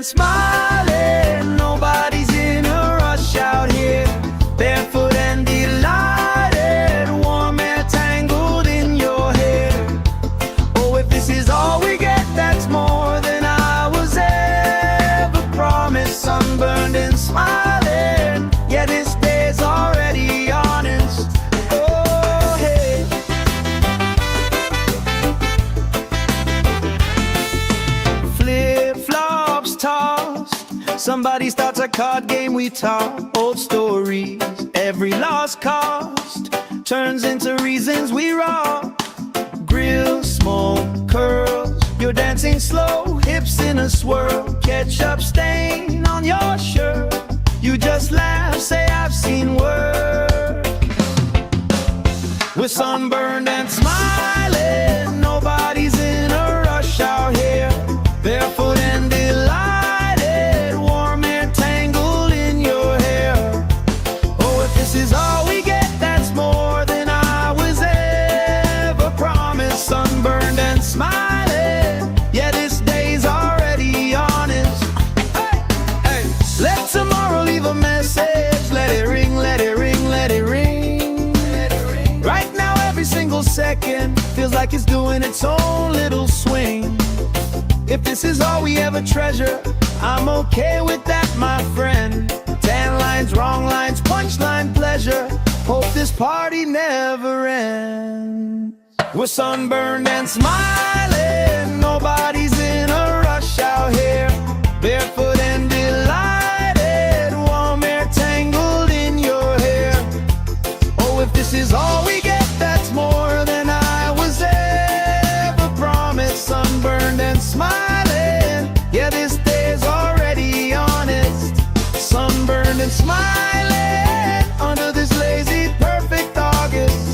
and smiling. Nobody's in a rush out here. Barefoot and delighted, warm air tangled in your hair. Oh, if this is all we get, that's more than I was ever promised. Sunburned and smiling, yeah, this day's already honest. Oh, hey. Flip-flops tossed, somebody starts a card game, we talk old stories. Every lost cost turns into reasons we rock. Grill, smoke, curls, you're dancing slow, hips in a swirl. Ketchup stain on your shirt, you just laugh, say I've seen worse. We're sunburned and smiling, nobody's in a rush out here. Barefoot and delighted, warm air tangled in your hair. Oh, if this is all we get, that's more than I was ever promised. Sunburned and smiling, yeah, this day's already honest. Hey, hey. Let tomorrow leave a message. Let it ring, let it ring, let it ring. Right now every single second feels like it's doing its own little swing. If this is all we ever treasure, I'm okay with that, my friend. Tan lines, wrong lines, punchline pleasure. Hope this party never ends. We're sunburned and smiling, nobody's in a rush out here. Barefoot and delighted, warm air tangled in your hair. Oh, if this is all we get, that's more than I was ever promised. Sunburned and smiling, yeah, this day's already honest. Sunburned and smiling under this lazy, perfect August.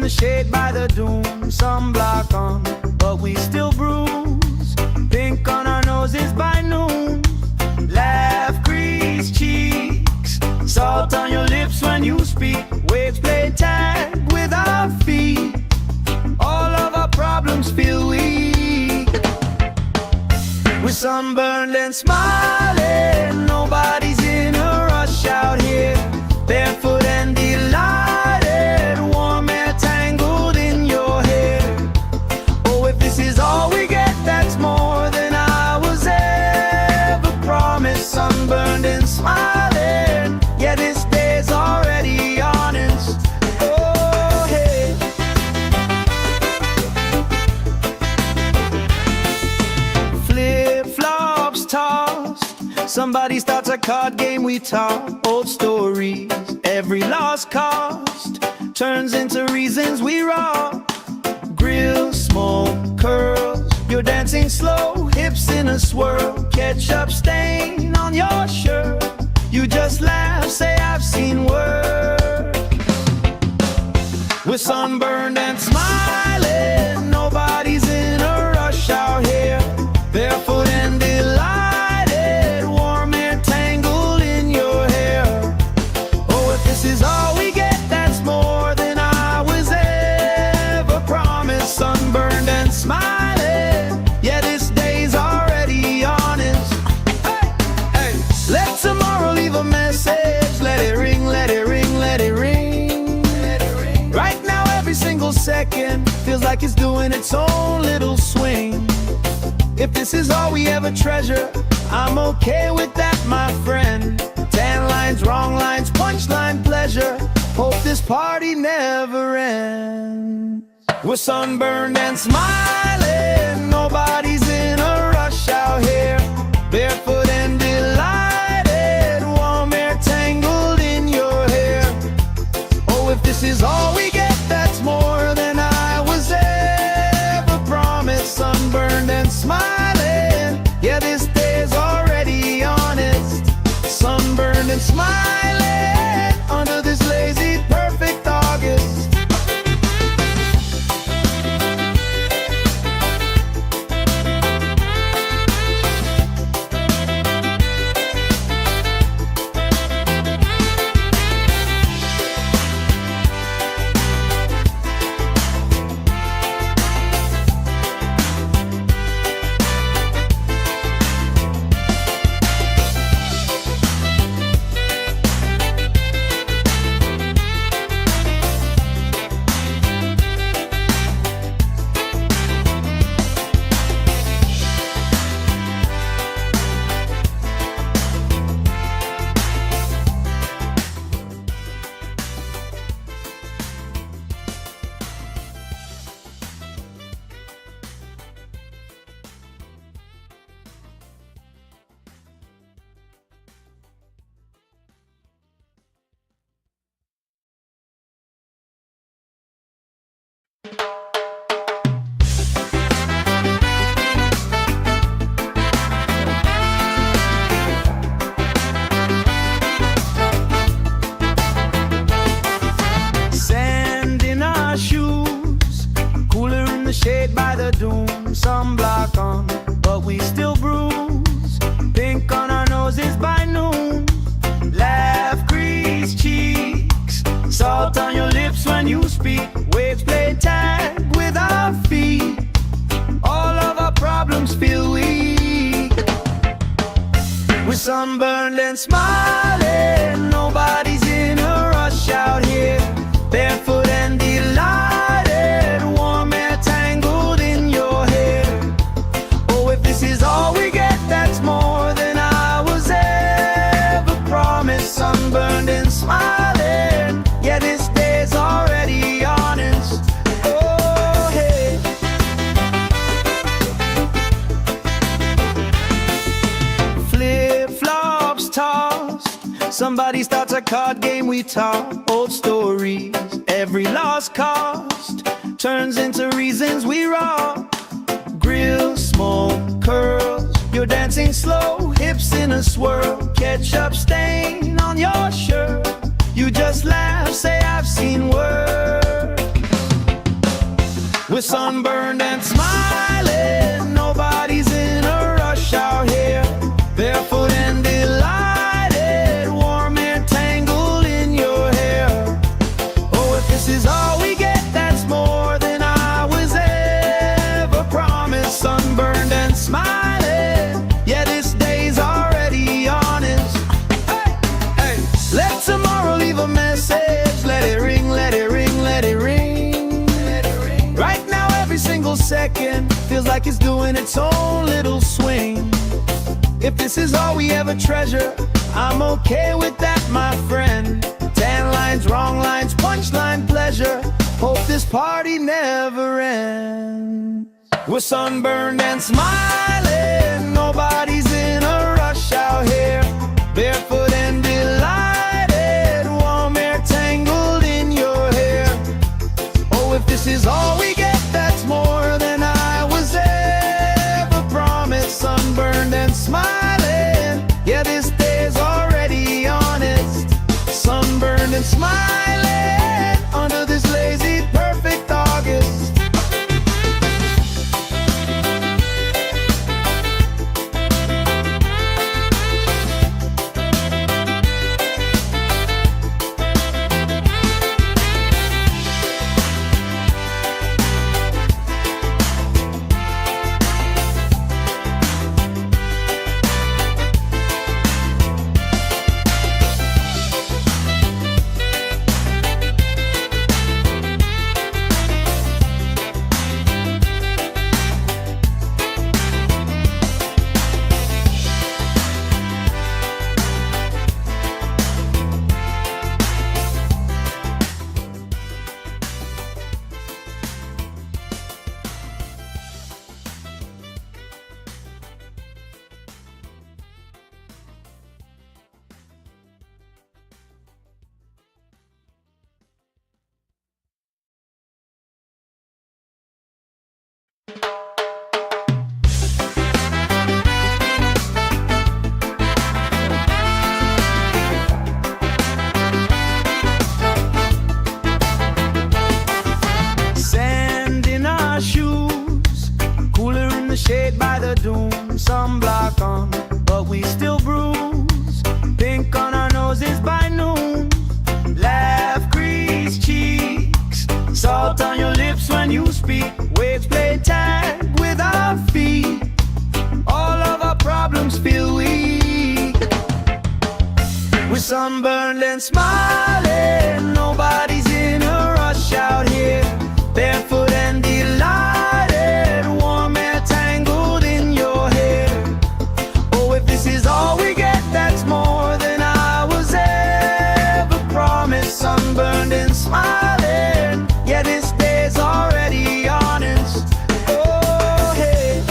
Shade by the dune, sunblock on, but we still bruise. Pink on our noses by noon. Laugh, crease cheeks, salt on your lips when you speak. Waves play tag with our feet. All of our problems feel weak. We're sunburned and smiling, nobody's in a rush out here. Barefoot and delighted, warm air tangled in your hair. Oh, if this is all we get, that's more than I was ever promised. Sunburned and smiling, yeah, this day's already honest. Oh, hey. Flip-flops tossed, somebody starts a card game, we talk old stories. Every lost cost turns into reasons we rock. Grill, smoke, curls, you're dancing slow, hips in a swirl. Ketchup stain on your shirt, you just laugh, say I've seen worse. We're sunburned and smiling, nobody's in a rush out here. Barefoot and delighted, warm air tangled in your hair. Oh, if this is all we get, that's more than I was ever promised. Sunburned and smiling, yeah, this day's single second feels like it's doing its own little swing. If this is all we ever treasure, I'm okay with that, my friend. Tan lines, wrong lines, punchline pleasure. Hope this party never ends. We're sunburned and smiling, nobody's in a rush out here. Barefoot and delighted, warm air tangled in your hair. Oh, if this is all we get, that's more than I was ever promised. Sunburned and smiling, yeah, this day's already honest. Sunburned and smiling under this lazy, perfect August. Sand in our shoes, cooler in the shade by the dune. Sunblock on, but we still bruise. Pink on our noses by noon. Laugh, grease cheeks, salt on your lips when you speak. Waves play tag with our feet. All of our problems feel weak. We're sunburned and smiling, nobody's in a rush out here. Barefoot and delighted, warm air tangled in your hair. Oh, if this is all we get, that's more than I was ever promised. Sunburned and smiling, yeah, this day's already honest. Oh, hey. Flip-flops tossed, somebody starts a card game, we talk old stories. Every lost cost turns into reasons we rock. Grill, smoke, curls, you're dancing slow, hips in a swirl. Ketchup stain on your shirt, you just laugh, say I've seen work. We're sunburned and smiling, nobody's in a rush out here. Barefoot and delighted, warm air tangled in your hair. Oh, if this is all we get, that's more than I was ever promised. Sunburned and smiling, yeah, this day's already honest. Hey, hey, let tomorrow leave a message. Let it ring, let it ring, let it ring. Right now, every single second feels like it's doing its own little swing. If this is all we ever treasure, I'm okay with that, my friend. Tan lines, wrong lines, punchline pleasure. Hope this party never ends. We're sunburned and smiling, nobody's in a rush out here. Barefoot and delighted, warm air tangled in your hair. Oh, if this is all we get, that's more than I was ever promised. Sunburned and smiling, yeah, this day's already honest. Sunburned and smiling under this lazy, perfect August. Salt on your lips when you speak. Waves play tag with our feet. All of our problems feel weak. We're sunburned and smiling. Nobody's in a rush out here. Barefoot and delighted. Warm air tangled in your hair. Oh, if this is all we get, that's more than I was ever promised. Sunburned and smiling. Yeah, this day's already honest. Oh, hey.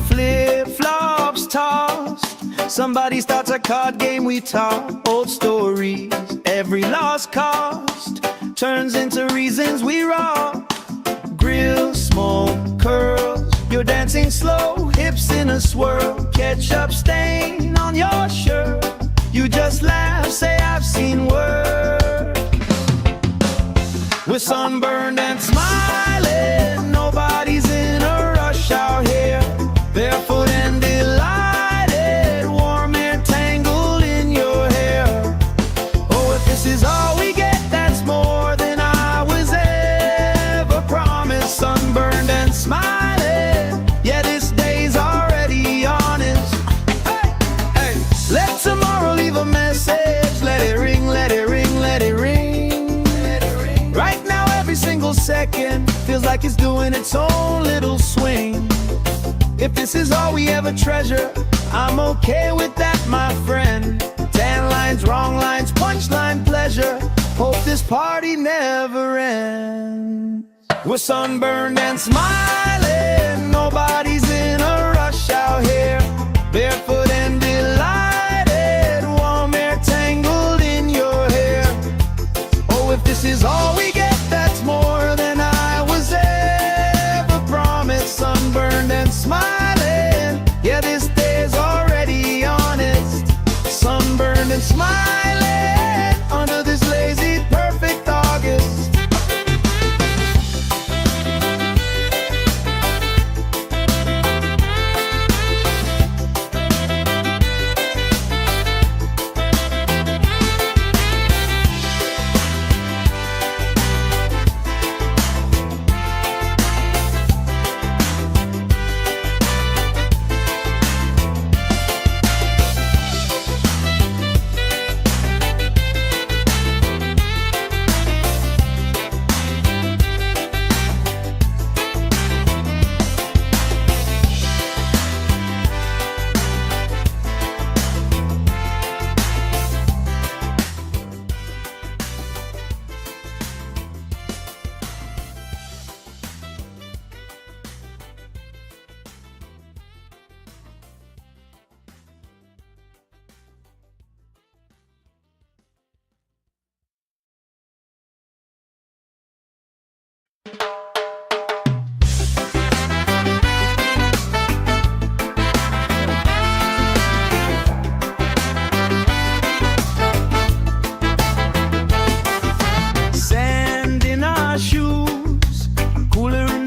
Flip-flops tossed. Somebody starts a card game, we talk old stories. Every lost cost turns into reasons we rock. Grill, smoke, curls. You're dancing slow, hips in a swirl. Ketchup stain on your shirt. You just laugh, say I've seen worse. We're sunburned and smiling. Nobody's in a rush out here. Barefoot and delighted. Warm air tangled in your hair. Oh, if this is all we get, that's more than I was ever promised. Sunburned and smiling. Yeah, this day's already honest. Hey, hey. Let tomorrow leave a message. Let it ring, let it ring, let it ring. Right now, every single second feels like it's doing its own little swing. If this is all we ever treasure, I'm okay with that, my friend. 10 lines, wrong lines, punchline pleasure. Hope this party never ends. We're sunburned and smiling. Nobody's in a rush out here. Barefoot and delighted. Warm air tangled in your hair. Oh, if this is all we get, that's more than I was ever promised. Sunburned and smiling. Yeah, this day's already honest. Sunburned and smiling under this lazy, perfect August.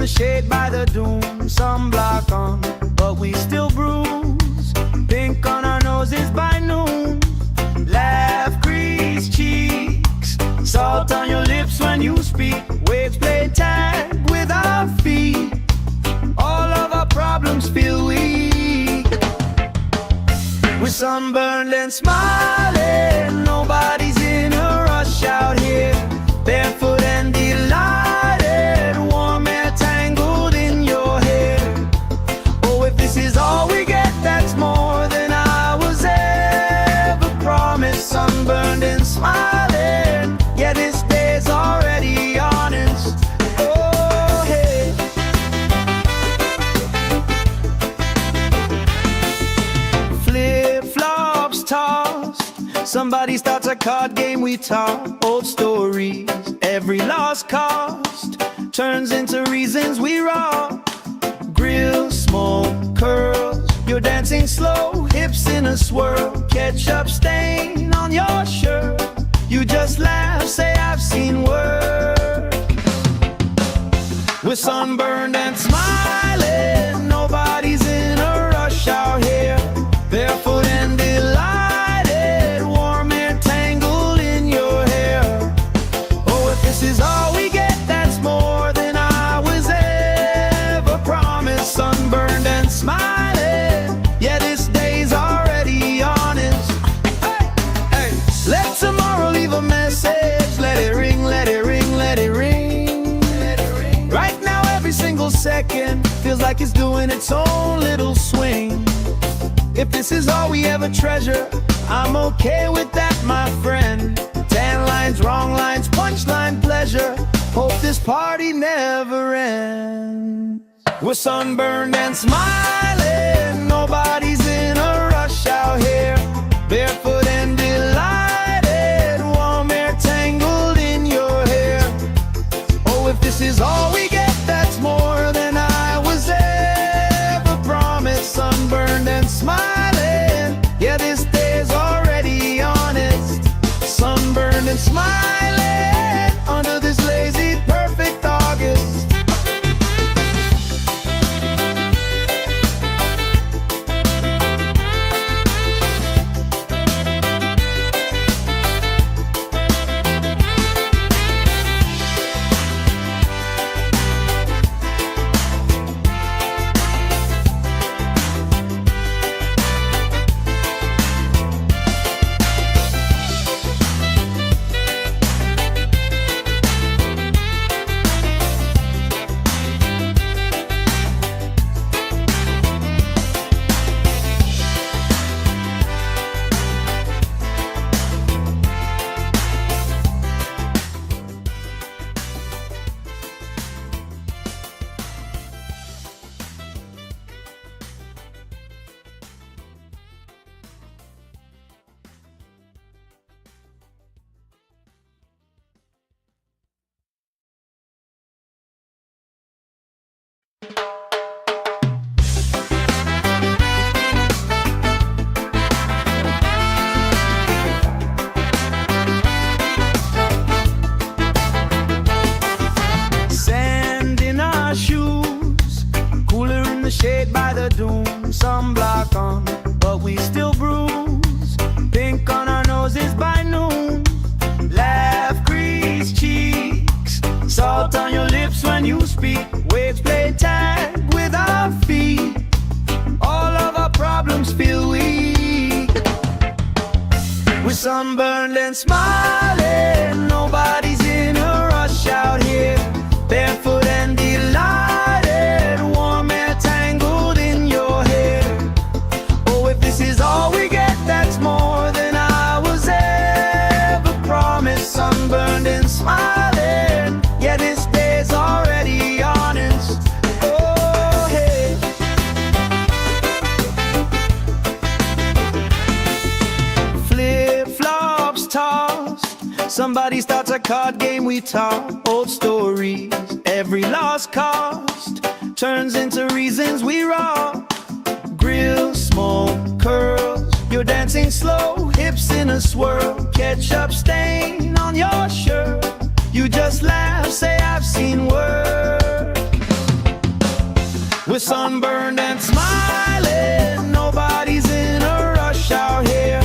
Shade by the doom, sunblock on, but we still bruise. Pink on our noses by noon. Laugh, crease cheeks. Salt on your lips when you speak. Waves play tag with our feet. All of our problems feel weak. We're sunburned and smiling. Nobody's in a rush out here. Barefoot and delighted. Warm air tangled in your hair. Oh, if this is all we get, that's more than I was ever promised. Sunburned and smiling. Yeah, this day's already honest. Oh, hey. Flip-flops tossed. Somebody starts a card game, we talk old stories. Every lost cost turns into reasons we rock. Grill, smoke, curls. You're dancing slow, hips in a swirl. Ketchup stain on your shirt. You just laugh, say I've seen worse. We're sunburned and smiling. Nobody's in a rush out here. Barefoot and delighted. Warm air tangled like it's doing its own little swing. If this is all we ever treasure, I'm okay with that, my friend. Tan lines, wrong lines, punchline pleasure. Hope this party never ends. We're sunburned and smiling, nobody's in a rush out here. Barefoot and delighted, warm air tangled in your hair. Oh, if this is all we get, that's more than I was ever promised. Sunburned and smiling, yeah, this day's already honest. Sunburned and smiling under this lazy, perfect August. Sand in our shoes, cooler in the shade by the dune. Sunblock on, but we still bruise. Pink on our noses by noon. Laugh, crease cheeks, salt on your lips when you speak. Waves play tag with our feet. All of our problems feel weak. We're sunburned and smiling, nobody's in a rush out here. Barefoot and delighted, warm air tangled in your hair. Oh, if this is all we get, that's more than I was ever promised. Sunburned and smiling, yeah, this day's already honest. Oh, hey. Flip-flops tossed, somebody starts a card game, we talk old stories. Every lost cost turns into reasons we rock. Grill, smoke, curls, you're dancing slow, hips in a swirl. Ketchup stain on your shirt, you just laugh, say I've seen work. We're sunburned and smiling, nobody's in a rush out here.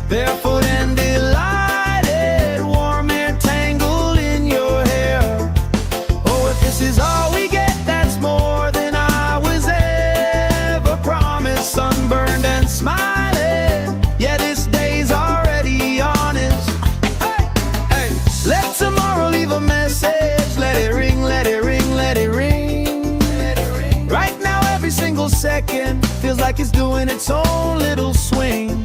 Barefoot and delighted, warm air tangled in your hair. Oh, if this is all we get, that's more than I was ever promised. Sunburned and smiling, yeah, this day's already honest. Hey, hey, let tomorrow leave a message. Let it ring, let it ring, let it ring. Right now, every single second feels like it's doing its own little swing.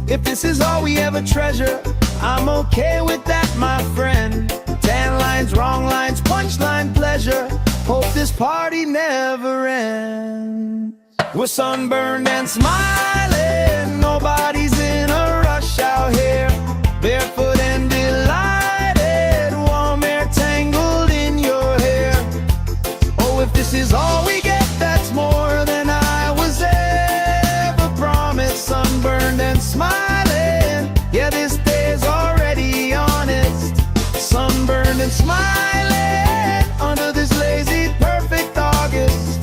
If this is all we ever treasure, I'm okay with that, my friend. Tan lines, wrong lines, punchline pleasure. Hope this party never ends. We're sunburned and smiling, nobody's in a rush out here. Barefoot and delighted, warm air tangled in your hair. Oh, if this is all we get, that's more than I was ever promised. Sunburned and smiling, yeah, this day's already honest. Sunburned and smiling under this lazy, perfect August.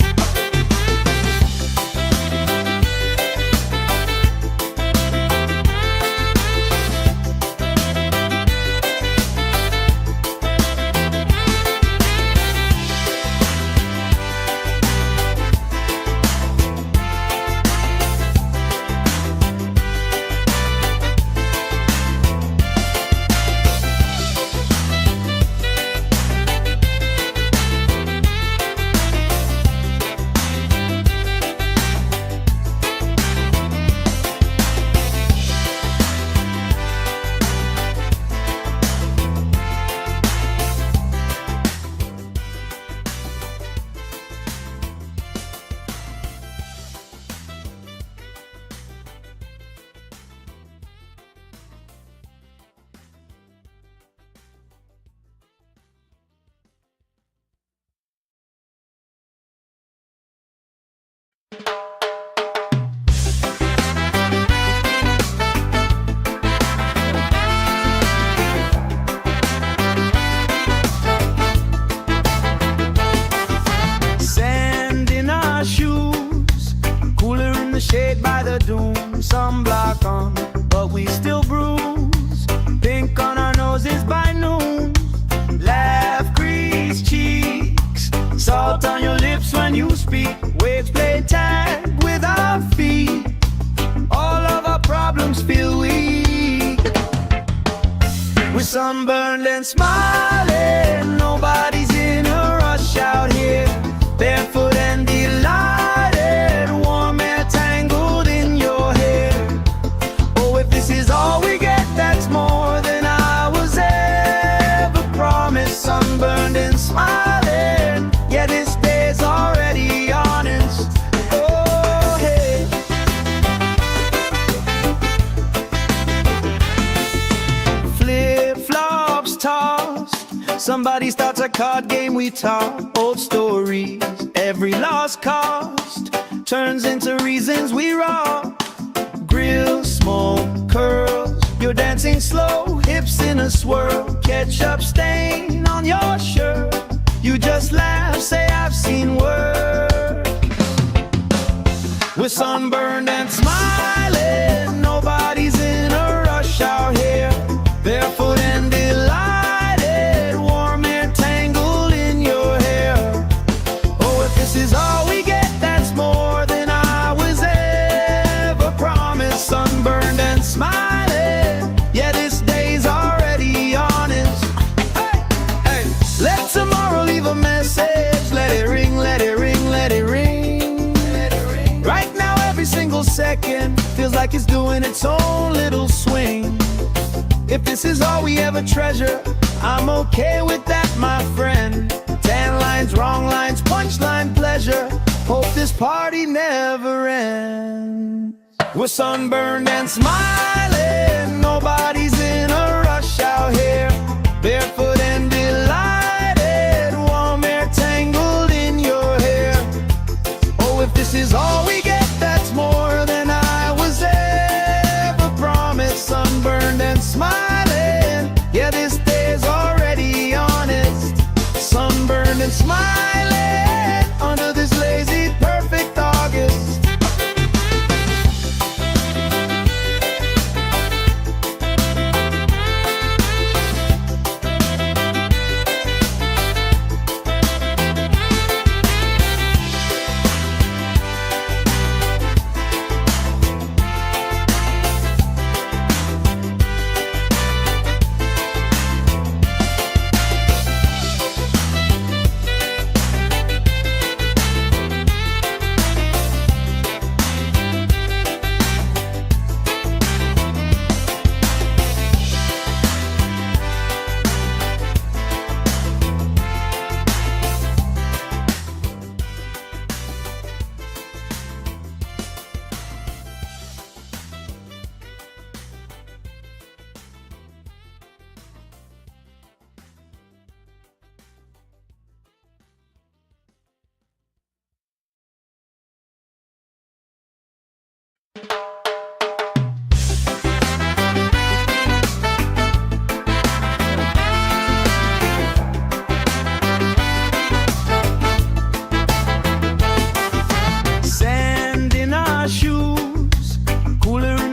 sunburned and smiling. Nobody's in a rush out here. Barefoot and delighted, warm air tangled in your hair. Oh, if this is all we get, that's more than I was ever promised. Sunburned and smiling, yeah, this day's already honest. Oh, hey. Flip-flops tossed, somebody starts a card game, we talk old stories. Every lost cost turns into reasons we rock. Grill, smoke, curls, you're dancing slow, hips in a swirl. Ketchup stain on your shirt, you just laugh, say I've seen worse. We're sunburned and smiling, nobody's in a rush out here. Barefoot and delighted, warm air tangled in your hair. Oh, if this is all we get, that's more than I was ever promised. Sunburned and smiling, yeah, this day's already honest. Hey, hey, let tomorrow leave a message. Let it ring, let it ring, let it ring. Right now every single second feels like it's doing its own little swing. If this is all we ever treasure, I'm okay with that, my friend. 10 lines, wrong lines, punchline pleasure. Hope this party never ends. We're sunburned and smiling, nobody's in a rush out here. Barefoot and delighted, warm air tangled in your hair. Oh, if this is all we get, that's more than I was ever promised. Sunburned and smiling, yeah, this day's already honest. Sunburned and smiling under this lazy, perfect August.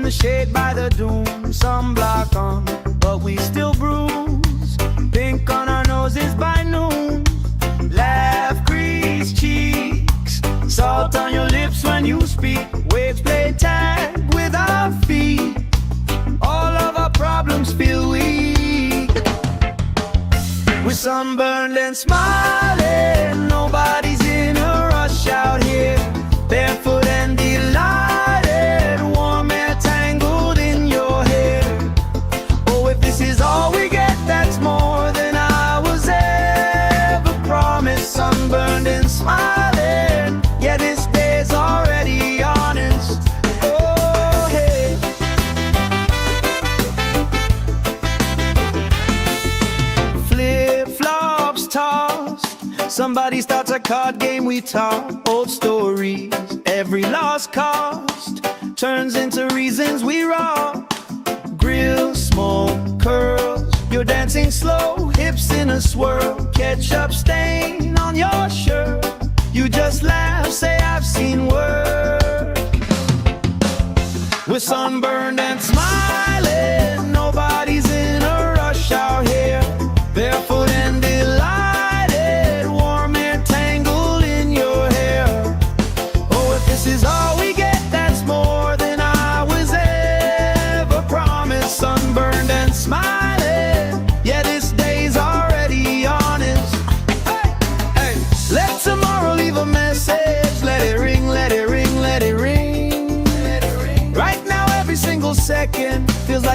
Shade by the dune, sunblock on, but we still bruise. Pink on our noses by noon. Laugh, grease cheeks, salt on your lips when you speak. Waves play tag with our feet. All of our problems feel weak. We're sunburned and smiling, nobody's in a rush out here. Barefoot and delighted, warm air tangled in your hair. Oh, if this is all we get, that's more than I was ever promised. Sunburned and smiling, yeah, this day's already honest. Oh, hey. Flip-flops tossed, somebody starts a card game, we talk old stories. Every lost cost turns into reasons we rock. Grill, smoke, curls, you're dancing slow, hips in a swirl. Ketchup stain on your shirt, you just laugh, say I've seen worse. We're sunburned and smiling, nobody's in a rush out here. Barefoot and delighted, warm air tangled in your hair. Oh, if this is all we get, that's more than I was ever promised. Sunburned and smiling,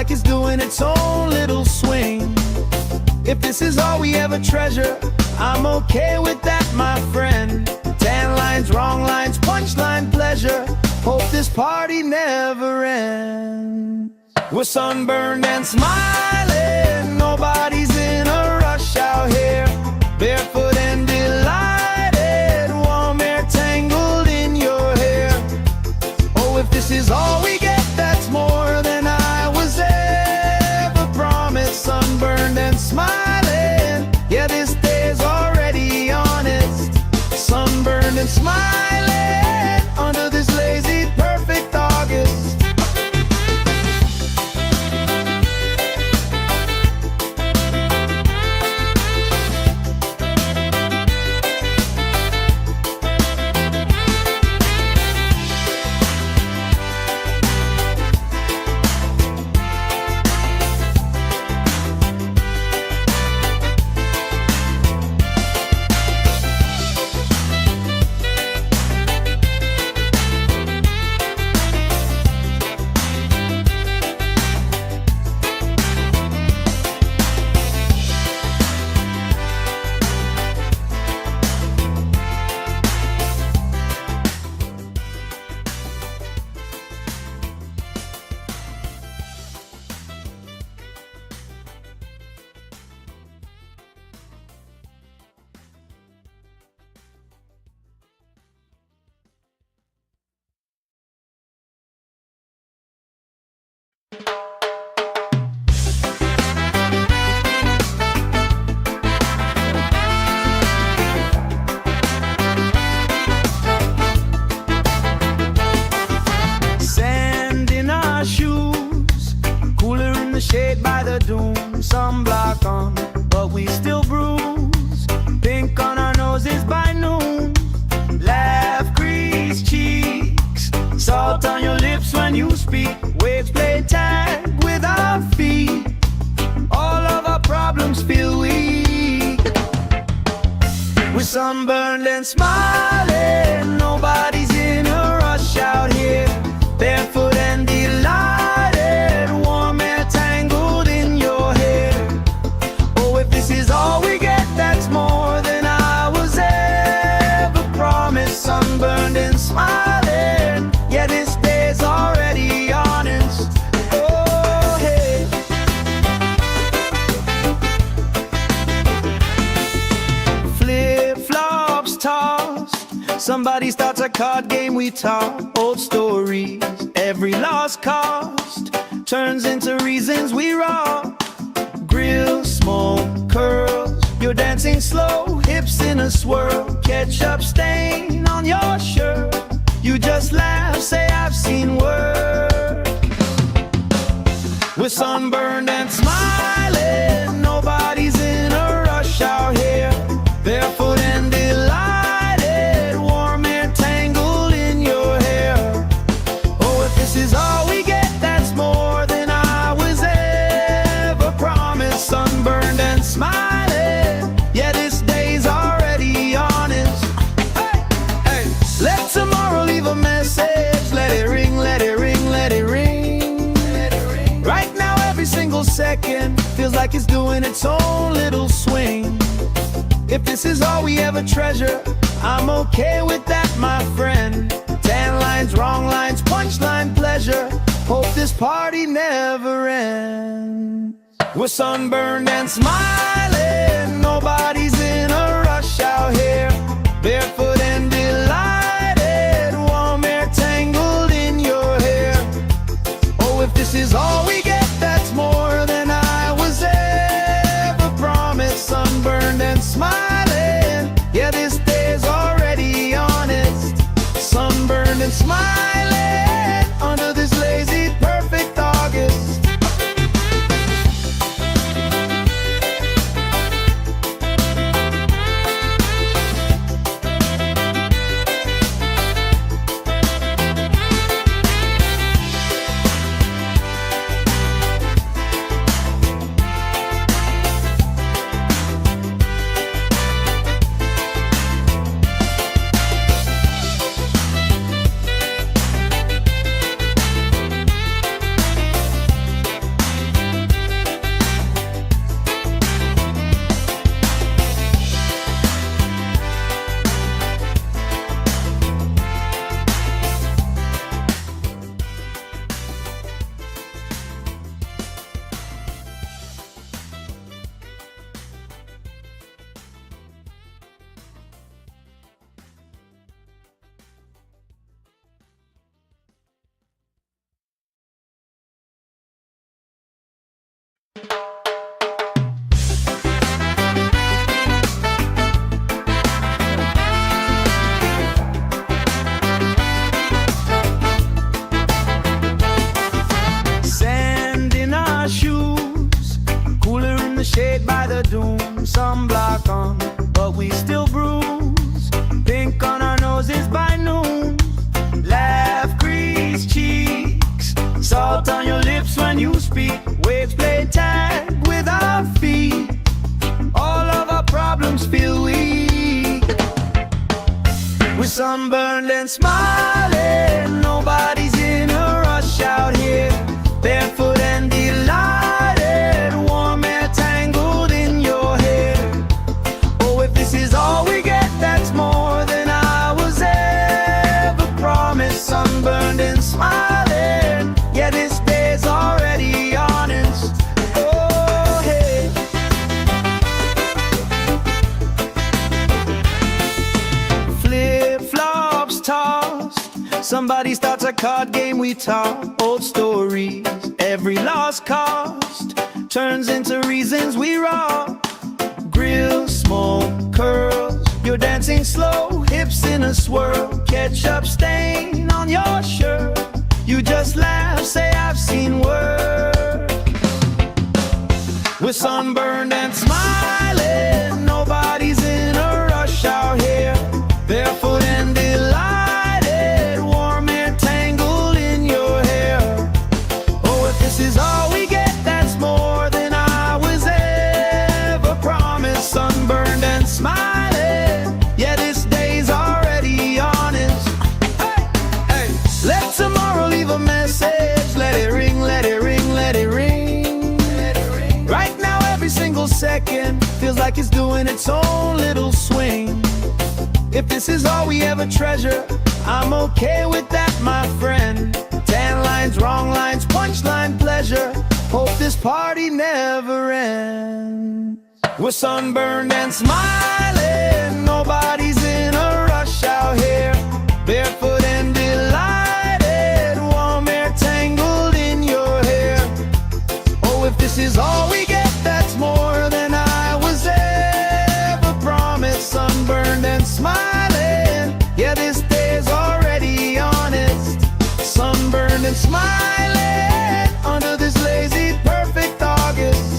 like it's doing its own little swing. If this is all we ever treasure, I'm okay with that, my friend. Tan lines, wrong lines, punchline pleasure. Hope this party never ends. We're sunburned and smiling, nobody's in a rush out here. Barefoot and delighted, warm air tangled in your hair. Oh, if this is all we get, that's more than I was ever promised. Sunburned and smiling, yeah, this day's already honest. Sunburned and smiling, under this lazy, perfect August. Sand in our shoes, cooler in the shade by the dune. Sunblock on, but we still bruise. Pink on our noses by noon. Laugh, grease cheeks, salt on your lips when you speak. Waves play tag with our feet. All of our problems feel weak. We're sunburned and smiling, nobody's in a rush out here. Barefoot and delighted, warm air tangled in your hair. Oh, if this is all we get, that's more than I was ever promised. Sunburned and smiling, yeah, this day's already honest. Oh, hey. Flip-flops tossed, somebody starts a card game, we talk old stories. Every lost cost turns into reasons we rock. Grill, smoke, curls, you're dancing slow, hips in a swirl. Ketchup stain on your shirt, you just laugh, say I've seen worse. We're sunburned and smiling, nobody's in a rush out here. Barefoot and delighted, warm air tangled in your hair. Oh, if this is all we get, that's more than I was ever promised. Sunburned and smiling, yeah, this day's already honest. Hey, hey, let tomorrow leave a message. Let it ring, let it ring, let it ring. Let it ring. Right now, every single second feels like it's doing its own little swing. If this is all we ever treasure, I'm okay with that, my friend. Tan lines, wrong lines, punchline pleasure. Hope this party never ends. We're sunburned and smiling, nobody's in a rush out here. Barefoot and delighted, warm air tangled in your hair. Oh, if this is all we get, that's more than I was ever promised. Sunburned and smiling, yeah, this day's already honest. Sunburned and smiling, under this lazy, perfect August. shade by the doom, sunblock on, but we still bruise. Pink on our noses by noon, laugh, grease cheeks, salt on your lips when you speak. Waves play tag with our feet, all of our problems feel weak. We're sunburned and smiling, nobody's in a rush out here. Barefoot and delighted, warm air tangled in your hair. Oh, if this is all we get, that's more than I was ever promised. Sunburned and smiling, yeah, this day's already honest. Oh, hey. Flip-flops tossed, somebody starts a card game, we talk old stories. Every lost cost turns into reasons we rock. Grill, smoke, curls, you're dancing slow, hips in a swirl. Ketchup stain on your shirt, you just laugh, say I've seen worse. We're sunburned and smiling, nobody's in a rush out here. Barefoot and delighted, warm air tangled in your hair. Oh, if this is all we get, that's more than I was ever promised. Sunburned and smiling, yeah, this day's already honest. Hey, hey, let tomorrow leave a message. Let it ring, let it ring, let it ring. Right now every single second feels like it's doing its own little swing. If this is all we ever treasure, I'm okay with that, my friend. Tan lines, wrong lines, punchline pleasure. Hope this party never ends. We're sunburned and smiling, nobody's in a rush out here. Barefoot and delighted, warm air tangled in your hair. Oh, if this is all we get, that's more than I was ever promised. Sunburned and smiling, yeah, this day's already honest. Sunburned and smiling under this lazy perfect August.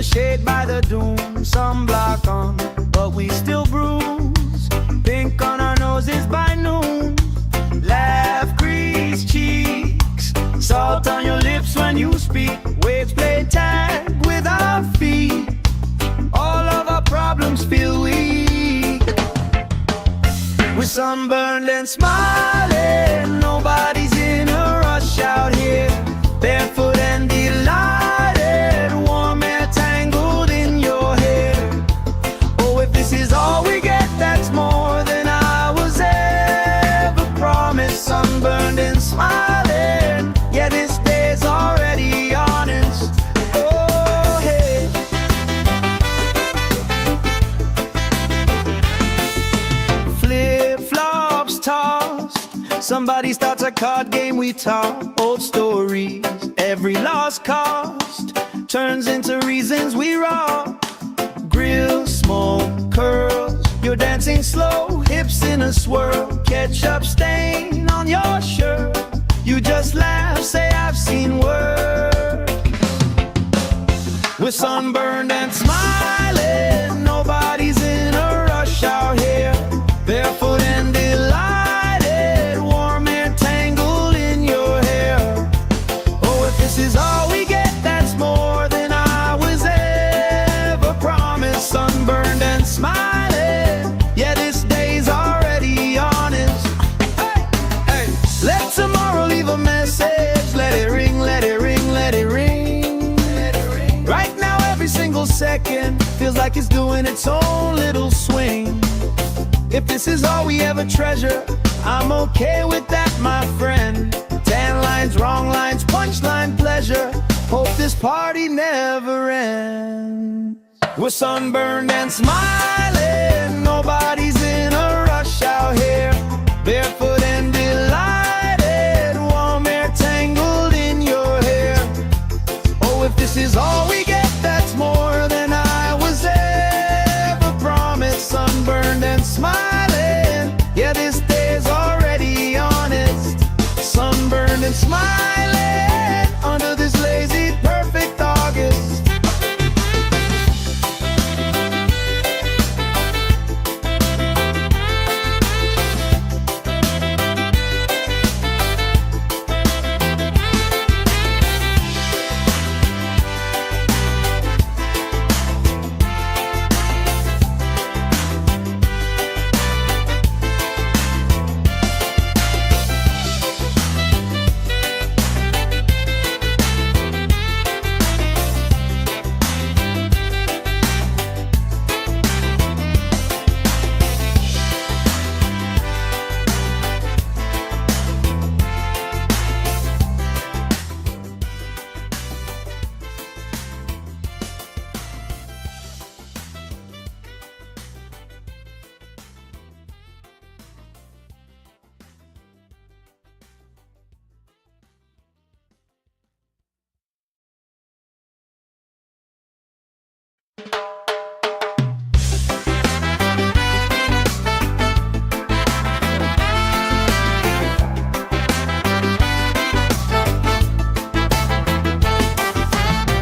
Shade by the doom, sunblock on, but we still bruise. Pink on our noses by noon, laugh, grease cheeks, salt on your lips when you speak. Waves play tag with our feet, all of our problems feel weak. We're sunburned and smiling, nobody's in a rush out here. Barefoot and delighted, warm air tangled in your hair. Oh, if this is all we get, that's more than I was ever promised. Sunburned and smiling, yeah, this day's already honest. Oh, hey. Flip-flops tossed, somebody starts a card game, we talk old stories. Every lost cost turns into reasons we rock. Grill, smoke, curls, you're dancing slow, hips in a swirl. Ketchup stain on your shirt, you just laugh, say I've seen worse. We're sunburned and smiling, nobody's in a rush out here. Barefoot and delighted, warm air tangled in your hair. Oh, if this is all we get, that's more than I was ever promised. Sunburned and smiling, yeah, this day's already honest. Hey, hey, let tomorrow leave a message. Let it ring, let it ring, let it ring. Right now every single second feels like it's doing its own little swing. If this is all we ever treasure, I'm okay with that, my friend. Tan lines, wrong lines, punchline pleasure. Hope this party never ends. We're sunburned and smiling, nobody's in a rush out here. Barefoot and delighted, warm air tangled in your hair. Oh, if this is all we get, that's more than I was ever promised. Sunburned and smiling, yeah, this day's already honest. Sunburned and smiling under this lazy, perfect August.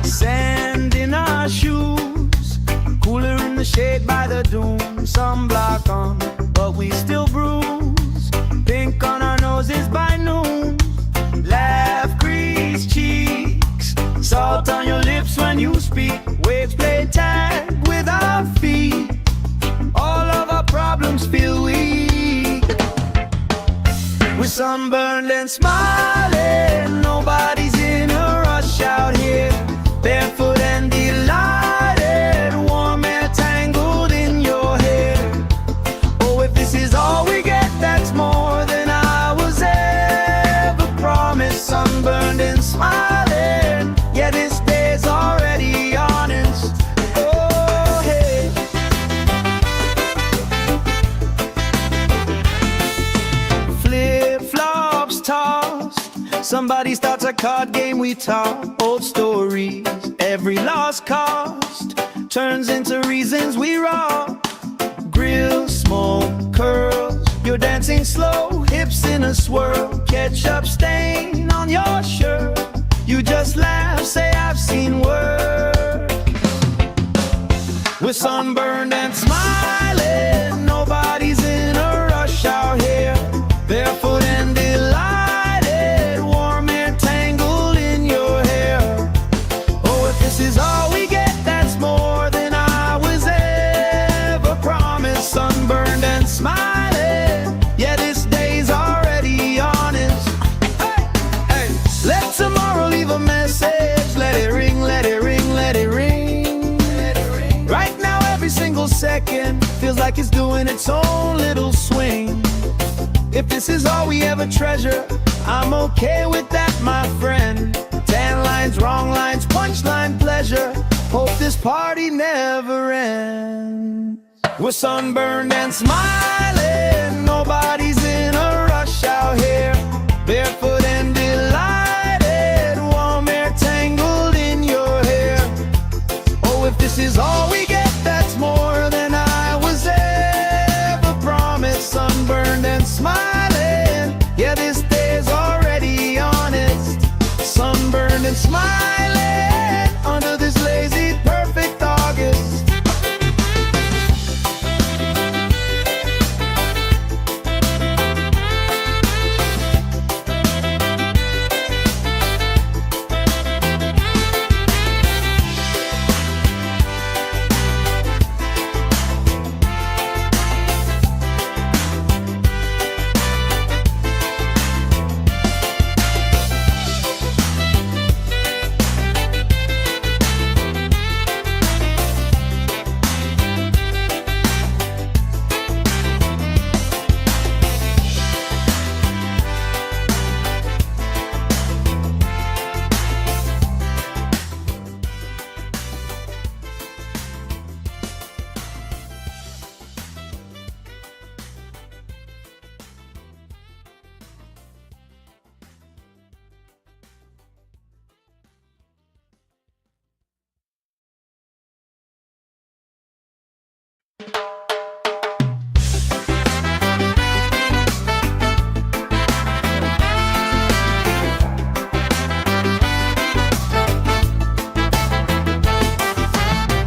Sand in our shoes, cooler in the shade by the dune. Sunblock on, but we still bruise. Pink on our noses by noon. Laugh, crease cheeks, salt on your lips when you speak. Waves play tag with our feet. All of our problems feel weak. We're sunburned and smiling, nobody's in a rush out here. Barefoot and delighted, warm air tangled in your hair. Oh, if this is all we get, that's more than I was ever promised. Sunburned and smiling, yeah, this day's already honest. Oh, hey. Flip-flops tossed, somebody starts a card game, we talk old stories. Every lost cost turns into reasons we rock. Grill, smoke, curls, you're dancing slow, hips in a swirl. Ketchup stain on your shirt, you just laugh, say I've seen worse. We're sunburned and smiling, nobody's in a rush out here. Barefoot and delighted, warm air tangled in your hair. Oh, if this is all we get, that's more than I was ever promised. Sunburned and smiling, yeah, this day's already honest. Hey, hey, let tomorrow leave a message. Let it ring, let it ring, let it ring. Right now every single second feels like it's doing its own little swing. If this is all we ever treasure, I'm okay with that, my friend. Tan lines, wrong lines, punchline pleasure. Hope this party never ends. We're sunburned and smiling, nobody's in a rush out here. Barefoot and delighted, warm air tangled in your hair. Oh, if this is all we get, that's more than I was ever promised. Sunburned and smiling, yeah, this day's already honest. Sunburned and smiling under this lazy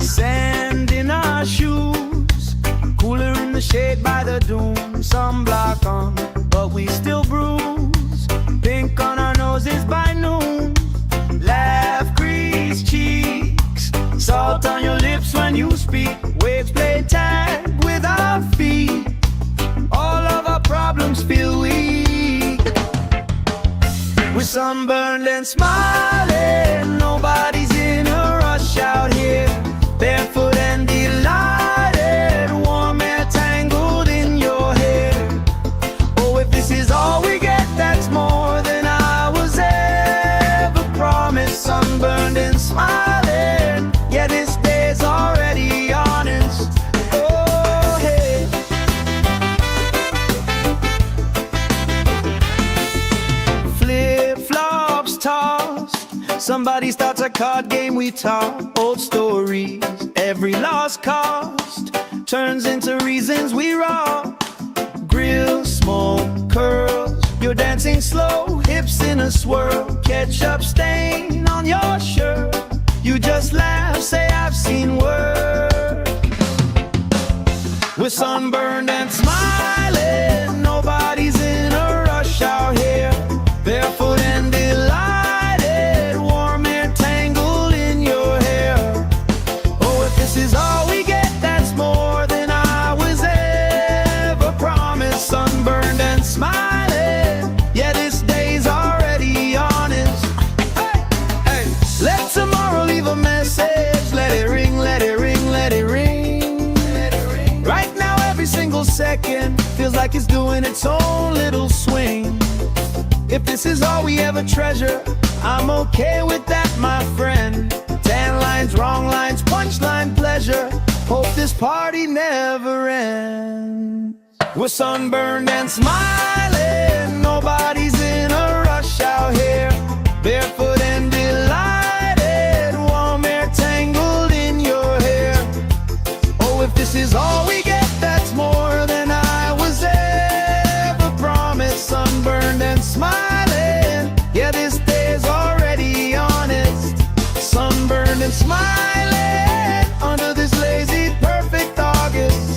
Sand in our shoes, cooler in the shade by the dune. Sunblock on, but we still bruise. Pink on our noses by noon. Laugh, crease cheeks, salt on your lips when you speak. Waves play tag with our feet. All of our problems feel weak. We're sunburned and smiling. Nobody's in a rush out here. Barefoot and delighted, warm air tangled in your hair. Oh, if this is all we get, that's more than I was ever promised. Sunburned and smiling, yeah, this day's already honest. Oh, hey. Flip-flops tossed, somebody starts a card game, we talk old stories. Every lost cost turns into reasons we rock. Grill, smoke, curls, you're dancing slow, hips in a swirl. Ketchup stain on your shirt, you just laugh, say I've seen work. We're sunburned and smiling, nobody's in a rush out here. Barefoot and delighted, warm air tangled in your hair. Oh, if this is all we get, that's more than I was ever promised. Sunburned and smiling, yeah, this day's already honest. Hey, hey. Let tomorrow leave a message. Let it ring, let it ring, let it ring. Let it ring. Right now, every single second feels like it's doing its own little swing. If this is all we ever treasure, I'm okay with that, my friend. Tan lines, wrong lines, punchline pleasure. Hope this party never ends. We're sunburned and smiling, nobody's in a rush out here. Barefoot and delighted, warm air tangled in your hair. Oh, if this is all we get, that's more than I was ever promised. Sunburned and smiling, yeah, this day's already honest. Sunburned and smiling under this lazy, perfect August.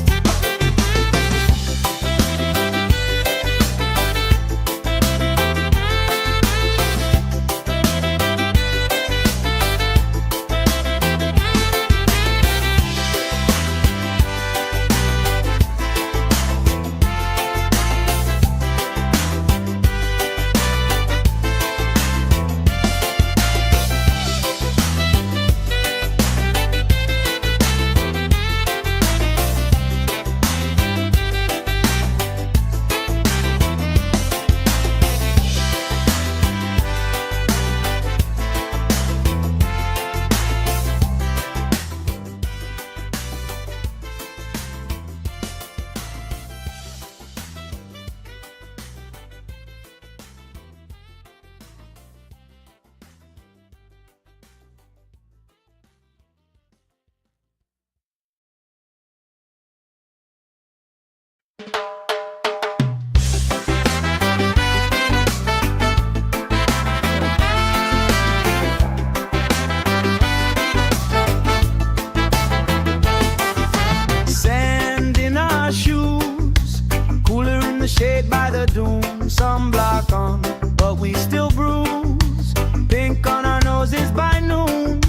Sand in our shoes, cooler in the shade by the dune. Sunblock on, but we still bruise. Pink on our noses by noon.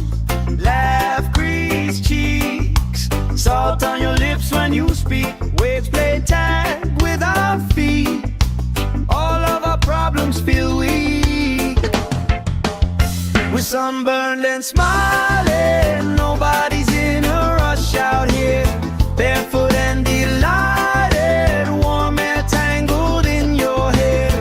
Laugh, crease cheeks, salt on your lips when you speak. Waves play tag with our feet. All of our problems feel weak. We're sunburned and smiling, nobody's in a rush out here. Barefoot and delighted, warm air tangled in your hair.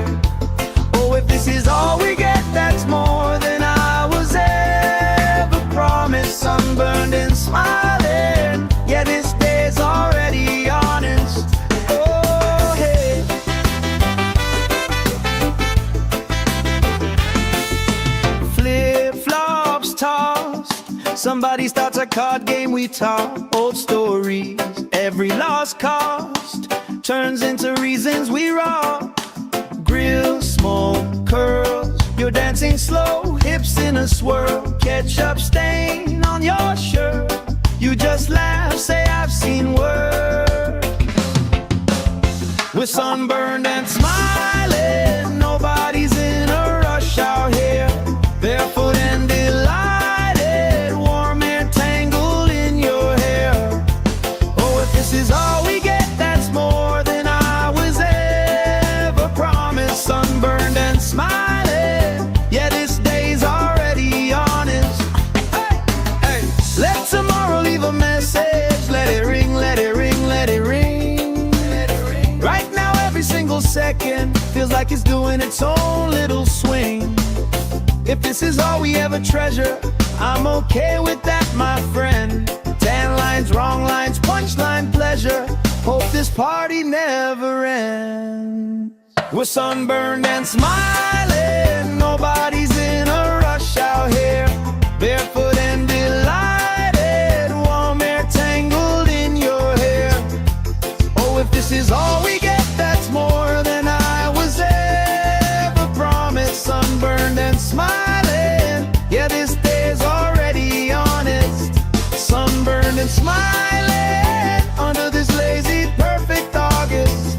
Oh, if this is all we get, that's more than I was ever promised. Sunburned and smiling, yeah, this day's already honest. Oh, hey. Flip-flops tossed, somebody starts a card game, we talk old stories. Every lost cost turns into reasons we rock. Grill, smoke, curls, you're dancing slow, hips in a swirl, ketchup stain on your shirt. You just laugh, say I've seen worse. We're sunburned and smiling, nobody's in a rush out here. Barefoot and delighted, warm air tangled in your hair. Oh, if this is all we get, that's more than I was ever promised. Sunburned and smiling, yeah, this day's already honest. Hey, hey, let tomorrow leave a message. Let it ring, let it ring, let it ring. Let it ring. Right now, every single second feels like it's doing its own little swing. If this is all we ever treasure, I'm okay with that, my friend. Tan lines, wrong lines, punchline pleasure. Hope this party never ends. We're sunburned and smiling, nobody's in a rush out here. Barefoot and delighted, warm air tangled in your hair. Oh, if this is all we get, that's more than I was ever promised. Sunburned and smiling, yeah, this day's already honest. Sunburned and smiling under this lazy, perfect August.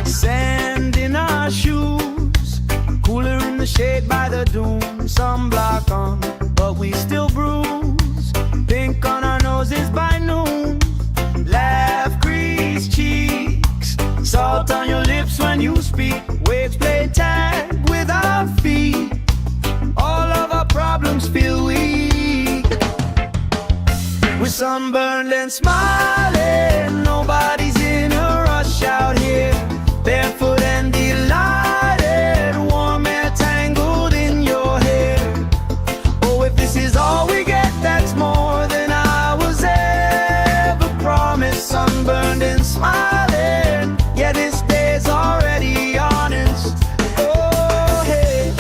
Sand in our shoes, cooler in the shade by the dune. Sunblock on, but we still bruise. Pink on our noses by noon. Laugh, grease cheeks, salt on your lips when you speak. Waves play tag with our feet. All of our problems feel weak. We're sunburned and smiling, nobody's in a rush out here. Barefoot and delighted, warm air tangled in your hair. Oh, if this is all we get, that's more than I was ever promised. Sunburned and smiling, yeah, this day's already honest. Oh, hey.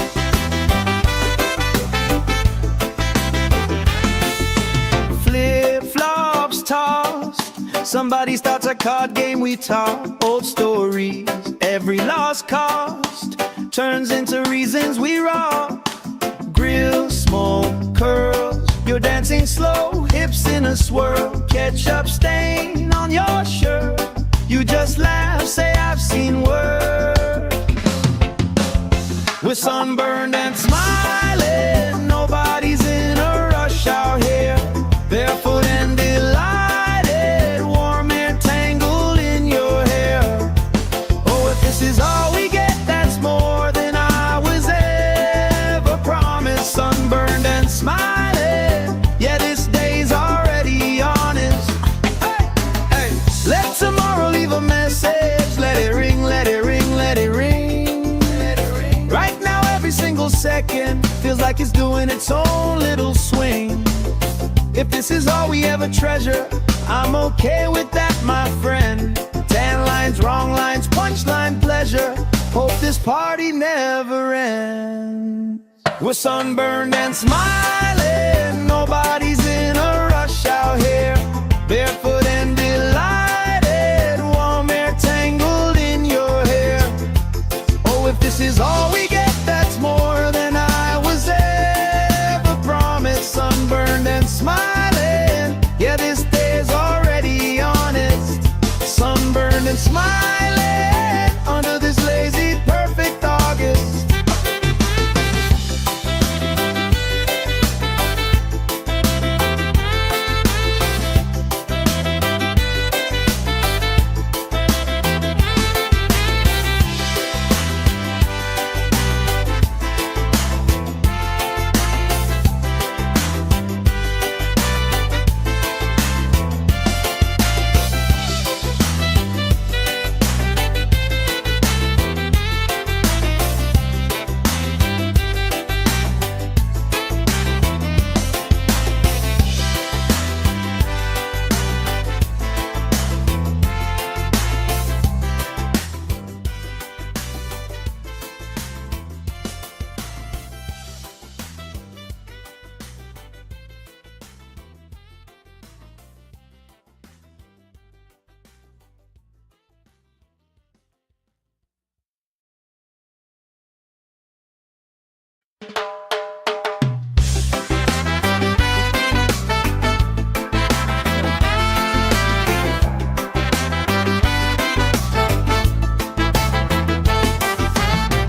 Flip-flops tossed, somebody starts a card game, we talk old stories. Every lost cost turns into reasons we rock. Grill, smoke, curls, you're dancing slow, hips in a swirl, ketchup stain on your shirt. You just laugh, say I've seen worse. We're sunburned and smiling, nobody's in a rush out here. Barefoot and delighted, warm air tangled in your hair. Oh, if this is all we get, that's more than I was ever promised. Sunburned and smiling, yeah, this day's already honest. Hey, hey, let tomorrow leave a message. Let it ring, let it ring, let it ring. Let it ring. Right now, every single second feels like it's doing its own little swing. If this is all we ever treasure, I'm okay with that, my friend. Tan lines, wrong lines, punchline pleasure. Hope this party never ends. We're sunburned and smiling, nobody's in a rush out here. Barefoot and delighted, warm air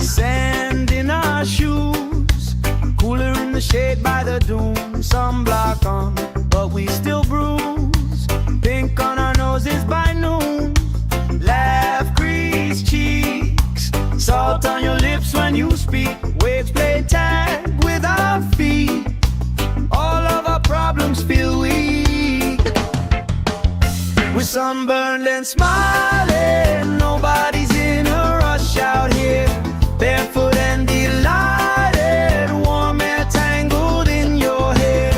Sand in our shoes, cooler in the shade by the dune. Sunblock on, but we still bruise. Pink on our noses by noon. Laugh, crease cheeks, salt on your lips when you speak. Waves play tag with our feet. All of our problems feel weak. We're sunburned and smiling. Nobody's in a rush out here. Barefoot and delighted, warm air tangled in your hair.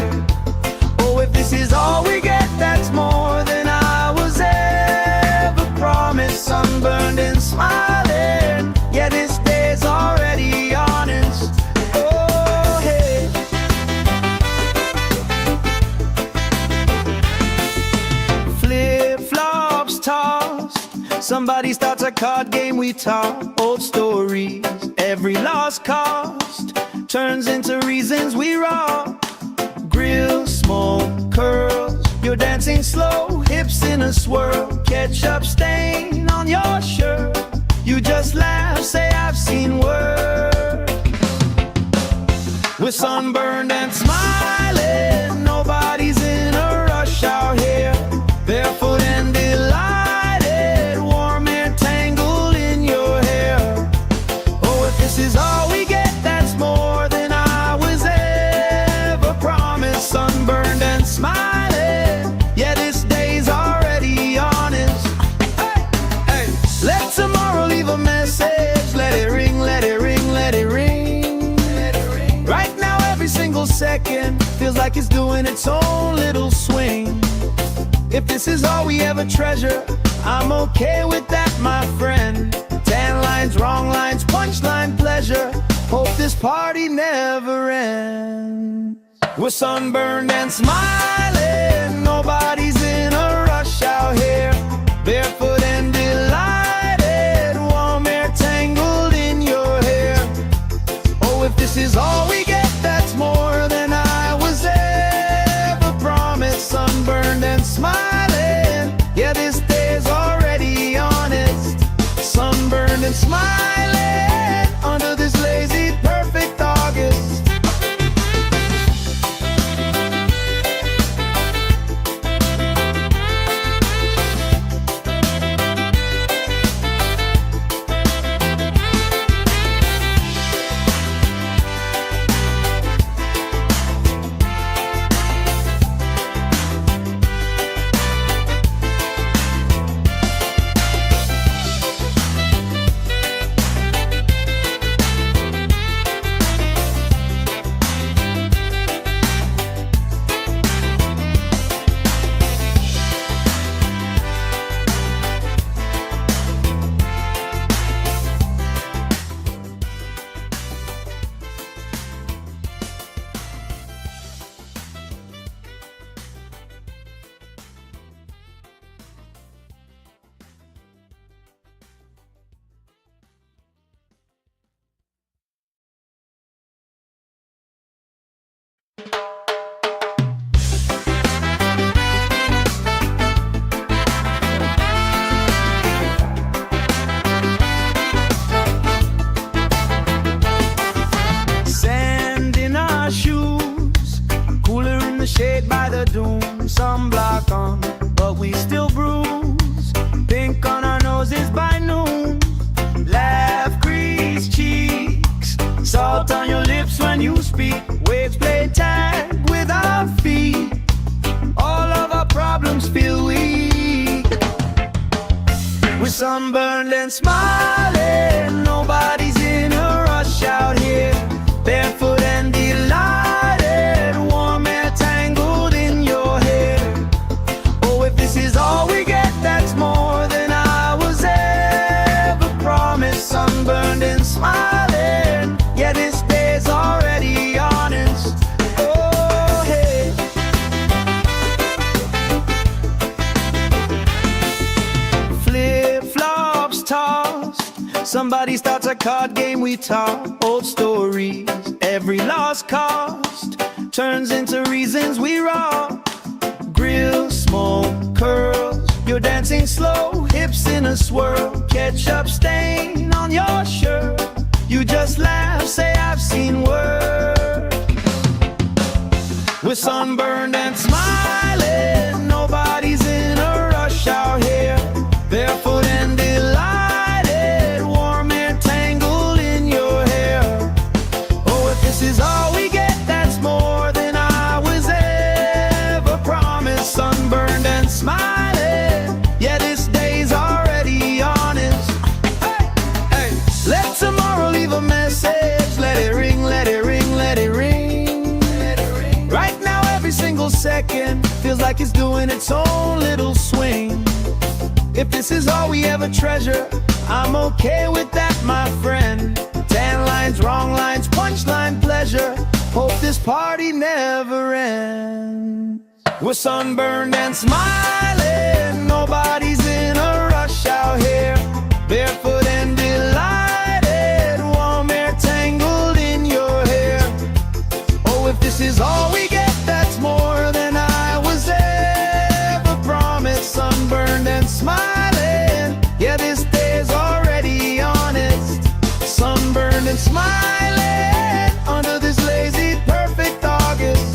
Oh, if this is all we get, that's more than I was ever promised. Sunburned and smiling, yeah, this day's already honest. Oh, hey. Flip-flops tossed, somebody starts a card game, we talk old stories. Every lost cost turns into reasons we rock. Grill, smoke, curls, you're dancing slow, hips in a swirl. Ketchup stain on your shirt, you just laugh, say I've seen work. We're sunburned and smiling, nobody's in a rush out here. Barefoot and delighted, warm air tangled in your hair. Oh, if this is all we get, that's more than I was ever promised. Sunburned and smiling, yeah, this day's already honest. Hey, hey. Let tomorrow leave a message. Let it ring, let it ring, let it ring. Let it ring. Right now, every single second feels like it's doing its own little swing. If this is all we ever treasure, I'm okay with that, my friend. Tan lines, wrong lines, punchline pleasure. Hope this party never ends. We're sunburned and smiling, nobody's in a rush out here. Barefoot and delighted, warm air tangled in your hair. Oh, if this is all we get, that's more than I was ever promised. Sunburned and smiling, yeah, this day's already honest. Sunburned and smiling under this lazy, perfect August. Sand in our shoes, cooler in the shade by the dune. Sunblock on, but we still bruise. Pink on our noses by noon. Laugh, crease cheeks, salt on your lips when you speak. Waves play tag with our feet. All of our problems feel weak. We're sunburned and smiling, nobody's in a rush out here. Barefoot and delighted, warm air tangled in your hair. Oh, if this is all we get, that's more than I was ever promised. Sunburned and smiling, yeah, this day's already honest. Oh, hey. Flip-flops tossed, somebody starts a card game, we talk old stories. Every lost cost turns into reasons we rock. Grill, smoke, curls, you're dancing slow, hips in a swirl. Ketchup stain on your shirt, you just laugh, say I've seen worse. We're sunburned and smiling, nobody's in a rush out here. Barefoot and delighted, warm air tangled in your hair. Oh, if this is all we get, that's more than I was ever promised. Sunburned and smiling, yeah, this day's already honest. Hey, hey, let tomorrow leave a message. Let it ring, let it ring, let it ring. Right now every single second feels like it's doing its own little swing. If this is all we ever treasure, I'm okay with that, my friend. Tan lines, wrong lines, punchline pleasure. Hope this party never ends. We're sunburned and smiling, nobody's in a rush out here. Barefoot and delighted, warm air tangled in your hair. Oh, if this is all we get, that's more than I was ever promised. Sunburned and smiling, yeah, this day's already honest. Sunburned and smiling under this lazy, perfect August.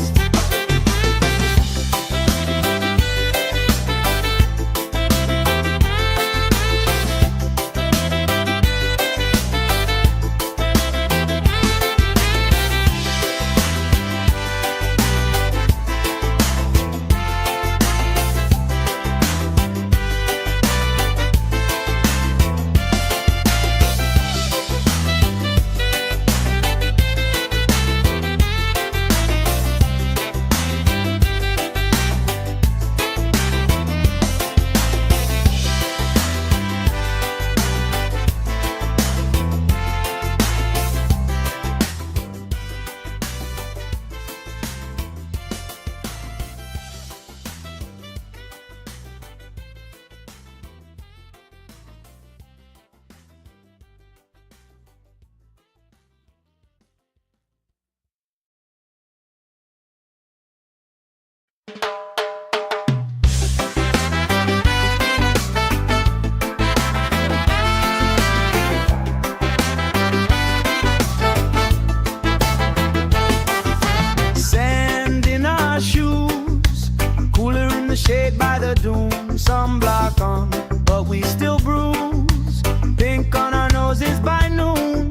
Sand in our shoes, cooler in the shade by the dune. Sunblock on, but we still bruise. Pink on our noses by noon.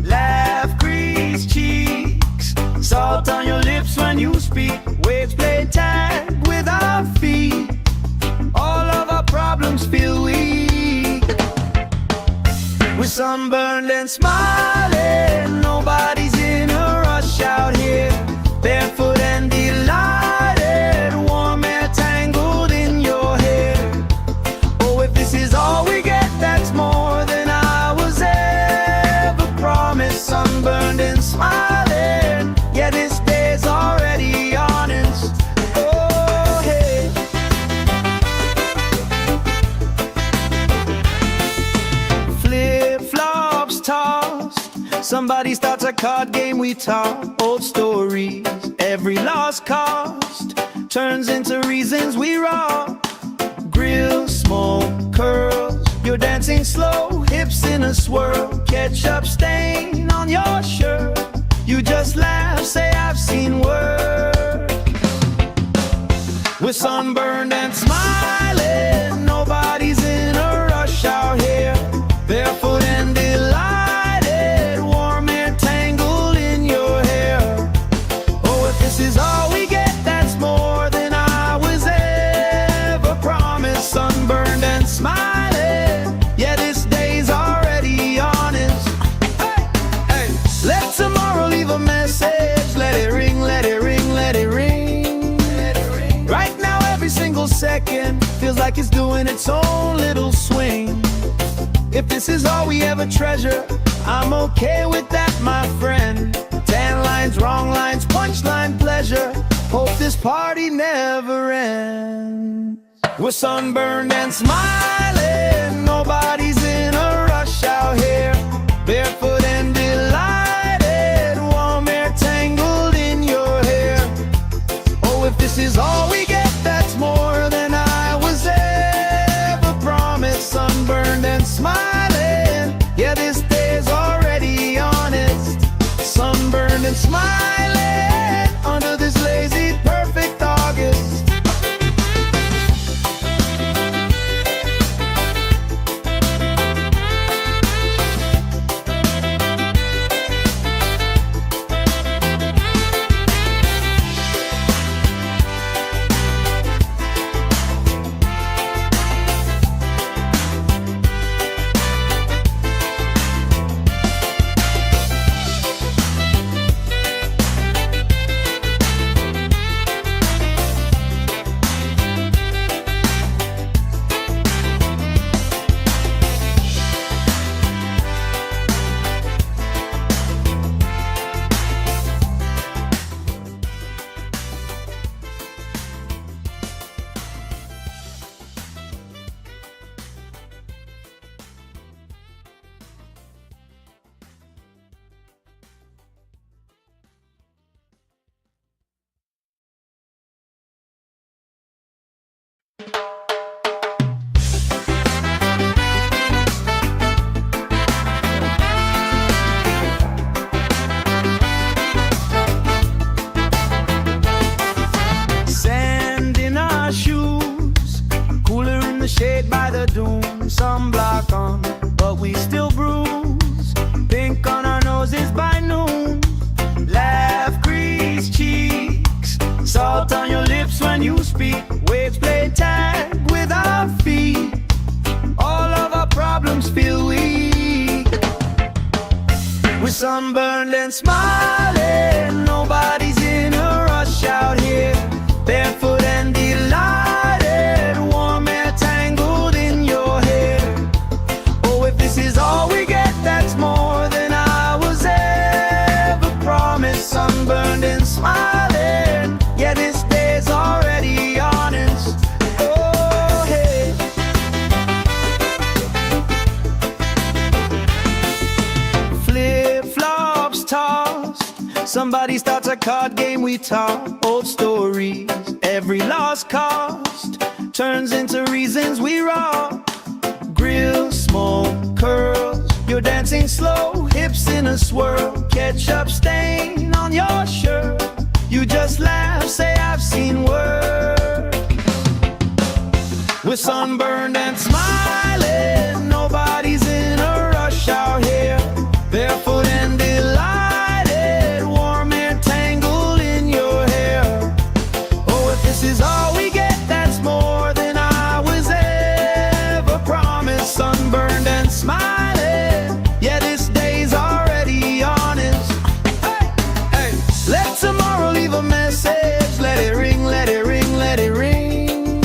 Laugh, crease cheeks, salt on your lips when you speak. Waves play tag with our feet. All of our problems feel weak. We're sunburned and smiling, nobody's in a rush out here. Barefoot and delighted, warm air tangled in your hair. Oh, if this is all we get, that's more than I was ever promised. Sunburned and smiling, yeah, this day's already honest. Oh, hey. Flip-flops tossed, somebody starts a card game, we talk old stories. Every lost cost turns into reasons we rock. Grill, smoke, curls, you're dancing slow, hips in a swirl. Ketchup stain on your shirt, you just laugh, say I've seen worse. We're sunburned and smiling, nobody's in a rush out here. Barefoot and delighted, warm air tangled in your hair. Oh, if this is all we get, that's more than I was ever promised. Sunburned and smiling, yeah, this day's already honest. Hey, hey, let tomorrow leave a message. Let it ring, let it ring, let it ring. Right now every single second feels like it's doing its own little swing. If this is all we ever treasure, I'm okay with that, my friend. Tan lines, wrong lines, punchline pleasure. Hope this party never ends. We're sunburned and smiling, nobody's in a rush out here. Barefoot and delighted, warm air Sand in our shoes, cooler in the shade by the dune. Sunblock on, but we still bruise. Pink on our noses by noon. Laugh, grease cheeks, salt on your lips when you speak. Waves play tag with our feet. All of our problems feel weak. We're sunburned and smiling. Nobody's in a rush out here. Barefoot and delighted, warm air tangled in your hair. Oh, if this is all we get, that's more than I was ever promised. Sunburned and smiling, yeah, this day's already honest. Oh, hey. Flip-flops tossed, somebody starts a card game, we talk old stories. Every lost cost turns into reasons we rock. Grill, smoke, curls, you're dancing slow, hips in a swirl. Ketchup stain on your shirt, you just laugh, say I've seen work. We're sunburned and smiling, nobody's in a rush out here. Barefoot and delighted, warm air tangled in your hair. Oh, if this is all we get, that's more than I was ever promised. Sunburned and smiling, yeah, this day's already honest. Hey, hey, let tomorrow leave a message. Let it ring, let it ring, let it ring.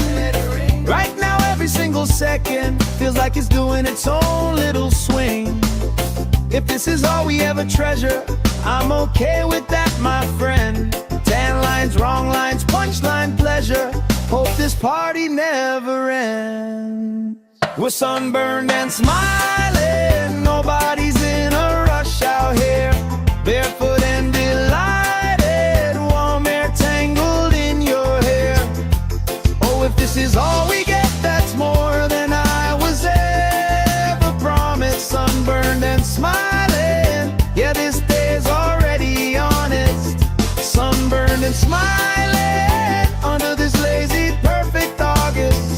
Right now, every single second feels like it's doing its own little swing. If this is all we ever treasure, I'm okay with that, my friend. Tan lines, wrong lines, punchline pleasure. Hope this party never ends. We're sunburned and smiling, nobody's in a rush out here. Barefoot and delighted, warm air tangled in your hair. Oh, if this is all we get, that's more than I was ever promised. Sunburned and smiling, yeah, this day's already honest. Sunburned and smiling under this lazy, perfect August.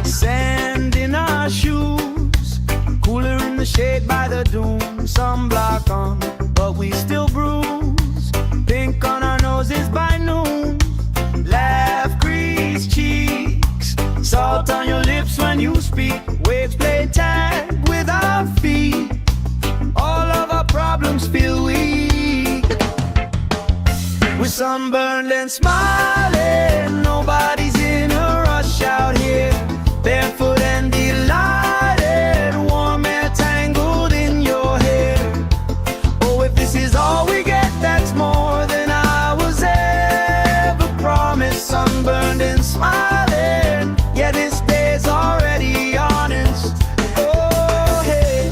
Sand in our shoes, cooler in the shade by the dune. Sunblock on, but we still bruise. Pink on our noses by noon. Laugh, grease cheeks, salt on your lips when you speak. Waves play tag with our feet. All of our problems feel weak. We're sunburned and smiling, nobody's in a rush out here. Barefoot and delighted, warm air tangled in your hair. Oh, if this is all we get, that's more than I was ever promised. Sunburned and smiling, yeah, this day's already honest. Oh, hey.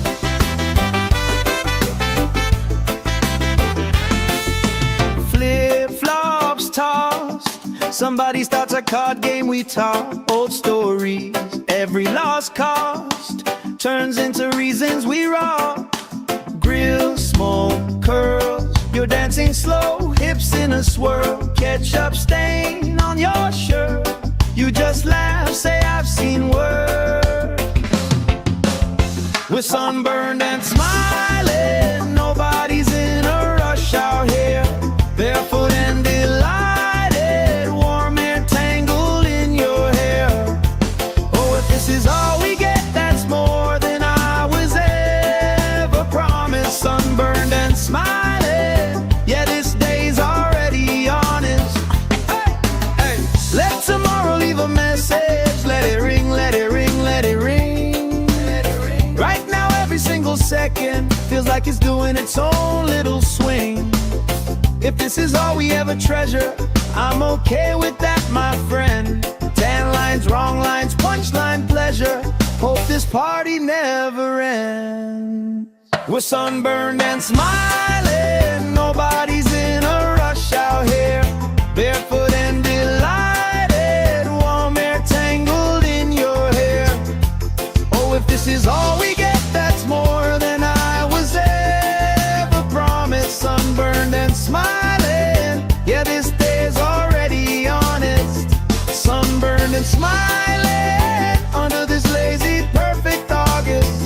Flip-flops tossed, somebody starts a card game, we talk old stories. Every lost cost turns into reasons we rock. Grill, smoke, curls, you're dancing slow, hips in a swirl. Ketchup stain on your shirt, you just laugh, say I've seen worse. We're sunburned and smiling, nobody's in a rush out here. Barefoot and delighted, warm air tangled in your hair. Oh, if this is all we get, that's more than I was ever promised. Sunburned and smiling, yeah, this day's already honest. Hey, hey, let tomorrow leave a message. Let it ring, let it ring, let it ring. Right now every single second feels like it's doing its own little swing. If this is all we ever treasure, I'm okay with that, my friend. Tan lines, wrong lines, punchline pleasure. Hope this party never ends. We're sunburned and smiling, nobody's in a rush out here. Barefoot and delighted, warm air tangled in your hair. Oh, if this is all we get, that's more than I was ever promised. Sunburned and smiling, yeah, this day's already honest. Sunburned and smiling under this lazy, perfect August.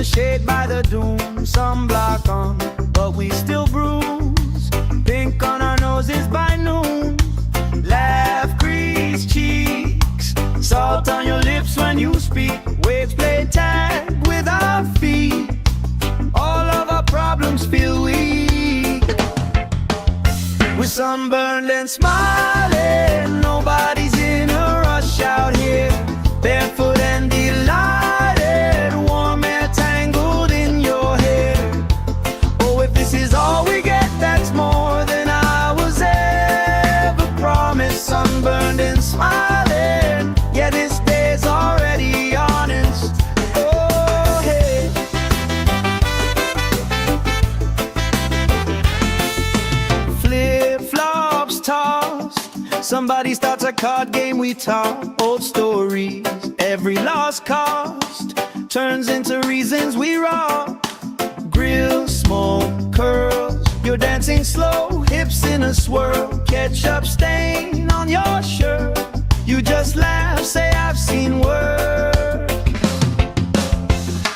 Shade by the doom, sunblock on, but we still bruise. Pink on our noses by noon. Laugh, crease cheeks, salt on your lips when you speak. Waves play tag with our feet. All of our problems feel weak. We're sunburned and smiling, nobody's in a rush out here. Barefoot and delighted, warm air tangled in your hair. Oh, if this is all we get, that's more than I was ever promised. Sunburned and smiling, yeah, this day's already honest. Oh, hey. Flip-flops tossed, somebody starts a card game, we talk old stories. Every lost cost turns into reasons we rock. Grill, smoke, curls, you're dancing slow, hips in a swirl. Ketchup stain on your shirt, you just laugh, say I've seen worse.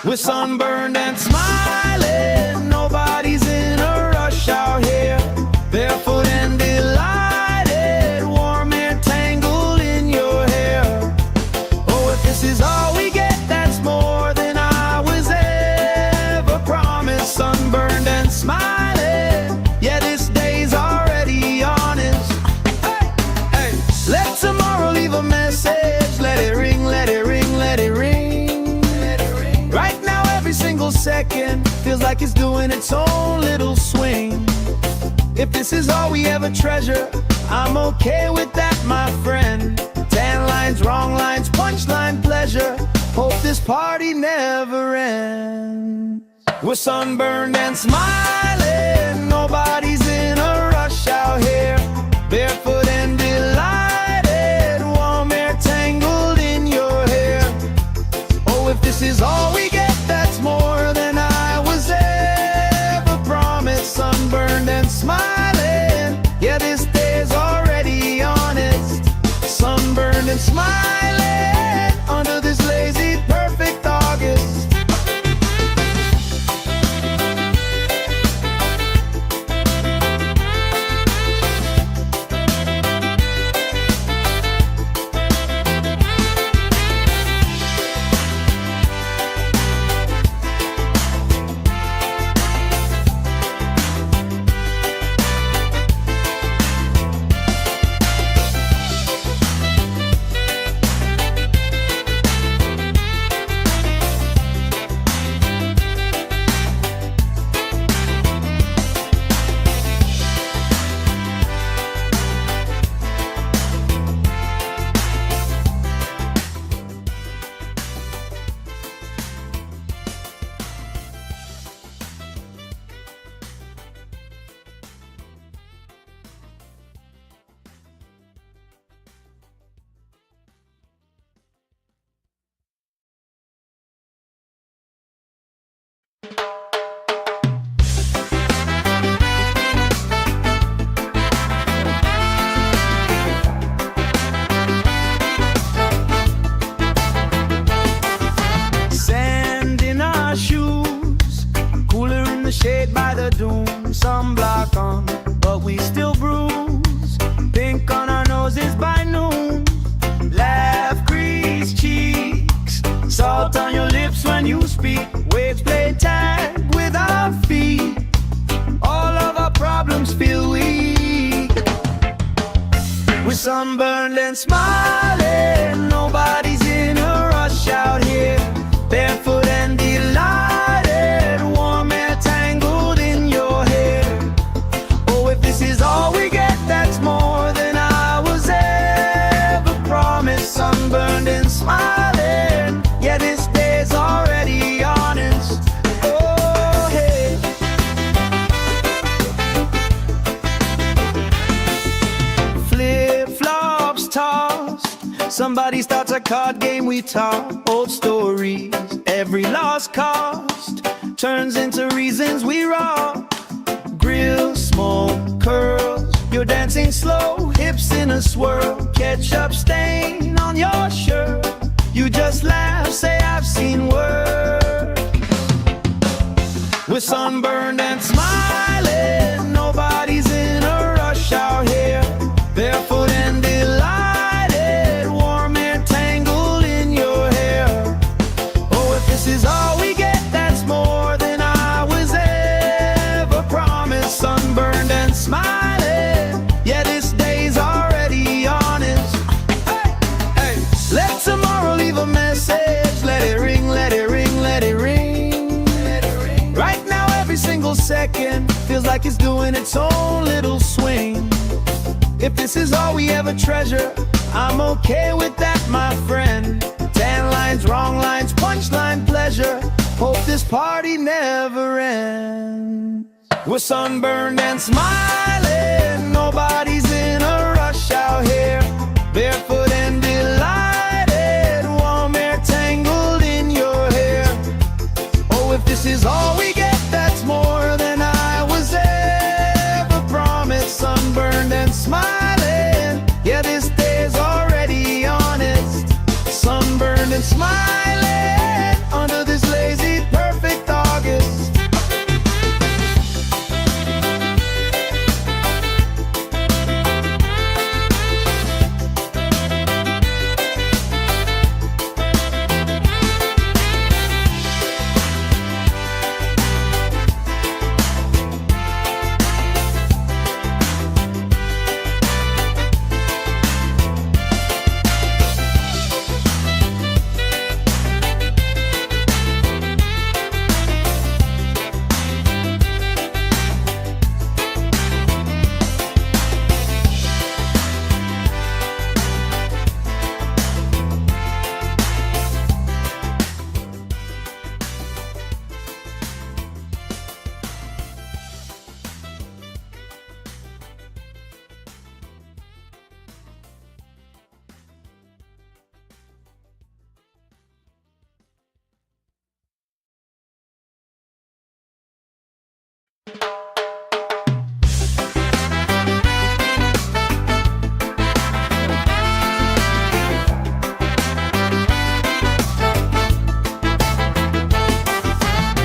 We're sunburned and smiling, nobody's in a rush out here. Barefoot and delighted, warm air tangled in your hair. Oh, if this is all we get, that's more than I was ever promised. Sunburned and smiling, yeah, this day's already honest. Hey, hey, let tomorrow leave a message. Let it ring, let it ring, let it ring. Right now every single second feels like it's doing its own little swing. If this is all we ever treasure, I'm okay with that, my friend. Tan lines, wrong lines, punchline pleasure. Hope this party never ends. We're sunburned and smiling, nobody's in a rush out here. Barefoot and delighted, warm air feel weak. We're sunburned and smiling, nobody's in a rush out here. Barefoot and delighted, warm air tangled in your hair. Oh, if this is all we get, that's more than I was ever promised. Sunburned and smiling, yeah, this day's already honest. Oh, hey. Flip-flops tossed, somebody starts a card game, we talk old stories. Every lost cost turns into reasons we rock. Grill, smoke, curls, you're dancing slow, hips in a swirl. Ketchup stain on your shirt, you just laugh, say I've seen worse. We're sunburned and smiling, nobody's in a rush out here. Barefoot and delighted, warm air tangled in your hair. Oh, if this is all we get, that's more than I was ever promised. Sunburned and smiling, yeah, this day's already honest. Hey, hey, let tomorrow leave a message. Let it ring, let it ring, let it ring, let it ring. Right now every single second feels like it's doing its own little swing. If this is all we ever treasure, I'm okay with that, my friend. 10 lines, wrong lines, punchline pleasure. Hope this party never ends. We're sunburned and smiling, nobody's in a rush out here. Barefoot and delighted, warm air tangled in your hair. Oh, if this is all we get, that's more than I was ever promised. Sunburned and smiling, yeah, this day's already honest. Sunburned and smiling under this lazy perfect August.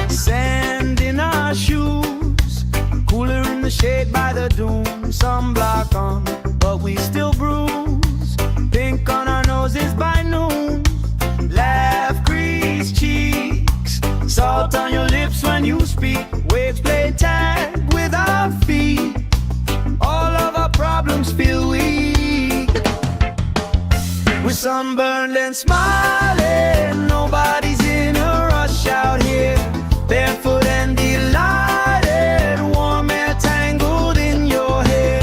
Sand in our shoes, cooler in the shade by the dune. Sunblock on, but we still bruise. Pink on our noses by noon. Laugh, grease cheeks, salt on your lips when you speak. Waves play tag with our feet. All of our problems feel weak. We're sunburned and smiling, nobody's in a rush out here. Barefoot and delighted, warm air tangled in your hair.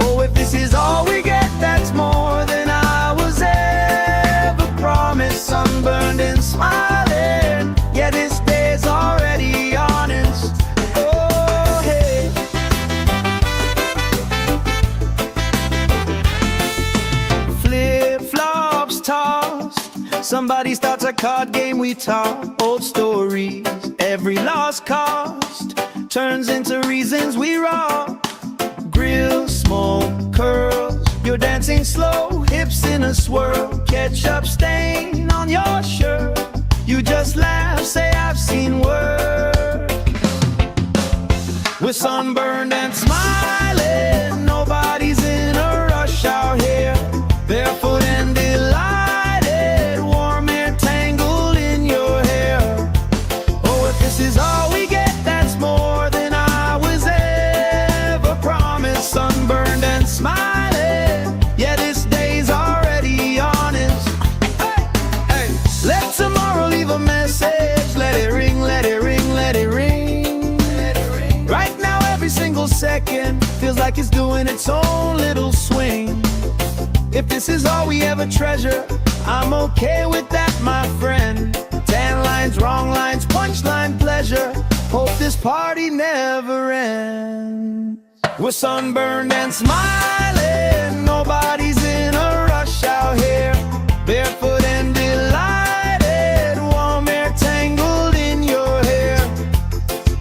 Oh, if this is all we get, that's more than I was ever promised. Sunburned and smiling, yeah, this day's already honest. Oh, hey. Flip-flops tossed, somebody starts a card game, we talk old stories. Every lost cost turns into reasons we rock. Grill, smoke, curls, you're dancing slow, hips in a swirl. Ketchup stain on your shirt, you just laugh, say I've seen worse. We're sunburned and smiling, nobody's in a rush out here. Barefoot and delighted, warm air tangled in your hair. Oh, if this is all we get, that's more than I was ever like it's doing its own little swing. If this is all we ever treasure, I'm okay with that, my friend. Tan lines, wrong lines, punchline pleasure. Hope this party never ends. We're sunburned and smiling, nobody's in a rush out here. Barefoot and delighted, warm air tangled in your hair.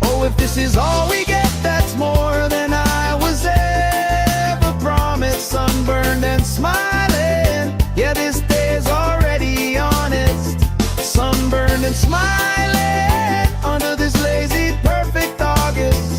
Oh, if this is all we get, that's more than I was ever promised. Sunburned and smiling, yeah, this day is already honest. Sunburned and smiling, under this lazy, perfect August.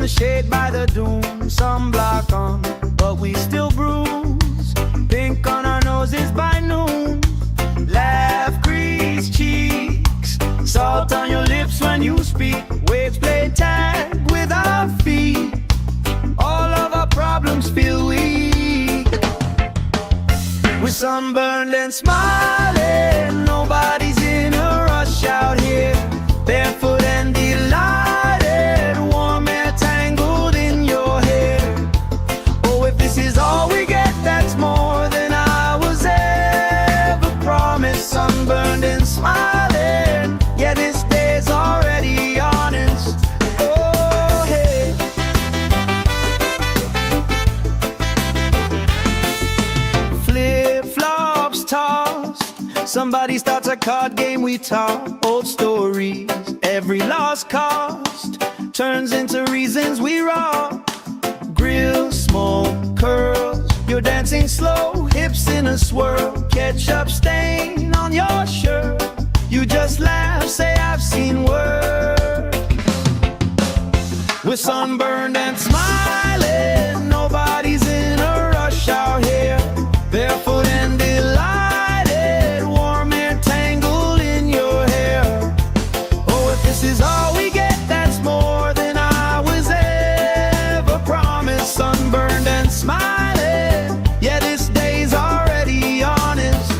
Shade by the dune, sunblock on, but we still bruise. Pink on our noses by noon. Laugh, crease cheeks, salt on your lips when you speak. Waves play tag with our feet. All of our problems feel weak. We're sunburned and smiling, nobody's in a rush out here. Barefoot and delighted, warm air tangled in your hair. Oh, if this is all we get, that's more than I was ever promised. Sunburned and smiling, yeah, this day's already honest. Oh, hey. Flip-flops tossed, somebody starts a card game, we talk old stories. Every lost cost turns into reasons we rock. Grill, smoke, curls, you're dancing slow, hips in a swirl. Ketchup stain on your shirt, you just laugh, say I've seen worse. We're sunburned and smiling, nobody's in a rush out here. Barefoot and delighted, warm air tangled in your hair. Oh, if this is all we get, that's more than I was ever promised. Sunburned and smiling, yeah, this day's already honest.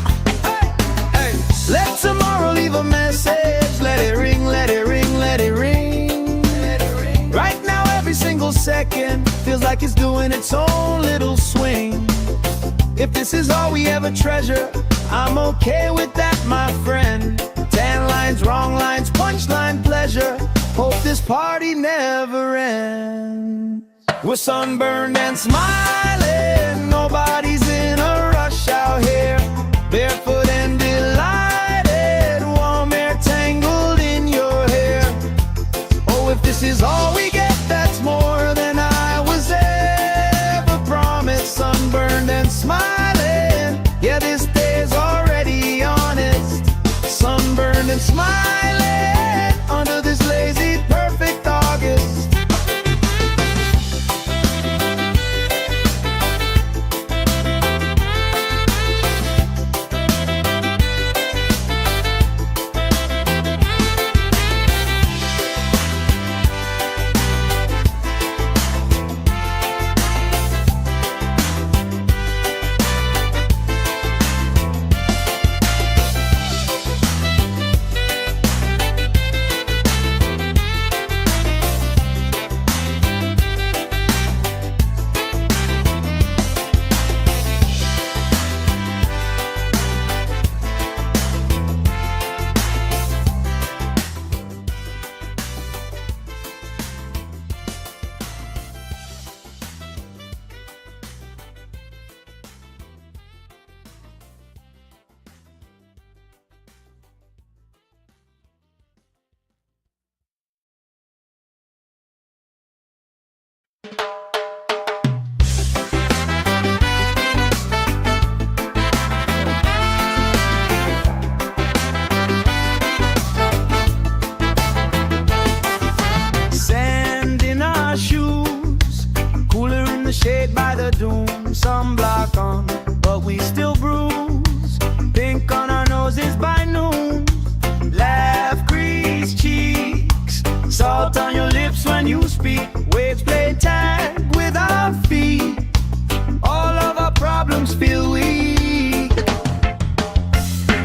Hey, hey, let tomorrow leave a message. Let it ring, let it ring, let it ring. Let it ring. Right now, every single second feels like it's doing its own little swing. If this is all we ever treasure, I'm okay with that, my friend. Tan lines, wrong lines, punchline pleasure. Hope this party never ends. We're sunburned and smiling, nobody's in a rush out here. Barefoot and delighted, warm air tangled in your hair. Oh, if this is all we get, that's more than I was ever promised. Sunburned and smiling, yeah, this day's already honest. Sunburned and smiling, under this lazy, perfect August. feel weak.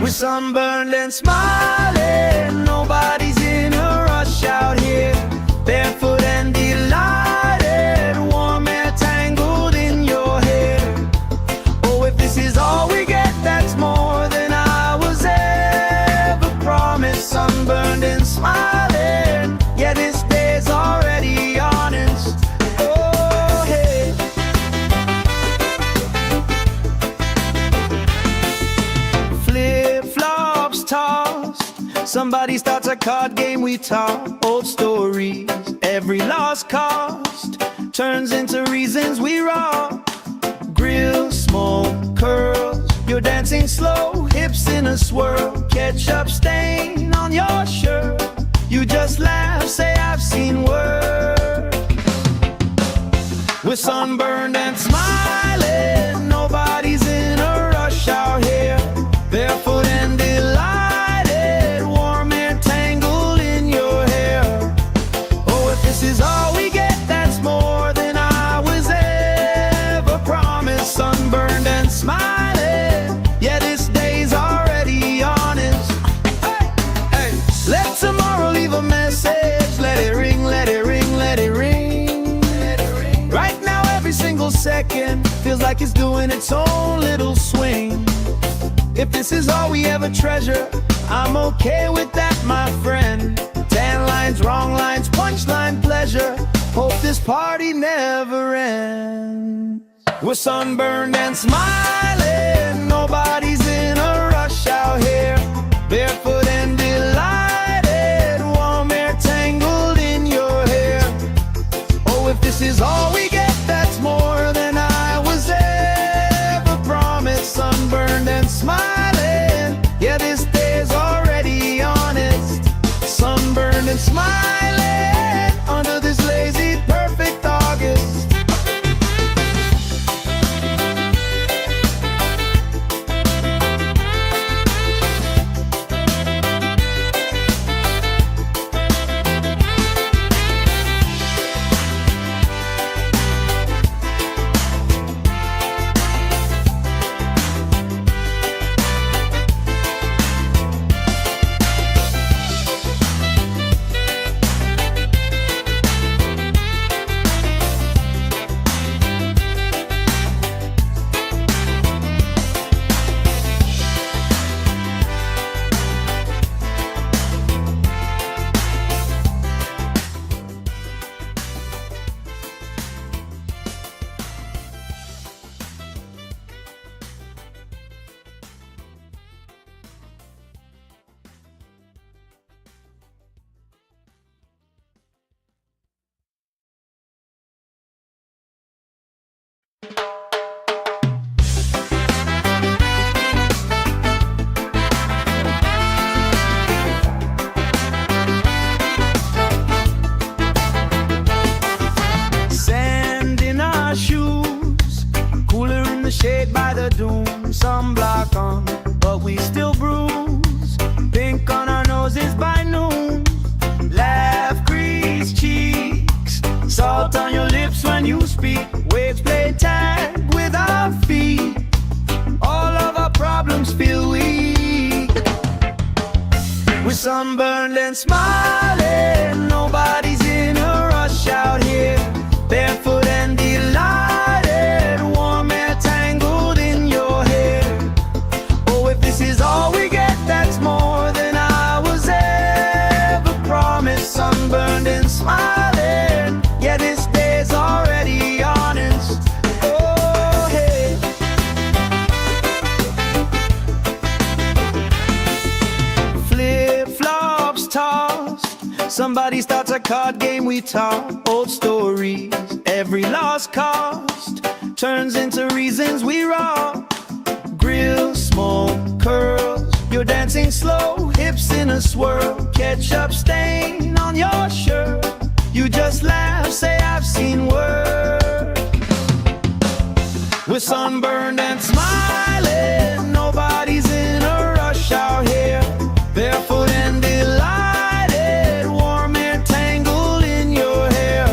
We're sunburned and smiling, nobody's in a rush out here. Barefoot and delighted, warm air tangled in your hair. Oh, if this is all we get, that's more than I was ever promised. Sunburned and smiling, yeah, this day's already honest. Oh, hey. Flip-flops tossed, somebody starts a card game, we talk old stories. Every lost cost turns into reasons we rock. Grill, smoke, curls, you're dancing slow, hips in a swirl. Ketchup stain on your shirt, you just laugh, say I've seen worse. We're sunburned and smiling, nobody's in a rush out here. Barefoot and delighted, warm air tangled in your hair. Oh, if this is all we get, that's more than I was ever promised. Sunburned and smiling, yeah, this day's already honest. Hey, hey, let tomorrow leave a message. Let it ring, let it ring, let it ring. Right now, every single second feels like it's doing its own little swing. If this is all we ever treasure, I'm okay with that, my friend. 10 lines, wrong lines, punchline pleasure. Hope this party never ends. We're sunburned and smiling, nobody's in a rush out here. Barefoot and delighted, warm air tangled in your hair. Oh, if this is all we get, that's more than I was ever promised. Sunburned and smiling, yeah, this day's already honest. Sunburned and smiling, under this lazy, perfect August. Sand in our shoes, cooler in the shade by the dune. Sunblock on, but we still bruise. Pink on our noses by noon. Laugh, crease cheeks, salt on your lips when you speak. Waves play tag with our feet. All of our problems feel weak. We're sunburned and smiling, nobody's in a rush out here. Barefoot and delighted, warm air tangled in your hair. Oh, if this is all we get, that's more than I was ever promised. Sunburned and smiling, yeah, this day's already honest. Oh, hey. Flip-flops tossed, somebody starts a card game, we talk old stories. Every lost cost turns into reasons we rock. Grill, smoke, curls, you're dancing slow, hips in a swirl. Ketchup stain on your shirt, you just laugh, say I've seen worse. We're sunburned and smiling, nobody's in a rush out here. Barefoot and delighted, warm air tangled in your hair.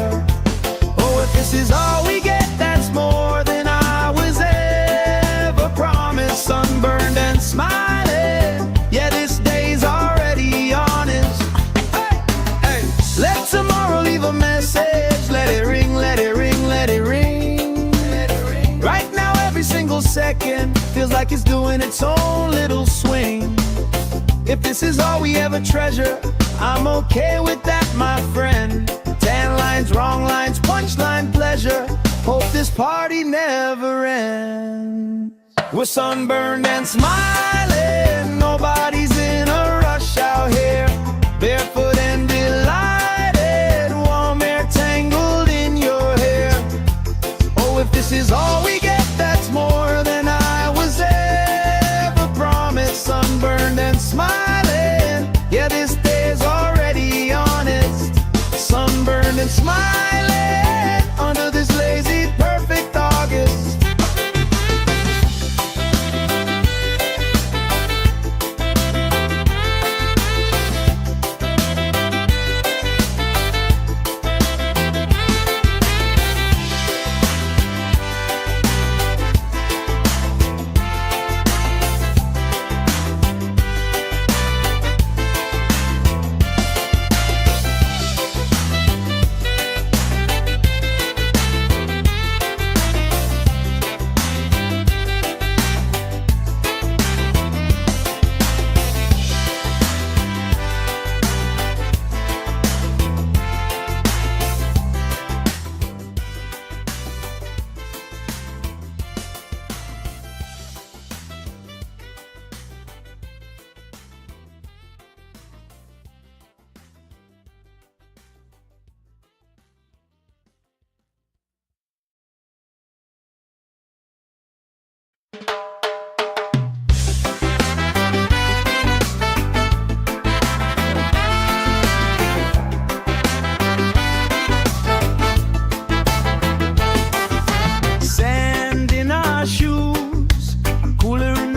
Oh, if this is all we get, that's more than I was ever single second feels like it's doing its own little swing. If this is all we ever treasure, I'm okay with that, my friend. Tan lines, wrong lines, punchline pleasure. Hope this party never ends. We're sunburned and smiling, nobody's in a rush out here. Barefoot and delighted, warm air tangled in your hair. Oh, if this is all we get, that's more than I was ever promised. Sunburned and smiling, yeah, this day's already honest. Sunburned and smiling, under this lazy, perfect August.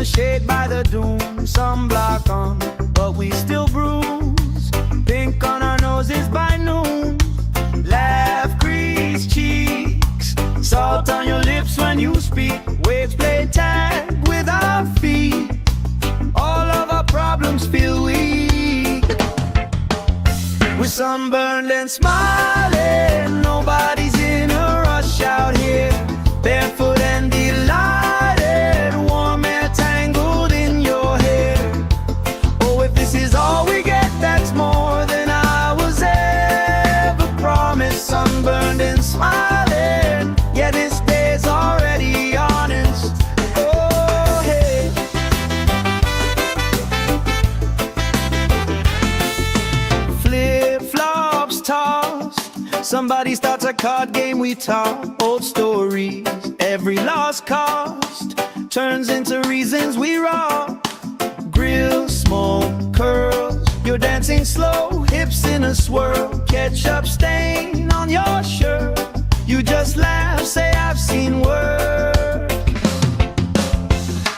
Shade by the dune, sunblock on, but we still bruise. Pink on our noses by noon. Laugh, crease cheeks, salt on your lips when you speak. Waves play tag with our feet. All of our problems feel weak. We're sunburned and smiling, nobody's in a rush out here. Barefoot and delighted, warm air tangled in your hair. Oh, if this is all we get, that's more than I was ever promised. Sunburned and smiling, yeah, this day's already honest. Oh, hey. Flip-flops tossed, somebody starts a card game, we talk old stories. Every lost cost turns into reasons we rock. Grill, smoke, curls, you're dancing slow, hips in a swirl. Ketchup stain on your shirt, you just laugh, say I've seen work.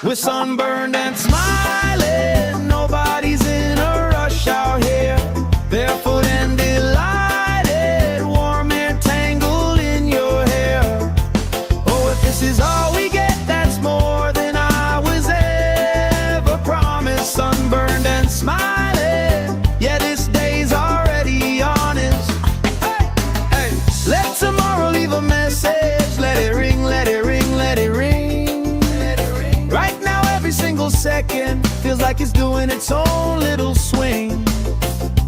We're sunburned and smiling, nobody's in a rush out here. Barefoot and delighted, warm air tangled in your hair. Oh, if this is all we get, that's more than I was ever promised. Sunburned and smiling, yeah, this day's already honest. Hey, hey, let tomorrow leave a message. Let it ring, let it ring, let it ring. Let it ring. Right now, every single second feels like it's doing its own little swing.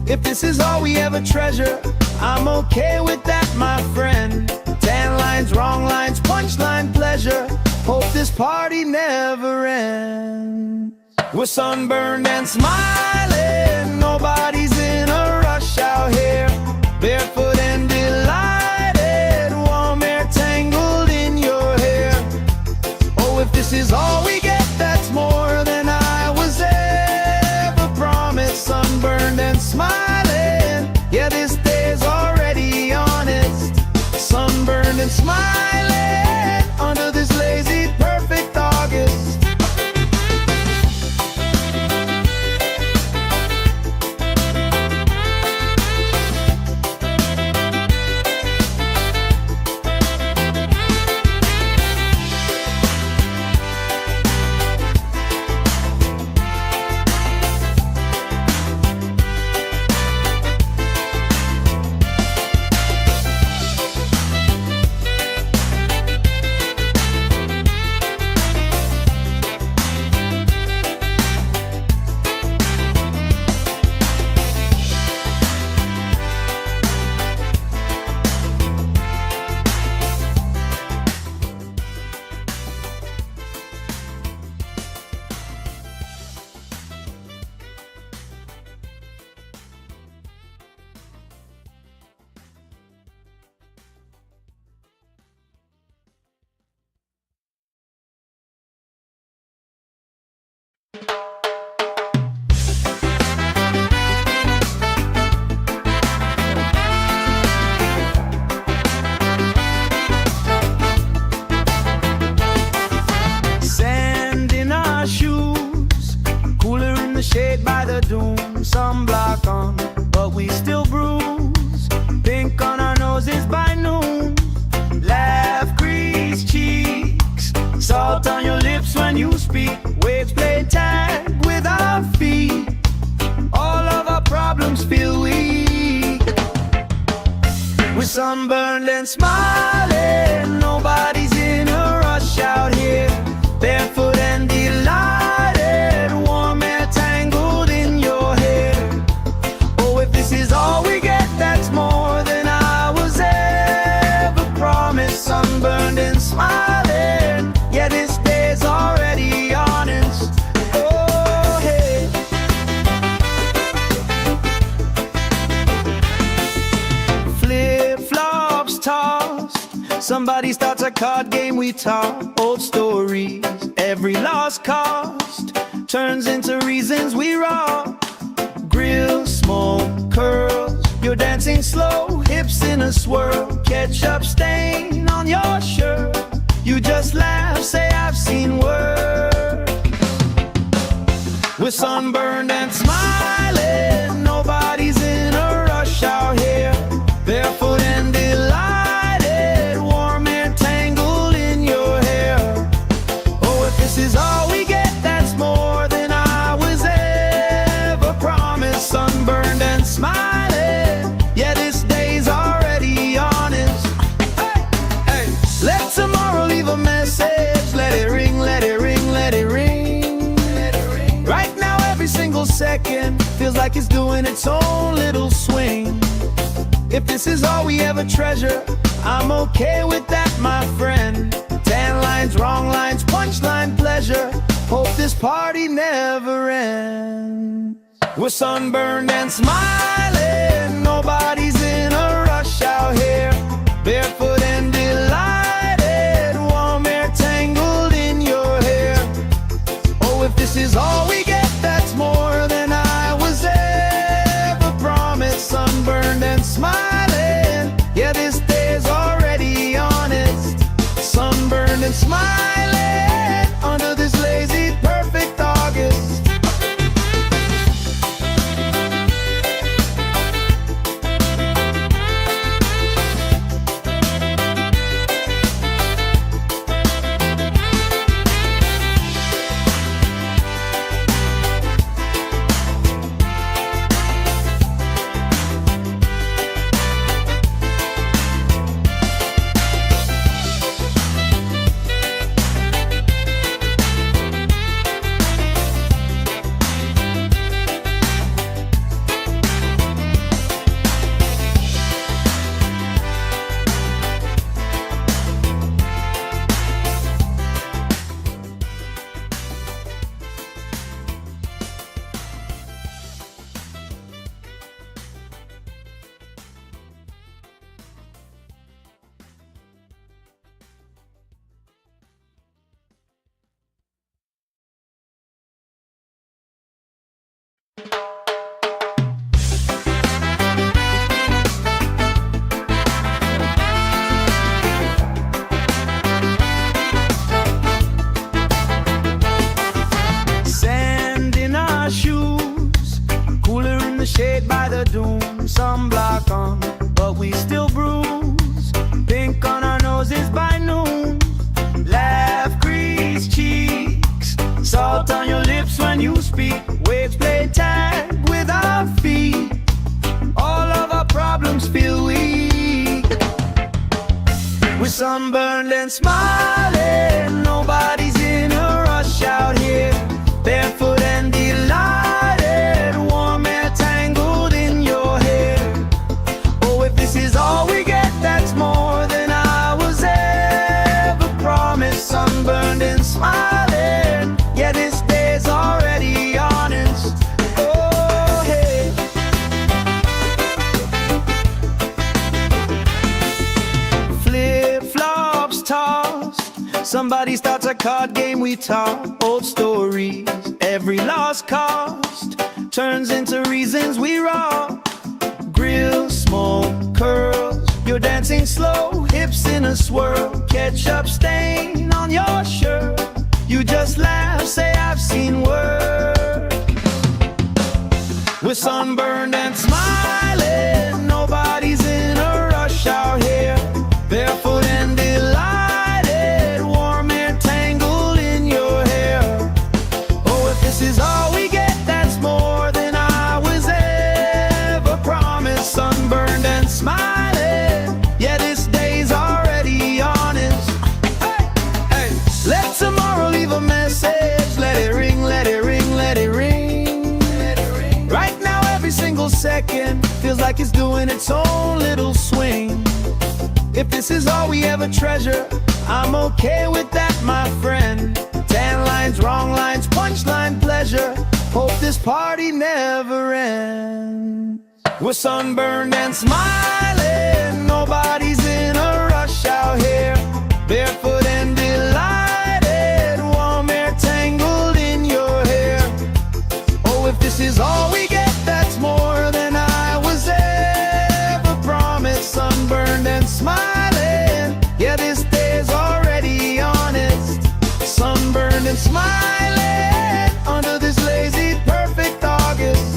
If this is all we ever treasure, I'm okay with that, my friend. Tan lines, wrong lines, punchline pleasure. Hope this party never ends. We're sunburned and smiling, nobody's in a rush out here. Barefoot and delighted, warm air tangled in your hair. Oh, if this is all we get, that's more than I was ever promised. Sunburned and smiling, yeah, this day's already honest. Sunburned and smiling, under this lazy, perfect August. when you speak. Waves play tag with our feet. All of our problems feel weak. We're sunburned and smiling. Nobody's in a rush out here. Barefoot and delighted. Warm air tangled in your hair. Oh, if this is all we get, that's more than I was ever promised. Sunburned and smiling. Yeah, this day's already honest. Oh, hey. Flip-flops tossed. Somebody starts a card game, we talk old stories. Every lost cost turns into reasons we rock. Grill, smoke, curls. You're dancing slow, hips in a swirl. Ketchup stain on your shirt. You just laugh, say I've seen worse. We're sunburned and smiling. Nobody's in a rush out here. Barefoot and delighted. Warm air tangled in your hair. Oh, if this is all we get, that's more than I was ever promised. Sunburned and smiling. Yeah, this day's already honest. Hey, hey. Let tomorrow leave a message. Let it ring, let it ring, let it ring. Right now, every single second feels like it's doing its own little swing. If this is all we ever treasure, I'm okay with that, my friend. 10 lines, wrong lines, punchline pleasure. Hope this party never ends. We're sunburned and smiling. Nobody's in a rush out here. Barefoot and delighted. Warm air tangled in your hair. Oh, if this is all we get, that's more than I was ever promised. Sunburned and smiling. Yeah, this day's already honest. Sunburned and smiling under this lazy, perfect August. Sand in our shoes, cooler in the shade by the dune. Sunblock on, but we still bruise. Pink on our noses by noon. Laugh, grease cheeks. Salt on your lips when you speak. Waves play tag with our feet. All of our problems feel weak. We're sunburned and smiling. Nobody's in a rush out here. Barefoot and delighted. Warm air tangled in your hair. Oh, if this is all we get, that's more than I was ever promised. Sunburned and smiling. Yeah, this day's already honest. Oh, hey. Flip-flops tossed. Somebody starts a card game, we talk old stories. Every lost cost turns into reasons we rock. Grill, smoke, curls. You're dancing slow, hips in a swirl. Ketchup stain on your shirt. You just laugh, say I've seen worse. We're sunburned and smiling. Nobody's in a rush out here. Barefoot and delighted. Warm air tangled in your hair. like it's doing its own little swing. If this is all we ever treasure, I'm okay with that, my friend. Tan lines, wrong lines, punchline pleasure. Hope this party never ends. We're sunburned and smiling, nobody's in a rush out here. Barefoot and delighted, warm air tangled in your hair. Oh, if this is all we get, that's more than I was ever promised. Sunburned and smiling, yeah, this day's already honest. Sunburned and smiling, under this lazy, perfect August.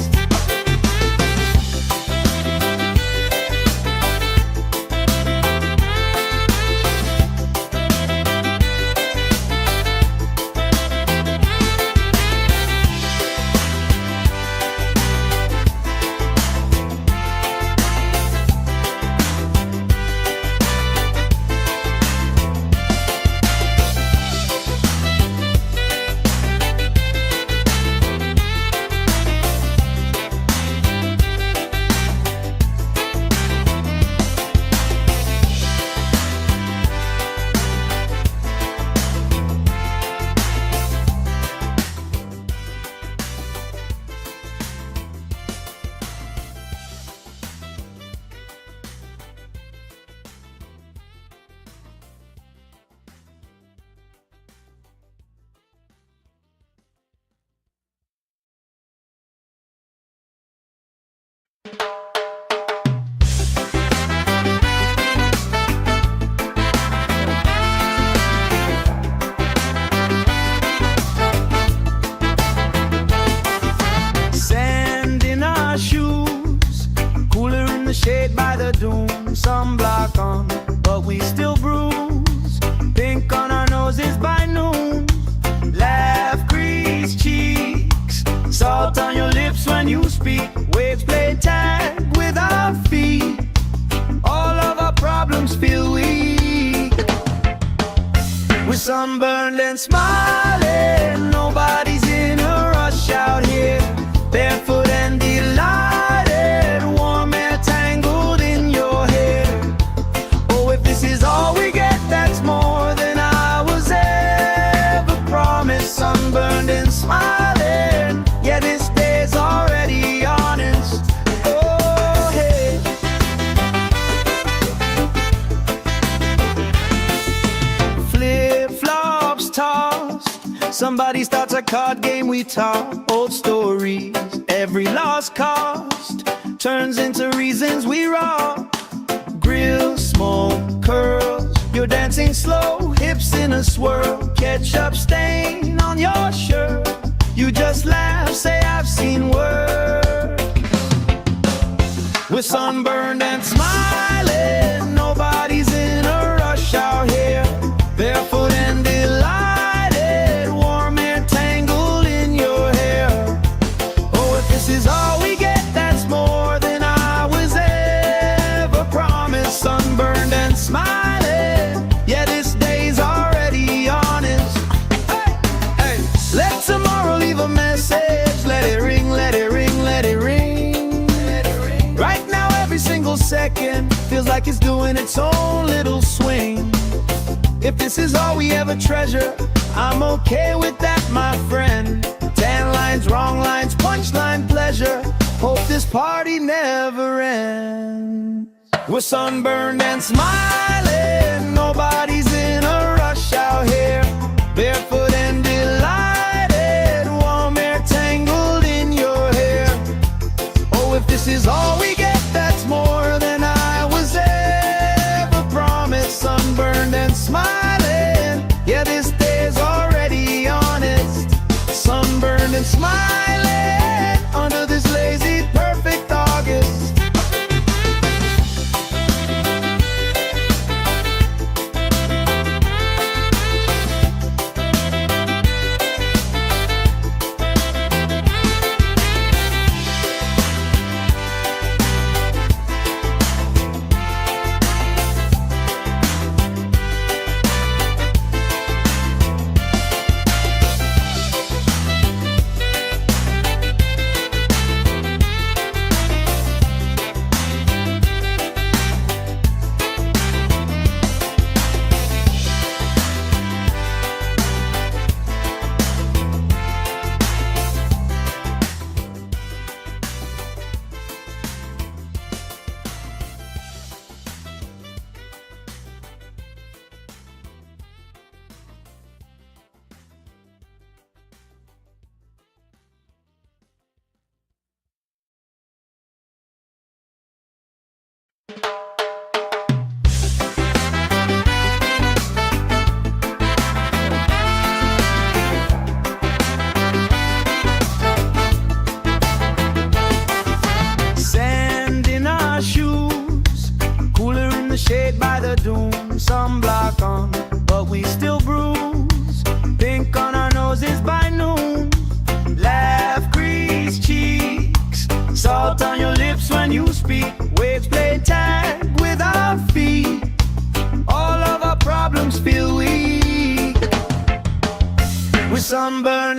Shade by the dune, sunblock on, but we still bruise. Pink on our noses by noon. Laugh, grease cheeks, salt on your lips when you speak. Waves play tag with our feet. All of our problems feel weak. We're sunburned and smiling, nobody's in a rush out here. Barefoot and delighted, warm air tangled in your hair. Oh, if this is all we get, that's more than I was ever promised. Sunburned and smiling, yeah, this day's already honest. Oh, hey. Flip-flops tossed, somebody starts a card game, we talk old stories. Every lost cost turns into reasons we rock. Grill, smoke, curls, you're dancing slow, hips in a swirl. Ketchup stain on your shirt, you just laugh, say I've seen worse. We're sunburned and smiling, nobody's in a rush out here. Barefoot and delighted, warm air tangled in your hair. Oh, if this is all we get, that's more than I was ever promised. Sunburned and smiling, yeah, this day's already honest. Hey, hey, let tomorrow leave a message. Let it ring, let it ring, let it ring. Let it ring. Right now, every single second feels like it's doing its own little swing. If this is all we ever treasure, I'm okay with that, my friend. Tan lines, wrong lines, punchline pleasure. Hope this party never ends. We're sunburned and smiling, nobody's in a rush out here. Barefoot and delighted, warm air tangled in your hair. Oh, if this is all we get, that's more than I was ever promised. Sunburned and smiling, yeah, this day's already honest. Sunburned and smiling, under this lazy, perfect August.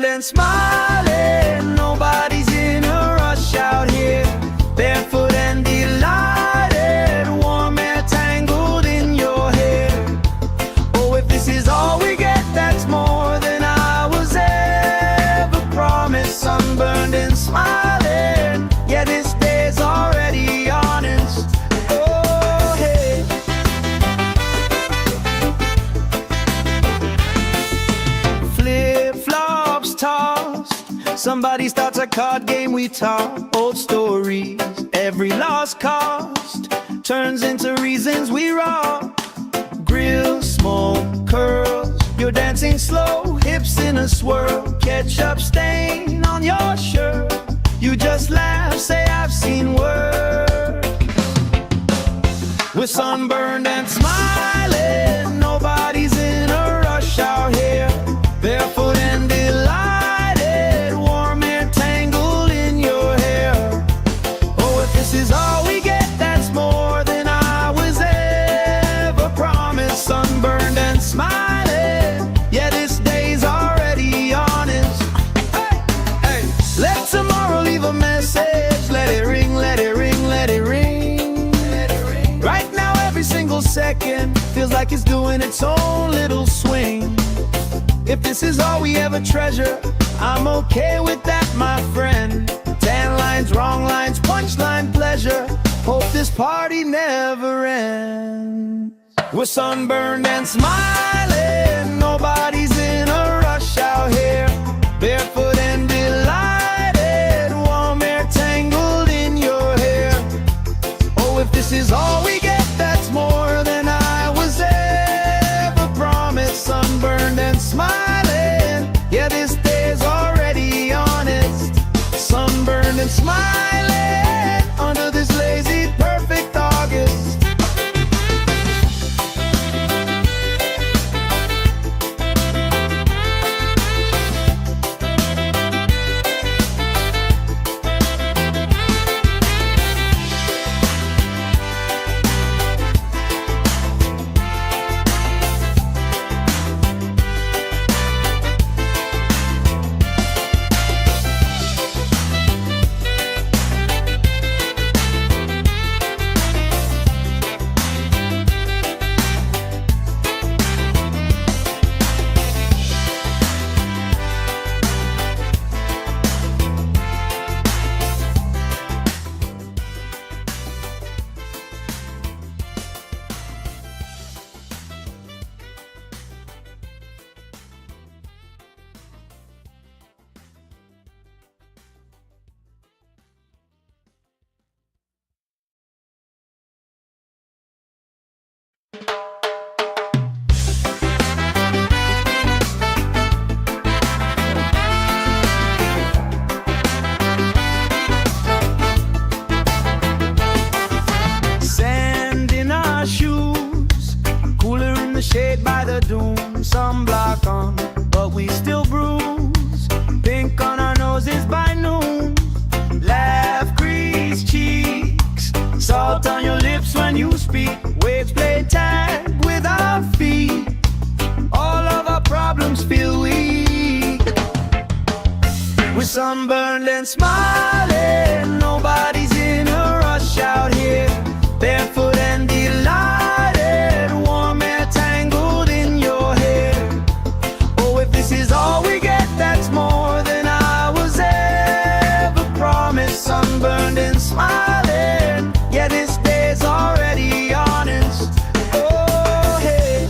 sunburned and smiling. Nobody's in a rush out here. Barefoot and delighted, warm air tangled in your hair. Oh, if this is all we get, that's more than I was ever promised. Sunburned and smiling, yeah, this day's already honest. Oh, hey. Flip-flops tossed, somebody starts a card game, we talk old stories. Every lost cost turns into reasons we rock. Grill, smoke, curls, you're dancing slow, hips in a swirl. Ketchup stain on your shirt, you just laugh, say I've seen worse. We're sunburned and smiling, nobody's in a rush out here. Barefoot and delighted, warm air tangled in your hair. Oh, if this is all we get, that's more than I was ever promised. Sunburned and smiling, yeah, this day's already honest. Hey, hey, let tomorrow leave a message. Let it ring, let it ring, let it ring. Right now every single second feels like it's doing its own little swing. If this is all we ever treasure, I'm okay with that, my friend. 10 lines, wrong lines, punchline pleasure. Hope this party never ends. We're sunburned and smiling, nobody's in a rush out here. Barefoot and delighted, warm air tangled in your hair. Oh, if this is all we get, that's more than I was ever promised. Sunburned and smiling, yeah, this day's already honest. Sunburned and smiling under this lazy perfect August. Shade by the dune, sunblock on, but we still bruise. Pink on our noses by noon. Laugh, crease cheeks, salt on your lips when you speak. Waves play tag with our feet. All of our problems feel weak. We're sunburned and smiling, nobody's in a rush out here. Barefoot and delighted, warm air tangled in your hair. Oh, if this is all we get, that's more than I was ever promised. Sunburned and smiling, yeah, this day's already honest. Oh, hey.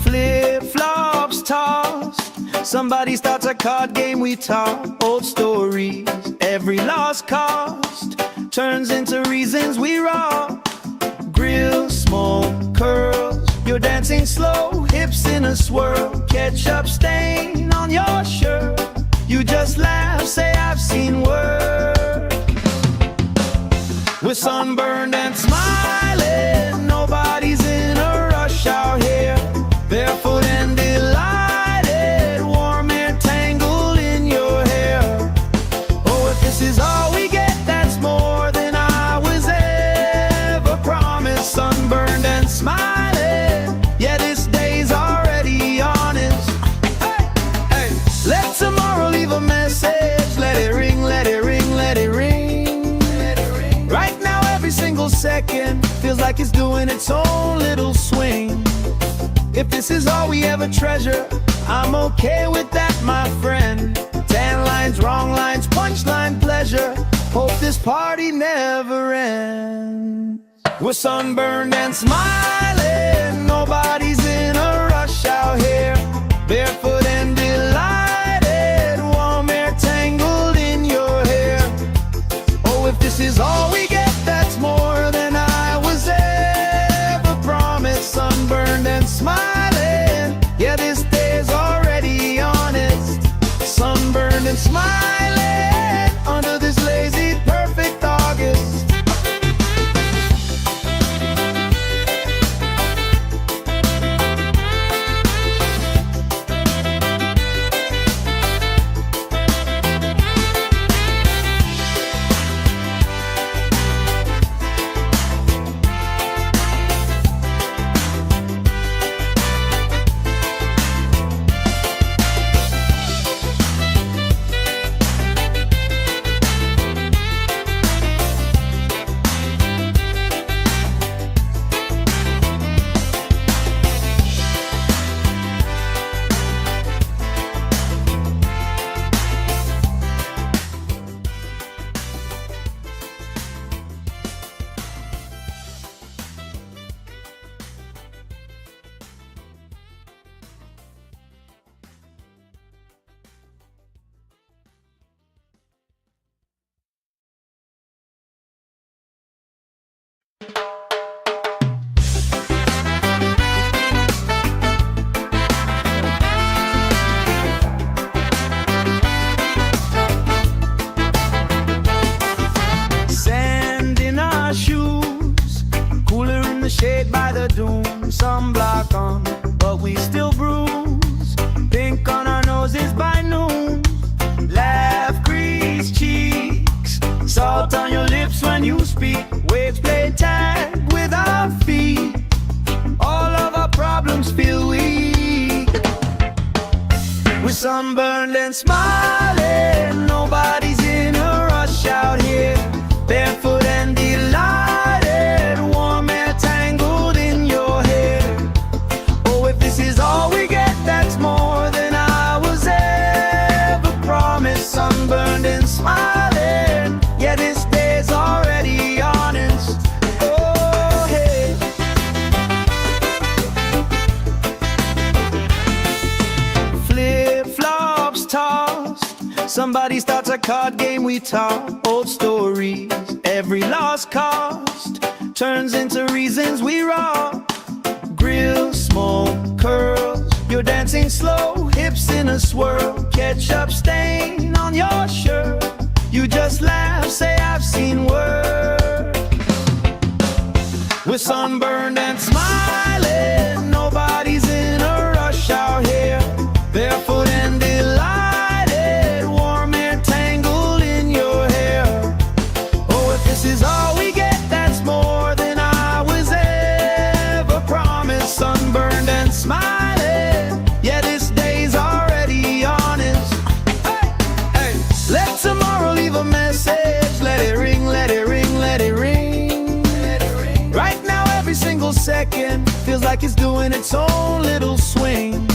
Flip-flops tossed, somebody starts a card game, we talk old stories. Every lost cost turns into reasons we rock. Grill, smoke, curls, you're dancing slow, hips in a swirl. Ketchup stain on your shirt, you just laugh, say I've seen worse. We're sunburned and smiling, nobody's in a rush out here. Barefoot and delighted, warm air tangled in your hair. Oh, if this is all we get, that's more than I was ever promised. Sunburned and smiling, yeah, this day feels like it's doing its own little swing. If this is all we ever treasure, I'm okay with that, my friend. Tan lines, wrong lines, punchline pleasure. Hope this party never ends. We're sunburned and smiling, nobody's in a rush out here. Barefoot and delighted, warm air tangled in your hair. Oh, if this is all we get, that's more than I was ever promised. Sunburned and smiling, yeah, this day's already honest. Sunburned and smiling, under this lazy, perfect August. Shade by the dune, sunblock on, but we still bruise. Pink on our noses by noon. Laugh, grease cheeks, salt on your lips when you speak. Waves play tag with our feet. All of our problems feel weak. We're sunburned and smiling, nobody's in a rush out here. Barefoot and delighted, warm air tangled in your hair. Oh, if this is all we get, that's more than I was ever promised. Sunburned and smiling, yeah, this day's already honest. Oh, hey. Flip-flops tossed, somebody starts a card game, we talk old stories. Every lost cost turns into reasons we rock. Grill, smoke, curls, you're dancing slow, hips in a swirl. Ketchup stain on your shirt, you just laugh, say I've seen work. We're sunburned and smiling, nobody's in a rush out here. Barefoot and delighted, warm air tangled in your hair. Oh, if this is all we get, that's more than I was ever promised. Sunburned and smiling, yeah, this day's already honest. Hey, hey, let tomorrow leave a message. Let it ring, let it ring, let it ring. Let it ring. Right now, every single second feels like it's doing its own little swing.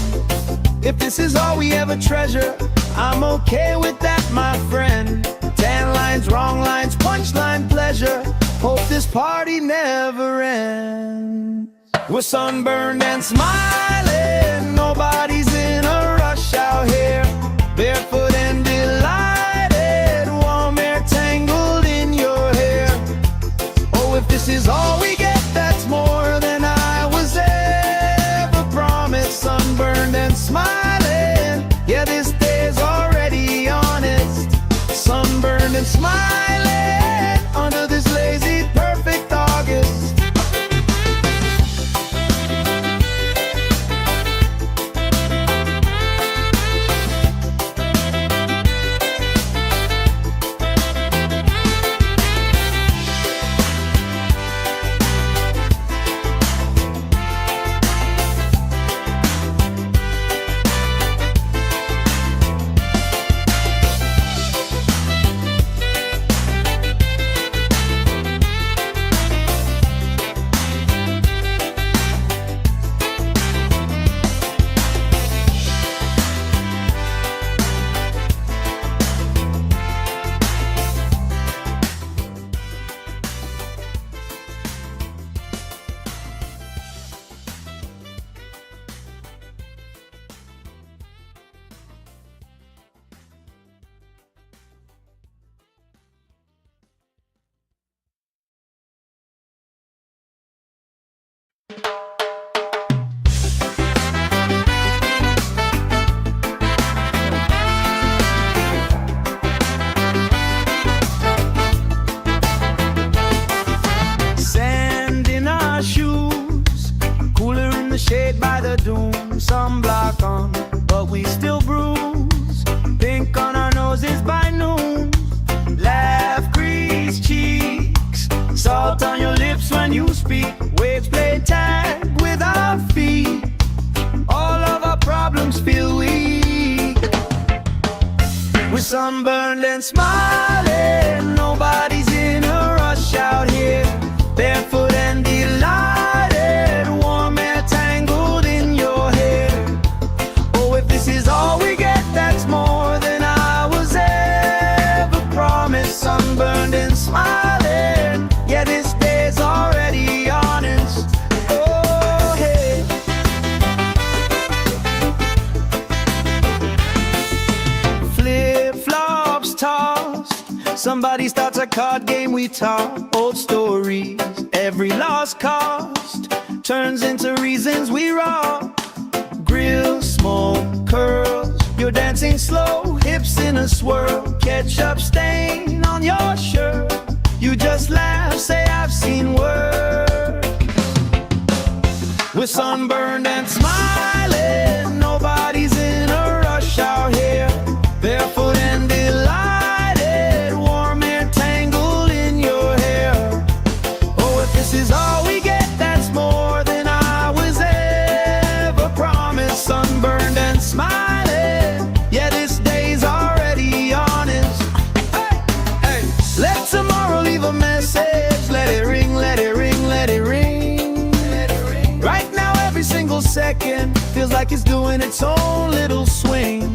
If this is all we ever treasure, I'm okay with that, my friend. Tan lines, wrong lines, punchline pleasure. Hope this party never ends. We're sunburned and smiling, nobody's in a rush out here. Barefoot and delighted, warm air tangled in your hair. Oh, if this is all we get, that's more than I was ever promised. Sunburned and smiling, yeah, this day's already honest. Sunburned and smiling, under this lazy, perfect August. doom, sunblock on, but we still bruise. Pink on our noses by noon. Laugh, grease cheeks, salt on your lips when you speak. Waves play tag with our feet. All of our problems feel weak. We're sunburned and smiling. Nobody's in a rush out here. Barefoot and delighted. Warm air tangled in your hair. Oh, if this is all we get, that's more than I was ever promised. Sunburned and smiling. Yeah, this day's already honest. Oh, hey. Flip-flops tossed. Somebody starts a card game, we talk old stories. Every lost cost turns into reasons we rock. Grill, smoke, curls. You're dancing slow, hips in a swirl. Ketchup stain on your shirt. You just laugh, say I've seen worse. We're sunburned and smiling. Nobody's in a rush out here. Barefoot and delighted. Warm air tangled in your hair. Oh, if this is all we get, that's more than I was ever promised. Sunburned and smiling. Yeah, this day's already honest. Hey, hey. Let tomorrow leave a message. Let it ring, let it ring, let it ring. Let it ring. Right now, every single second feels like it's doing its own little swing.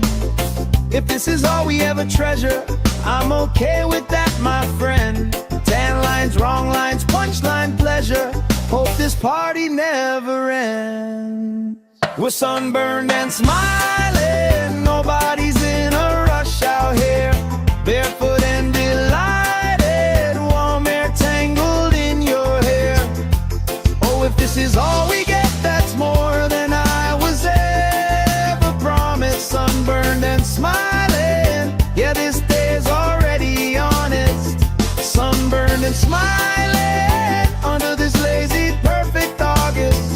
If this is all we ever treasure, I'm okay with that, my friend. Tan lines, wrong lines, punchline pleasure. Hope this party never ends. We're sunburned and smiling. Nobody's in a rush out here. Barefoot and delighted. Warm air tangled in your hair. Oh, if this is all we get, that's more than I was ever promised. Sunburned and smiling. Yeah, this day's already honest. Sunburned and smiling under this lazy, perfect August.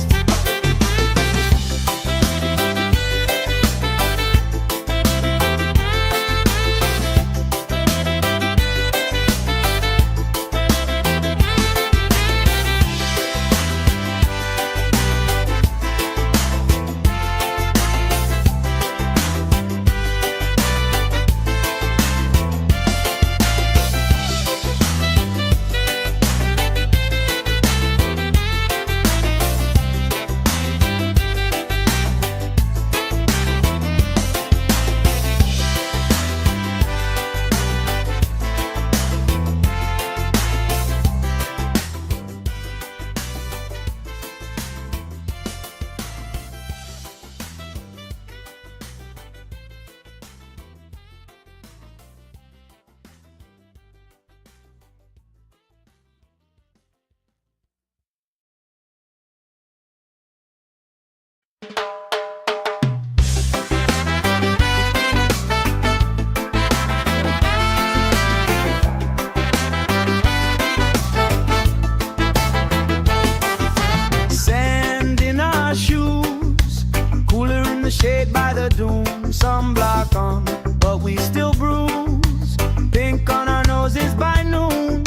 Shade by the doom, sunblock on, but we still bruise. Pink on our noses by noon.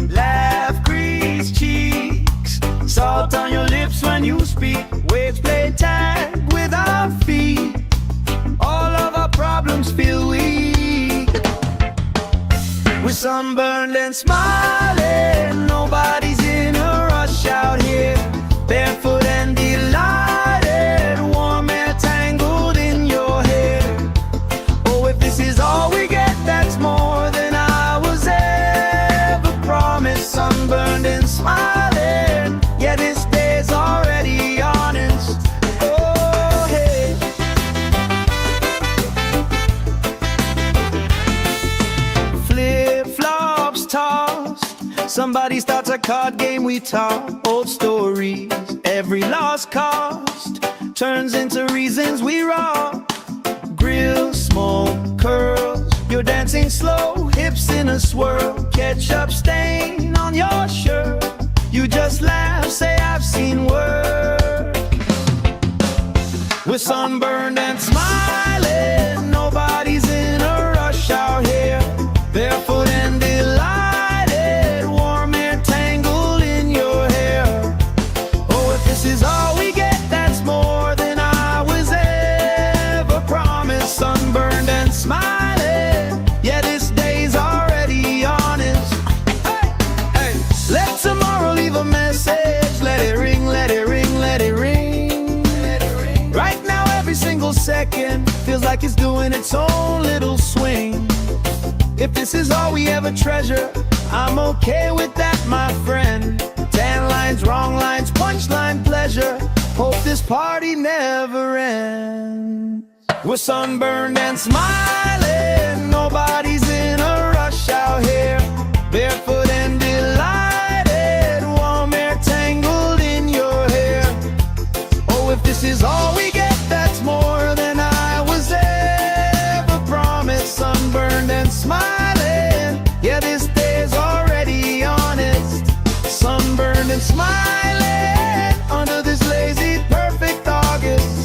Laugh, grease cheeks, salt on your lips when you speak. Waves play tag with our feet. All of our problems feel weak. We're sunburned and smiling. Nobody's in a rush out here. Barefoot and delighted. Warm air tangled in your hair. Oh, if this is all we get, that's more than I was ever promised. Sunburned and smiling. Yeah, this day's already honest. Oh, hey. Flip-flops tossed. Somebody starts a card game, we talk old stories. Every lost cost turns into reasons we rock. Grill, smoke, curls. You're dancing slow, hips in a swirl. Ketchup stain on your shirt. You just laugh, say I've seen worse. We're sunburned and smiling, nobody's in a rush out here. Barefoot and delighted, warm air tangled in your hair. Oh, if this is all we get, that's more than I was ever promised. Sunburned and smiling, yeah, this day's already honest. Hey, hey, let tomorrow leave a message. Let it ring, let it ring, let it ring. Right now every single second feels like it's doing its own little swing. If this is all we ever treasure, I'm okay with that, my friend. Tan lines, wrong lines, punchline pleasure. Hope this party never ends. We're sunburned and smiling, nobody's in a rush out here. Barefoot and delighted, warm air tangled in your hair. Oh, if this is all we get, that's more than I was ever promised. Sunburned and smiling, yeah, this day's already honest. Sunburned and smiling under this lazy, perfect August.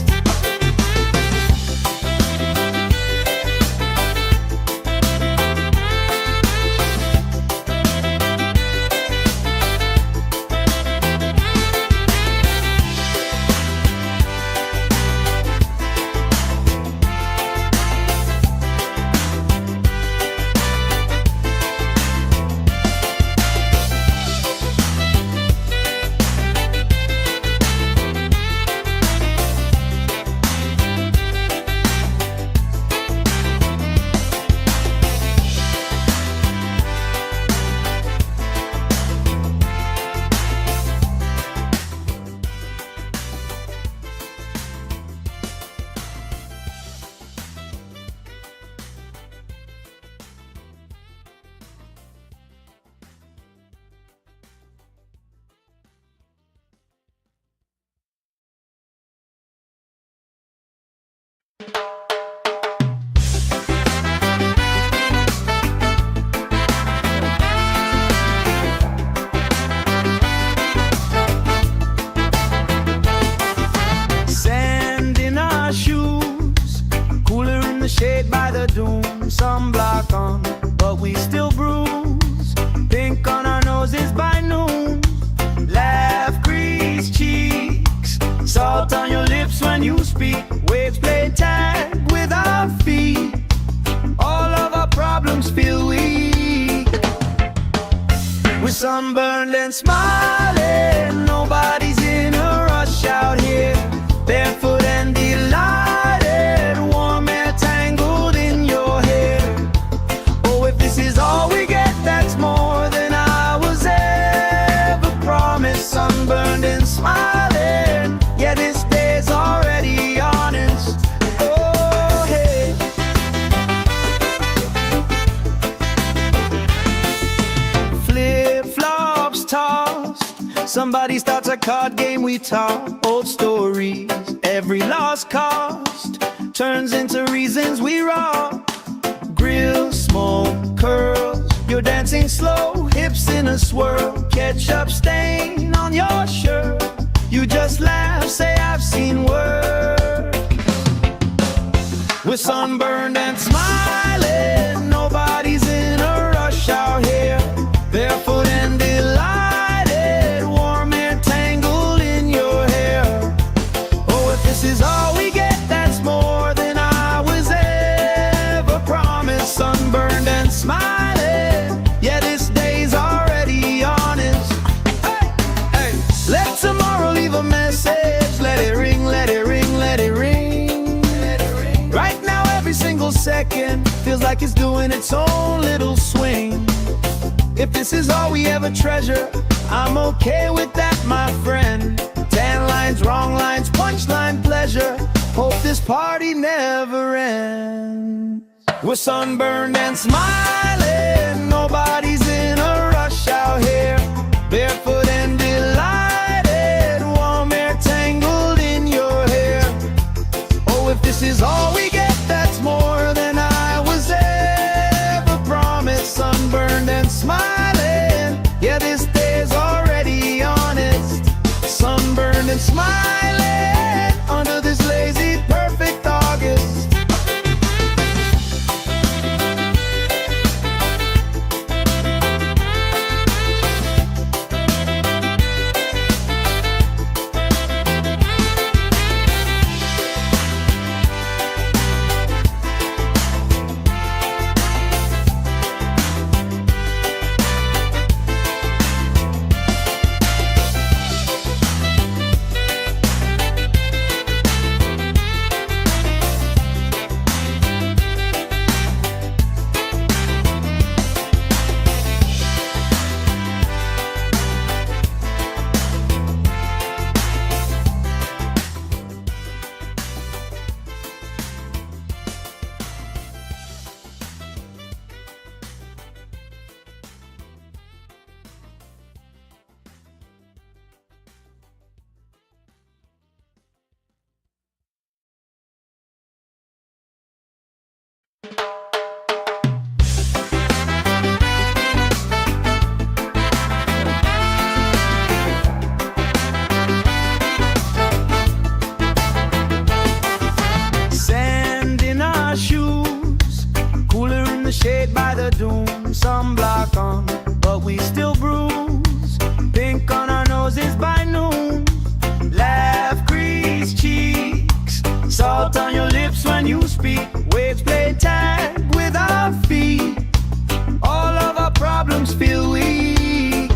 Sand in our shoes, cooler in the shade by the dune. Sunblock on, but we still bruise. Pink on our noses by noon. Laugh, grease cheeks, salt on your lips when you speak. Waves play tag with our feet. All of our problems feel weak. We're sunburned and smiling, nobody's in a rush out here. Barefoot and delighted, warm air tangled in your hair. Oh, if this is all we get, that's more than I was ever promised. Sunburned and smiling, yeah, this day's already honest. Oh, hey. Flip-flops tossed, somebody starts a card game, we talk old stories. Every lost cost turns into reasons we rock. Grill, smoke, curls, you're dancing slow, hips in a swirl. Ketchup stain on your shirt, you just laugh, say I've seen worse. We're sunburned and smiling, nobody's in a rush out here. Barefoot and delighted, warm air tangled in your hair. Oh, if this is all we get, that's more than I was ever promised. Sunburned and smiling, yeah, this day's already honest. Hey, hey, let tomorrow leave a message. Let it ring, let it ring, let it ring. Right now every single second feels like it's doing its own little swing. If this is all we ever treasure, I'm okay with that, my friend. Tan lines, wrong lines, punchline pleasure. Hope this party never ends. We're sunburned and smiling, nobody's in a rush out here. Barefoot and delighted, warm air tangled in your hair. Oh, if this is all we get, that's more than I was ever promised. Sunburned and smiling, yeah, this day's already honest. Sunburned and smiling under this lazy, sunblock on, but we still bruise. Pink on our noses by noon. Laugh, crease cheeks, salt on your lips when you speak. Waves play tag with our feet. All of our problems feel weak.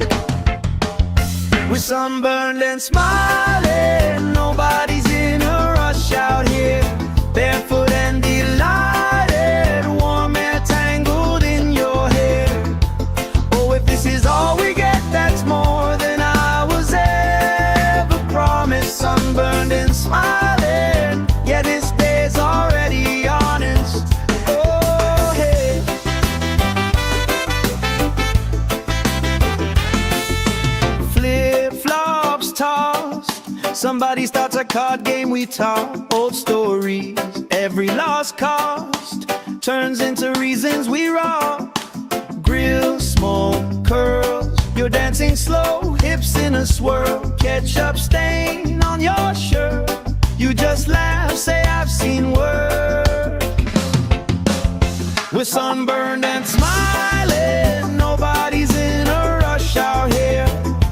We're sunburned and smiling. Nobody's in a rush out here. Barefoot and delighted. Warm air tangled in your hair. Oh, if this is all we get, that's more than I was ever promised. Sunburned and smiling. Yeah, this day's already honest. Oh, hey. Flip-flops tossed. Somebody starts a card game, we talk old stories. Every lost cost turns into reasons we rock. Grill, smoke, curls. You're dancing slow, hips in a swirl. Ketchup stain on your shirt. You just laugh, say I've seen worse. We're sunburned and smiling. Nobody's in a rush out here.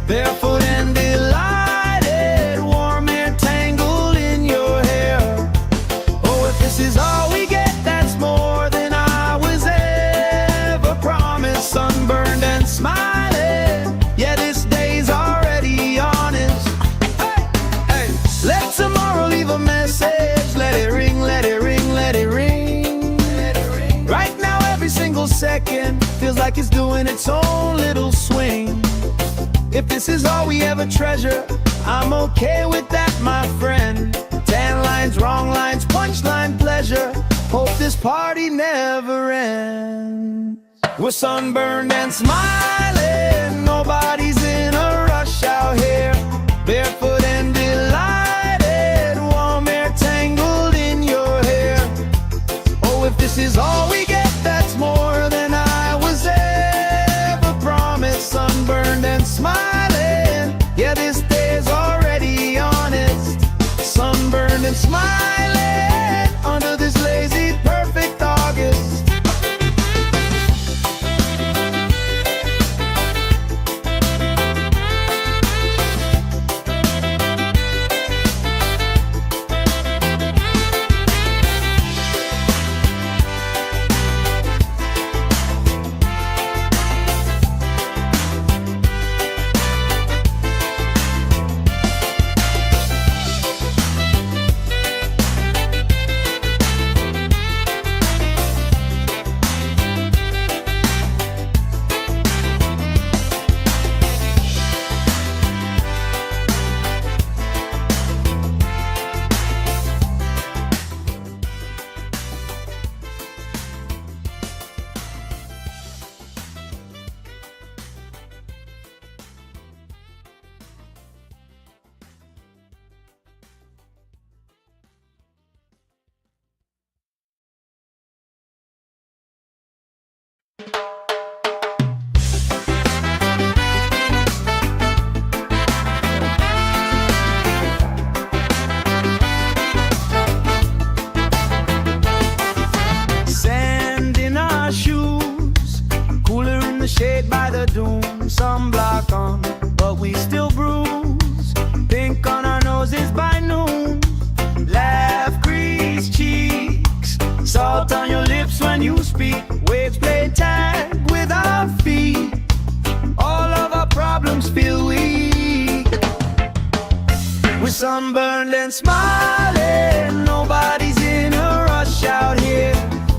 Barefoot and delighted. Warm air tangled in your hair. Oh, if this is all we get, that's more than I was ever promised. Sunburned and smiling. Yeah, this day's already honest. Hey, hey. Let tomorrow leave a message. Let it ring, let it ring, let it ring. Let it ring. Right now, every single second feels like it's doing its own little swing. If this is all we ever treasure, I'm okay with that, my friend. 10 lines, wrong lines, punchline pleasure. Hope this party never ends. We're sunburned and smiling. Nobody's in a rush out here. Barefoot and delighted. Warm air tangled in your hair. Oh, if this is all we get, that's more than I was ever promised. Sunburned and smiling. Yeah, this day's already honest. Sunburned and smiling under this lazy, perfect August. Shade by the dune, sunblock on, but we still bruise. Pink on our noses by noon. Laugh, crease cheeks, salt on your lips when you speak. Waves play tag with our feet. All of our problems feel weak. We're sunburned and smiling. Nobody's in a rush out here.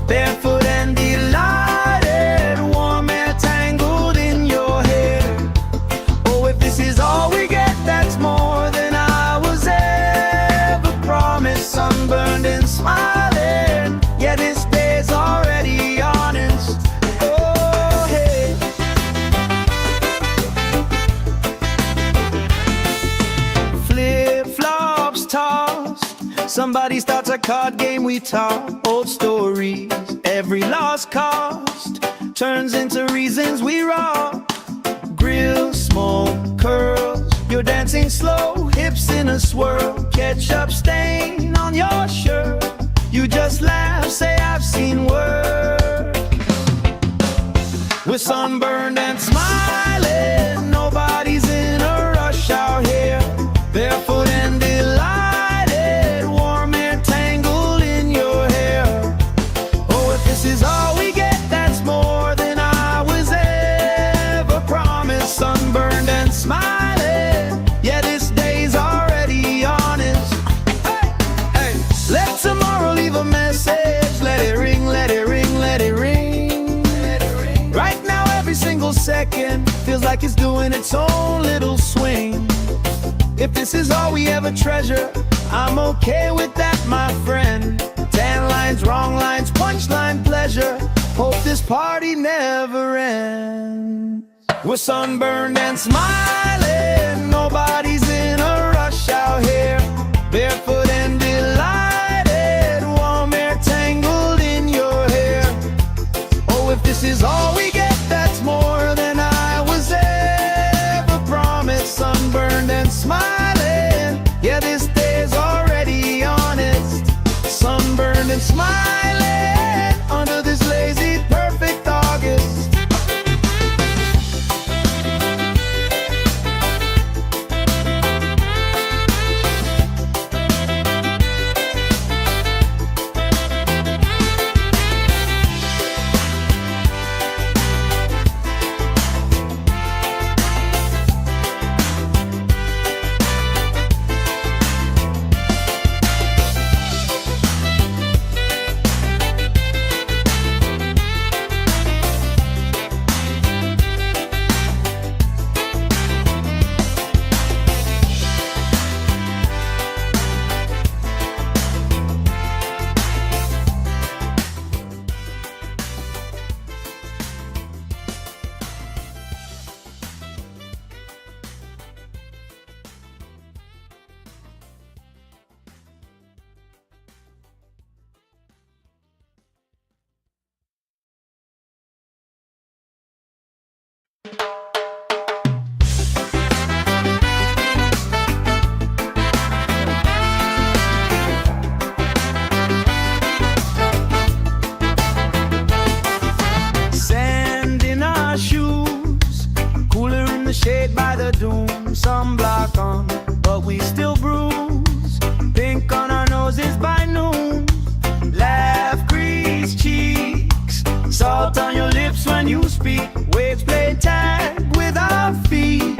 Barefoot and delighted. Warm air tangled in your hair. Oh, if this is all we get, that's more than I was ever promised. Sunburned and smiling. Yeah, this day's already honest. Oh, hey. Flip-flops tossed. Somebody starts a card game, we talk old stories. Every lost cost turns into reasons we rock. Grill, smoke, curls. You're dancing slow, hips in a swirl. Ketchup stain on your shirt. You just laugh, say I've seen worse. We're We're sunburned and smiling, nobody's in a rush out here. Barefoot and delighted, warm air tangled in your hair. Oh, if this is all we get, that's more than I was ever promised. Sunburned and smiling, yeah, this day's already honest. Hey, hey, let tomorrow leave a message. Let it ring, let it ring, let it ring. Right now every single second feels like it's doing its own little swing. If this is all we ever treasure, I'm okay with that, my friend. Tan lines, wrong lines, punchline pleasure. Hope this party never ends. We're sunburned and smiling, nobody's in a rush out here. Barefoot and delighted, warm air tangled in your hair. Oh, if this is all we get, that's more than I was ever promised. Sunburned and smiling, yeah, this day's already honest. Sunburned and smiling under this lazy, perfect August. Sand in our shoes, cooler in the shade by the dune. Sunblock on, but we still bruise. Pink on our noses by noon. Laugh, crease cheeks, salt on your lips when you speak. Waves play tag with our feet.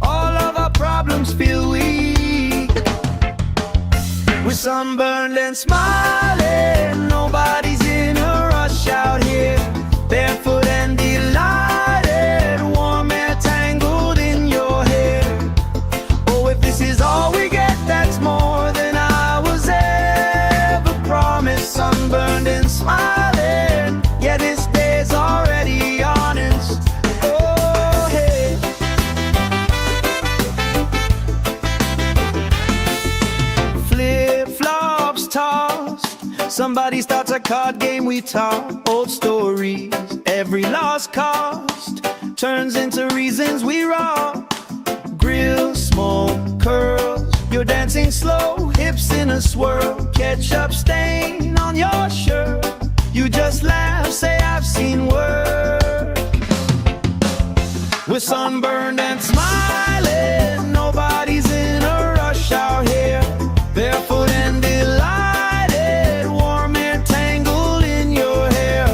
All of our problems feel weak. We're sunburned and smiling, nobody's in a rush out here. Barefoot and delighted, warm air tangled in your hair. Oh, if this is all we get, that's more than I was ever promised. Sunburned and smiling, yeah, this day's already honest. Oh, hey. Flip-flops tossed, somebody starts a card game, we talk old stories. Every lost cost turns into reasons we rock. Grill, smoke, curls, you're dancing slow, hips in a swirl. Ketchup stain on your shirt, you just laugh, say I've seen worse. We're sunburned and smiling, nobody's in a rush out here. Barefoot and delighted, warm air tangled in your hair.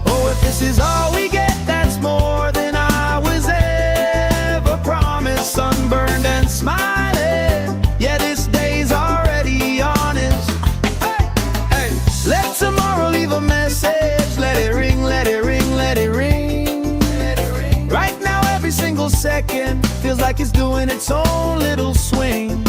Oh, if this is all we get, that's more than I was ever promised. Sunburned and smiling, yeah, this day's already honest. Hey, hey, let tomorrow leave a message. Let it ring, let it ring, let it ring. Right now every single second feels like it's doing its own little swing.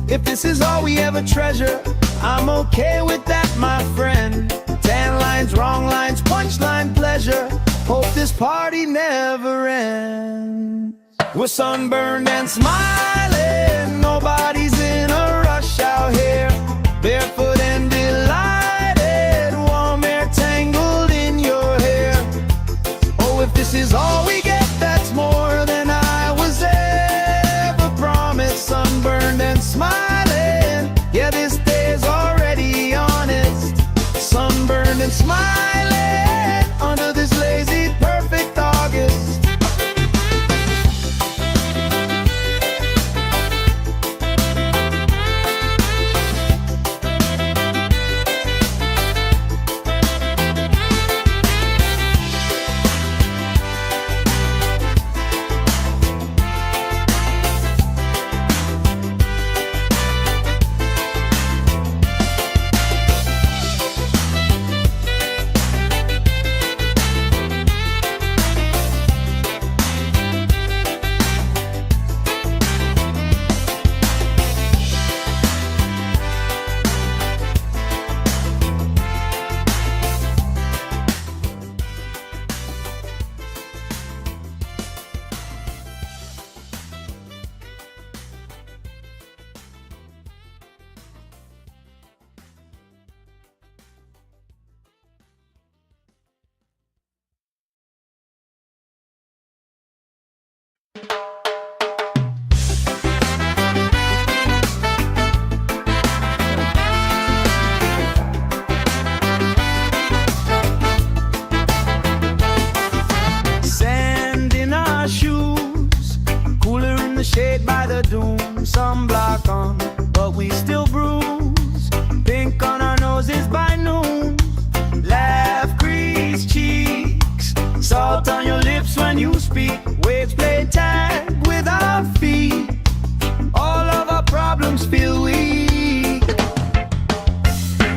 If this is all we ever treasure, I'm okay with that, my friend. Tan lines, wrong lines, punchline pleasure. Hope this party never ends. We're sunburned and smiling, nobody's in a rush out here. Barefoot and delighted, warm air tangled in your hair. Oh, if this is all we get, that's more than I was ever promised. Sunburned and smiling, yeah, this day's already honest. Sunburned and smiling under this lazy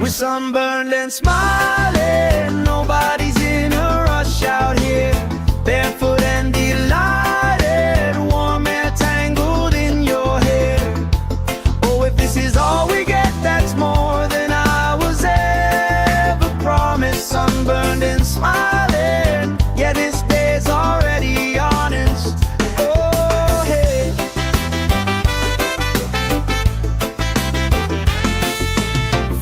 We're sunburned and smiling, nobody's in a rush out here. Barefoot and delighted, warm air tangled in your hair. Oh, if this is all we get, that's more than I was ever promised. Sunburned and smiling, yeah, this day's already honest. Oh, hey.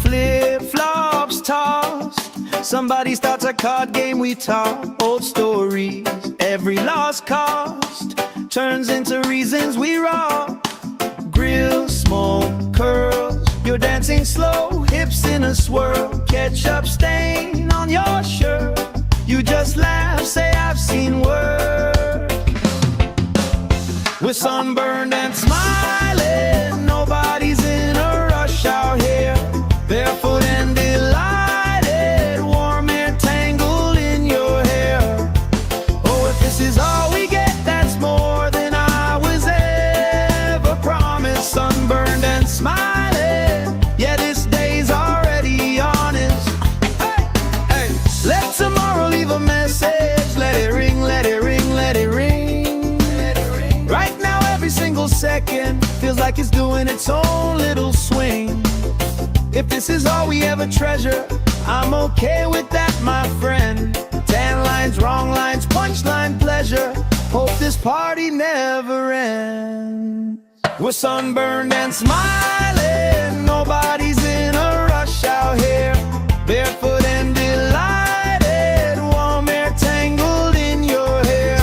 Flip-flops tossed, somebody starts a card game, we talk old stories. Every lost cost turns into reasons we rock. Grill, smoke, curls, you're dancing slow, hips in a swirl. Ketchup stain on your shirt, you just laugh, say I've seen worse. We're sunburned and smiling, nobody's in a rush out here. Barefoot and delighted, warm air tangled in your hair. Oh, if this is all we get, that's more than I was ever promised. Sunburned and smiling, yeah, this day's already honest. Hey, hey, let tomorrow leave a message. Let it ring, let it ring, let it ring. Right now every single second feels like it's doing its own little swing. If this is all we ever treasure, I'm okay with that, my friend. 10 lines, wrong lines, punchline pleasure. Hope this party never ends. We're sunburned and smiling, nobody's in a rush out here. Barefoot and delighted, warm air tangled in your hair.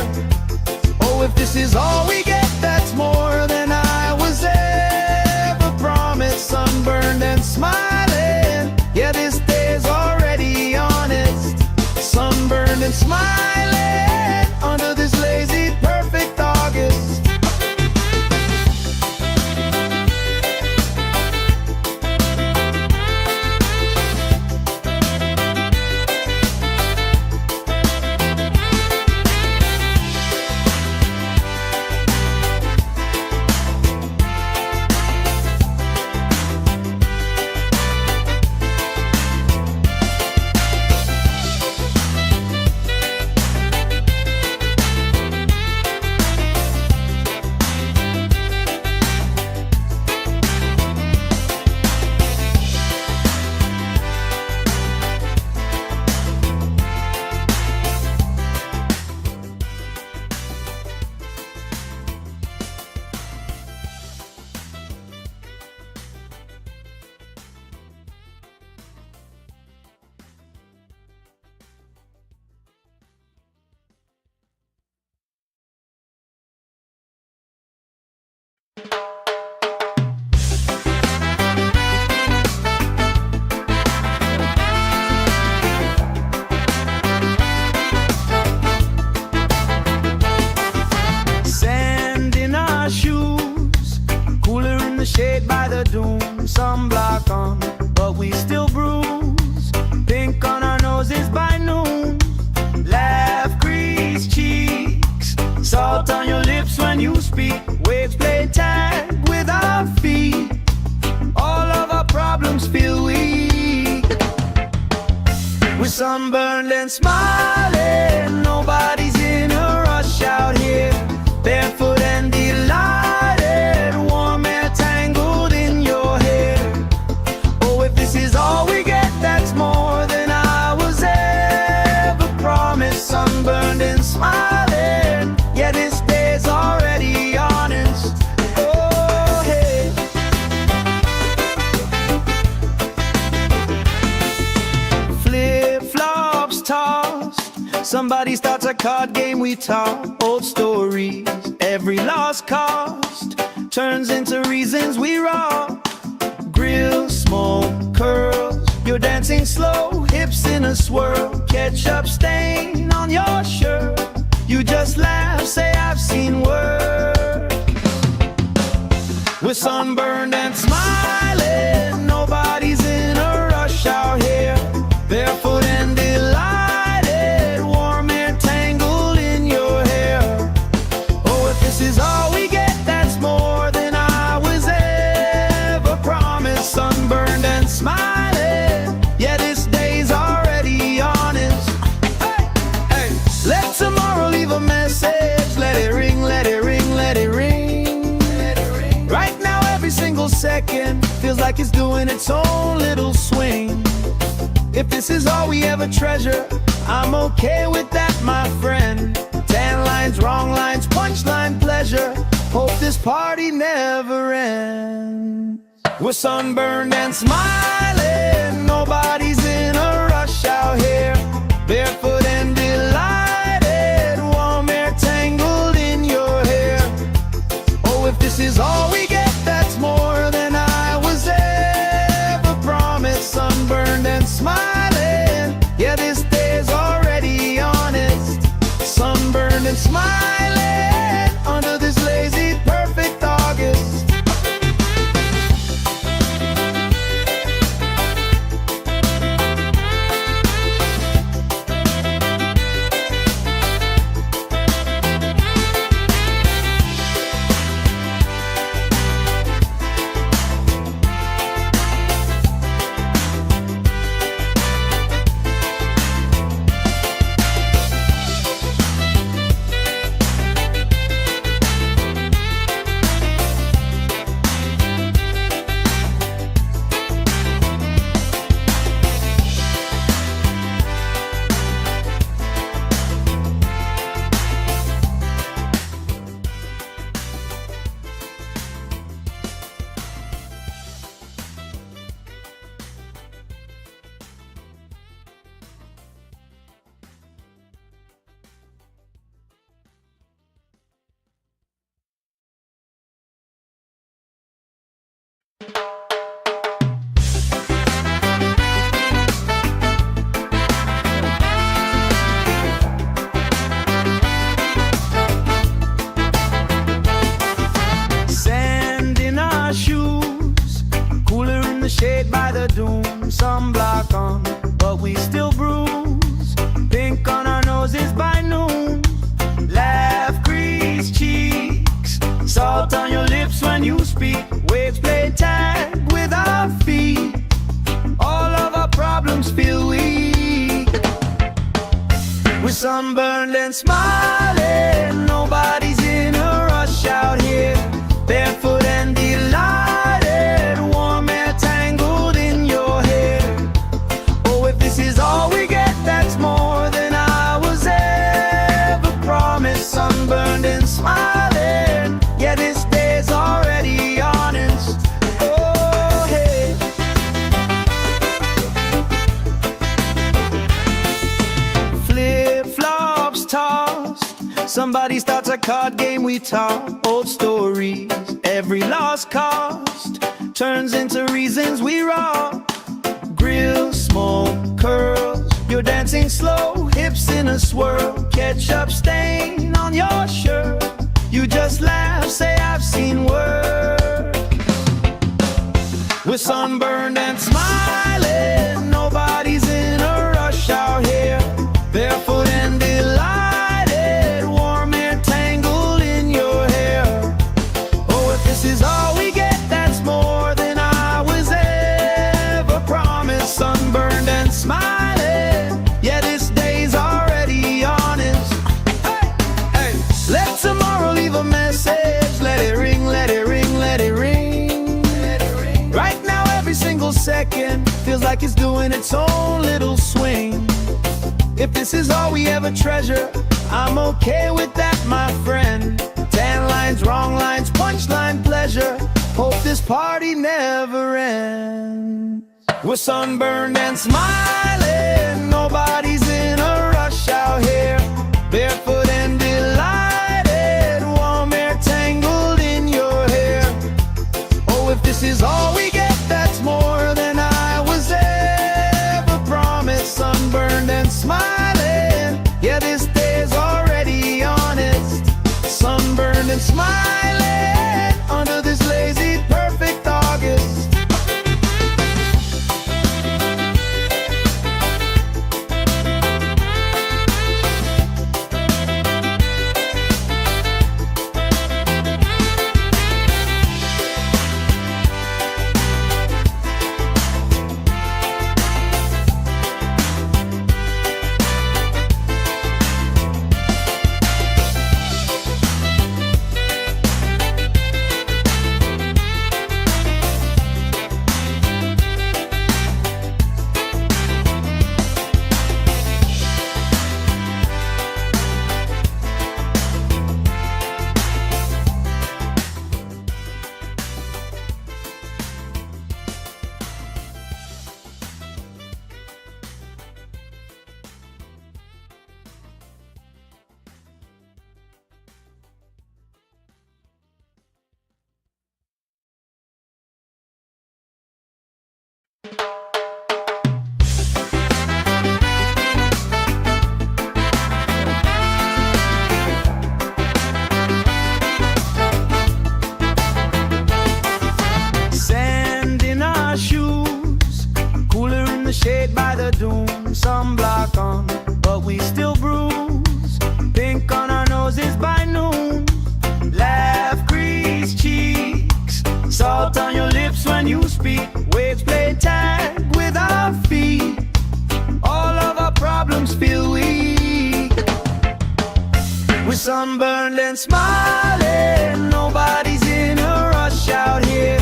Oh, if this is all we get, that's more than I was ever promised. Sunburned and smiling, yeah, this day's already honest. Sunburned and smiling under this lazy, perfect August. Shade by the dune, sunblock on, but we still bruise. Pink on our noses by noon. Laugh, grease cheeks, salt on your lips when you speak. Waves play tag with our feet. All of our problems feel weak. We're sunburned and smiling, nobody's in a rush out here. Barefoot and delighted, warm air tangled in your hair. Oh, if this is all we get, that's more than I was ever promised. Sunburned and smiling, yeah, this day's already honest. Oh, hey. Flip-flops tossed, somebody starts a card game, we talk old stories. Every lost cost turns into reasons we rock. Grill, smoke, curls, you're dancing slow, hips in a swirl. Ketchup stain on your shirt, you just laugh, say I've seen worse. We're sunburned and smiling, nobody's in a rush out here. Barefoot and delighted, warm air tangled in your hair. Oh, if this is all we get, that's more than I was ever promised. Sunburned and smiling, like it's doing its own little swing. If this is all we ever treasure, I'm okay with that, my friend. Tan lines, wrong lines, punchline pleasure. Hope this party never ends. We're sunburned and smiling, nobody's in a rush out here. Barefoot and delighted, warm air tangled in your hair. Oh, if this is all we get, that's more than I was ever promised. Sunburned and smiling, yeah, this day's already honest. Sunburned and smiling, under this lazy, perfect August. Sand in our shoes, cooler in the shade by the dune. Sunblock on, but we still bruise. Pink on our noses by noon. Laugh, grease cheeks, salt on your lips when you speak. Waves play tag with our feet. All of our problems feel weak. We're sunburned and smiling, nobody's in a rush out here. Barefoot and delighted, warm air tangled in your hair. Oh, if this is all we get, that's more than I was ever promised. Sunburned and smiling, yeah, this day's already honest. Oh, hey. Flip-flops tossed, somebody starts a card game, we talk old stories. Every lost cost turns into reasons we rock. Grill, smoke, curls, you're dancing slow, hips in a swirl. Ketchup stain on your shirt, you just laugh, say I've seen worse. We're sunburned and smiling, nobody's in a rush out here. Barefoot and delighted, warm air tangled in your hair. Oh, if this is all we get, that's more than I was ever promised. Sunburned and smiling, yeah, this day's already honest. Hey, hey, let tomorrow leave a message. Let it ring, let it ring, let it ring. Right now, every single second feels like it's doing its own little swing. If this is all we ever treasure, I'm okay with that, my friend. Tan lines, wrong lines, punchline pleasure. Hope this party never ends. We're sunburned and smiling, nobody's in a rush out here. Barefoot and delighted, warm air tangled in your hair. Oh, if this is all we get, that's more than I was ever promised. Sunburned and smiling, yeah, this day's already honest. Sunburned and smiling, under this lazy, perfect August. Sand in our shoes, cooler in the shade by the dune. Sunblock on, but we still bruise. Pink on our noses by noon. Laugh, grease cheeks, salt on your lips when you speak. Waves play tag with our feet. All of our problems feel weak. We're sunburned and smiling. Nobody's in a rush out here.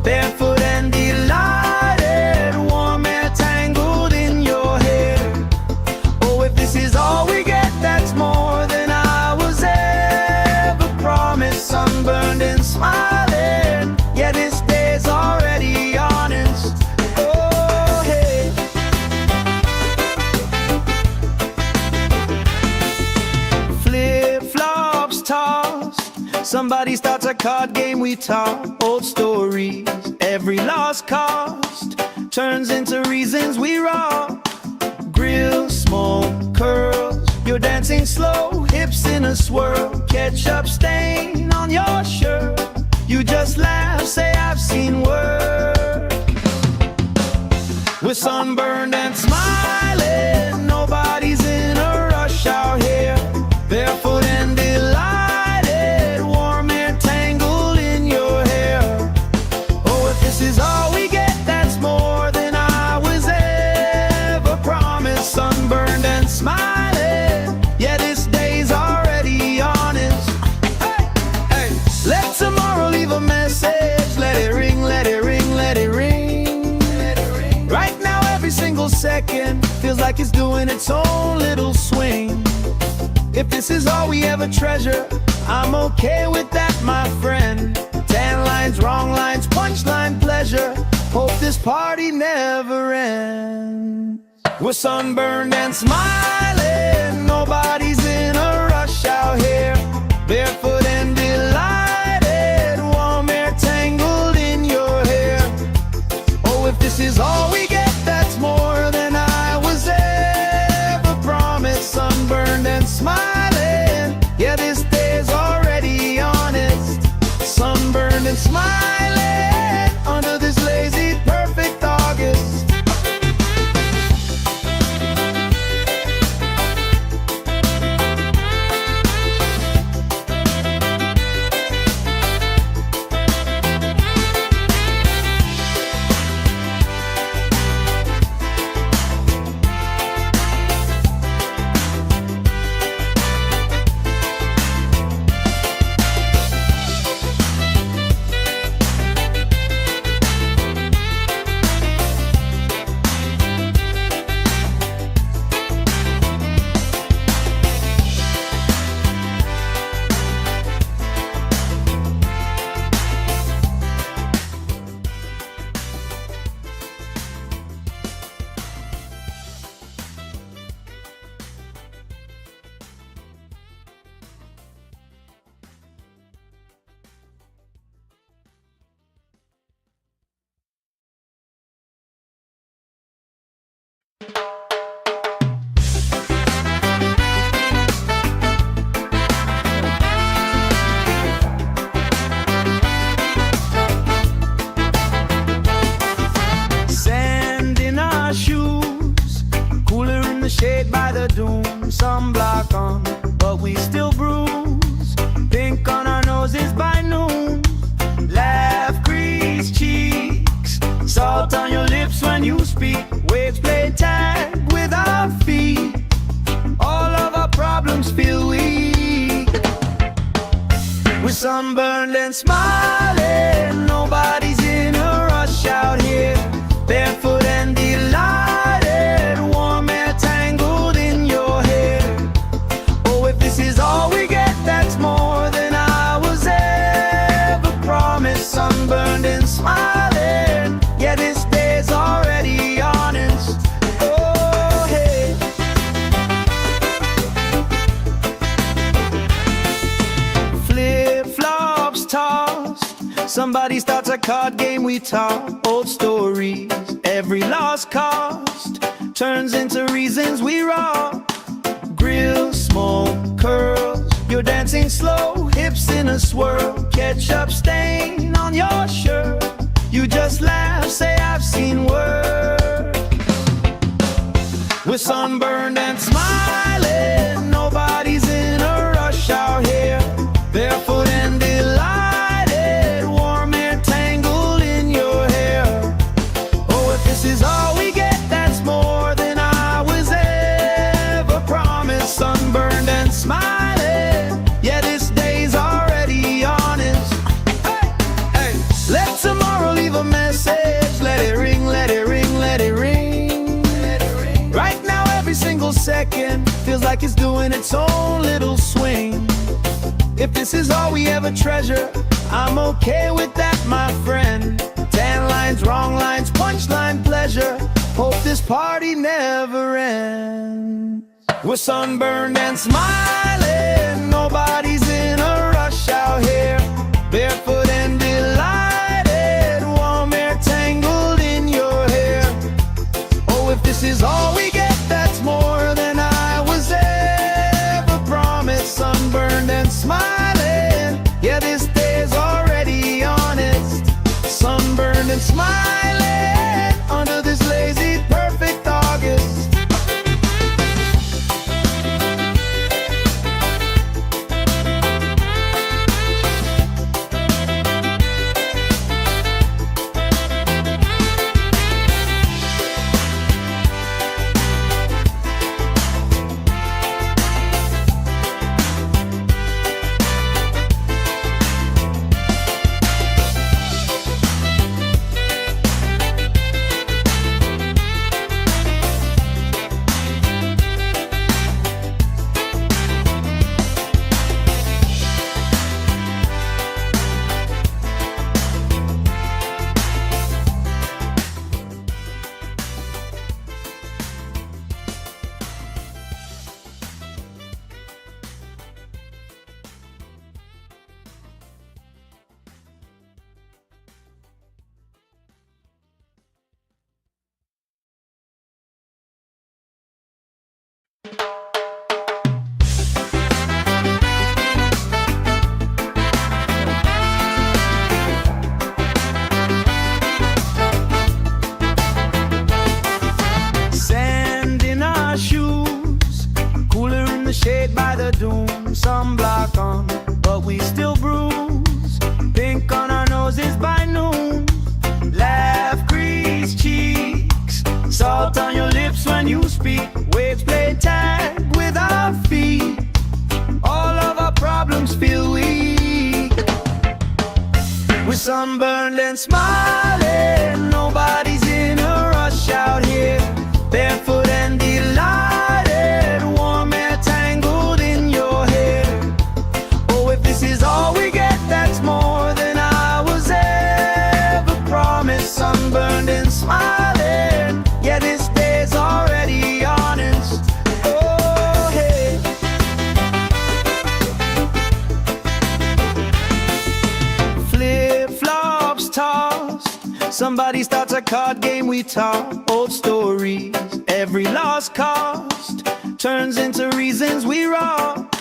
Barefoot and delighted, warm air tangled in your hair. Oh, if this is all we get, that's more than I was ever promised. Sunburned and smiling, yeah, this day's already honest. Oh, hey. Flip-flops tossed, somebody starts a card game we talk. Old stories, every lost cost turns into reasons we rock. Grill, smoke, curls, you're dancing slow, hips in a swirl. Ketchup stain on your shirt, you just laugh, say I've seen worse. We're sunburned and smiling, nobody's in a rush out here. Barefoot and delighted, warm air tangled in your hair. Oh, if this is all we get, that's more than I was ever promised. Sunburned and smiling, yeah, this day's already honest. Hey, hey, let tomorrow leave a message. Let it ring, let it ring, let it ring. Right now, every single second feels like it's doing its own little swing. If this is all we ever treasure, I'm okay with that, my friend. 10 lines, wrong lines, punchline pleasure. Hope this party never ends. We're sunburned and smiling, nobody's in a rush out here. Barefoot and delighted, warm air tangled in your hair. Oh, if this is all we get, that's more than I was ever promised. Sunburned and smiling, yeah, this day's already honest. Sunburned and smiling under this lazy, perfect August. Shade by the dune, sunblock on, but we still bruise. Pink on our noses by noon. Laugh, grease cheeks, salt on your lips when you speak. Waves play tag with our feet. All of our problems feel weak. We're sunburned and smiling, nobody's in a rush out here. Barefoot and delighted, warm air tangled in your hair. Oh, if this is all we get, that's more than I was ever promised. Sunburned and smiling, yeah, this day's already honest. Oh, hey. Flip-flops tossed, somebody starts a card game we talk. Old stories, Every lost cost turns into reasons we rock. Grill, smoke, curls, you're dancing slow, hips in a swirl, ketchup stain on your shirt. You just laugh, say I've seen work. We're sunburned and smiling, nobody's in a rush out here. Barefoot and delighted, warm air tangled in your hair. Oh, if this is all we get, that's more than I was ever promised. Sunburned and smiling, yeah, this day's already honest. Hey, hey, let tomorrow leave a message. Let it ring, let it ring, let it ring. Right now every single second feels like it's doing its own little swing. If this is all we ever treasure, I'm okay with that, my friend. Tan lines, wrong lines, punchline pleasure. Hope this party never ends. We're sunburned and smiling, nobody's in a rush out here. Barefoot and delighted, warm air tangled in your hair. Oh, if this is all we get, that's more than I was ever promised. Sunburned and smiling, yeah, this day's already honest. Sunburned and smiling under this lazy perfect August. Sand in our shoes, cooler in the shade by the dune. Sunblock on, but we still bruise. Pink on our noses by noon. Laugh, grease cheeks, salt on your lips when you speak. Waves play tag with our feet. All of our problems feel weak. We're sunburned and smiling, nobody's in a rush out here. Barefoot and delighted, warm air tangled in your hair. Oh, if this is all we get, that's more than I was ever promised. Sunburned and smiling, yeah, this day's already honest. Oh, hey. Flip-flops tossed, somebody starts a card game, we talk old stories. Every lost cost turns into reasons we rock.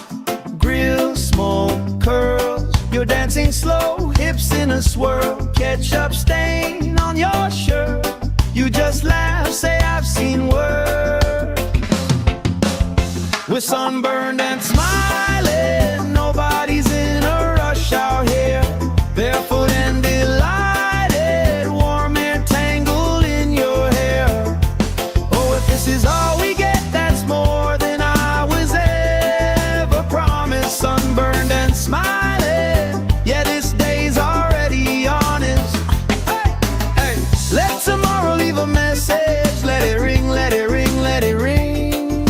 Grill, smoke, curls, you're dancing slow, hips in a swirl, ketchup stain on your shirt. You just laugh, say I've seen work. We're sunburned and smiling, nobody's in a rush out here. Barefoot and delighted, warm air tangled in your hair. Oh, if this is all we get, that's more than I was ever promised. Sunburned and smiling, yeah, this day's already honest. Hey, hey, let tomorrow leave a message. Let it ring, let it ring, let it ring.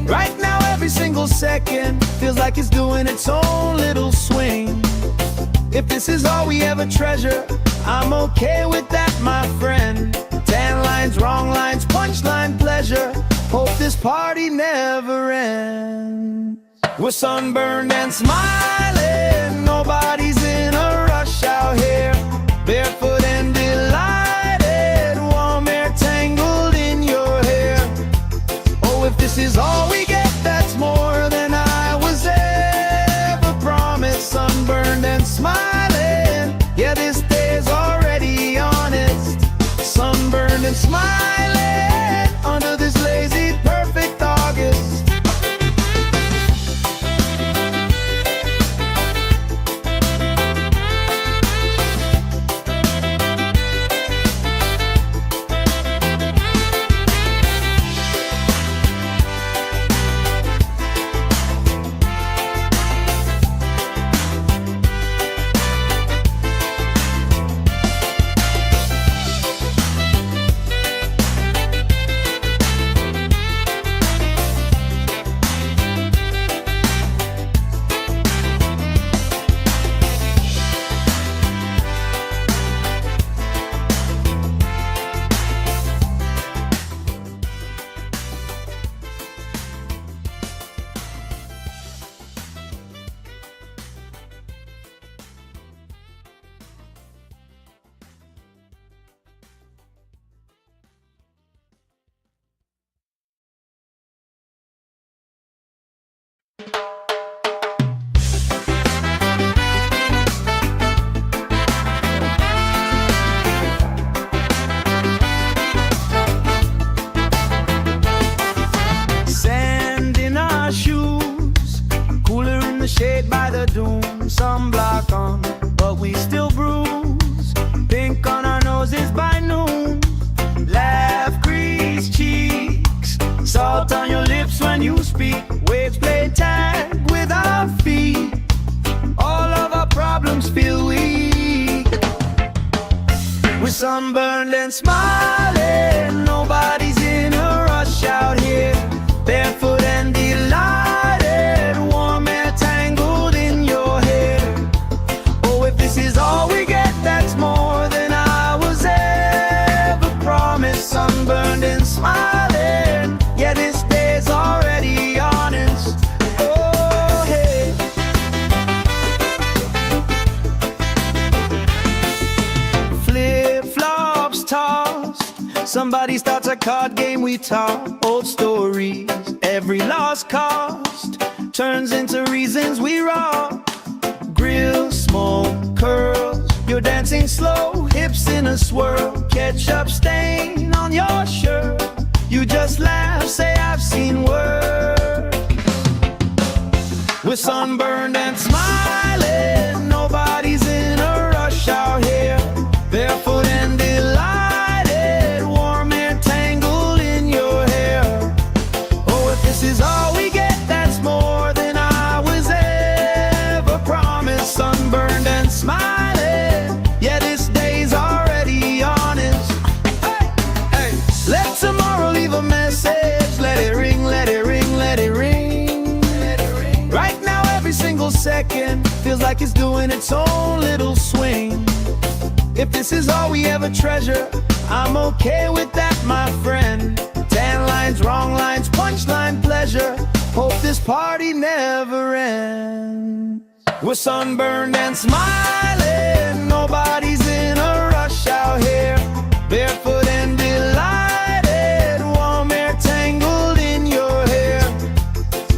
Right now every single second feels like it's doing its own little swing. If this is all we ever treasure, I'm okay with that, my friend. Tan lines, wrong lines, punchline pleasure. Hope this party never ends. We're sunburned and smiling, nobody's in a rush out here. Barefoot and delighted, warm air Sand in our shoes, cooler in the shade by the dune. Sunblock on, but we still bruise. Pink on our noses by noon. Laugh, grease cheeks, salt on your lips when you speak. Waves play tag with our feet. All of our problems feel weak. We're sunburned and smiling. Nobody's in a rush out here. Barefoot and delighted, warm air tangled in your hair. Oh, if this is all we get, that's more than I was ever promised. Sunburned and smiling, yeah, this day's already honest. Oh, hey. Flip-flops tossed, somebody starts a card game we talk. Old stories, every lost cost turns into reasons we rock. Grill, smoke, curls, you're dancing slow, hips in a swirl. Ketchup stain on your shirt, you just laugh, say I've seen worse. We're sunburned and smiling, nobody's in a rush out here. Barefoot and delighted, warm air tangled in your hair. Oh, if this is all we get, that's more than I was ever promised. Sunburned and smiling, yeah, this day's already honest. Hey, hey, let tomorrow leave a message. Let it ring, let it ring, let it ring. Right now, every single second feels like it's doing its own little swing. If this is all we ever treasure, I'm okay with that, my friend. Tan lines, wrong lines, punchline pleasure. Hope this party never ends. We're sunburned and smiling, nobody's in a rush out here. Barefoot and delighted, warm air tangled in your hair.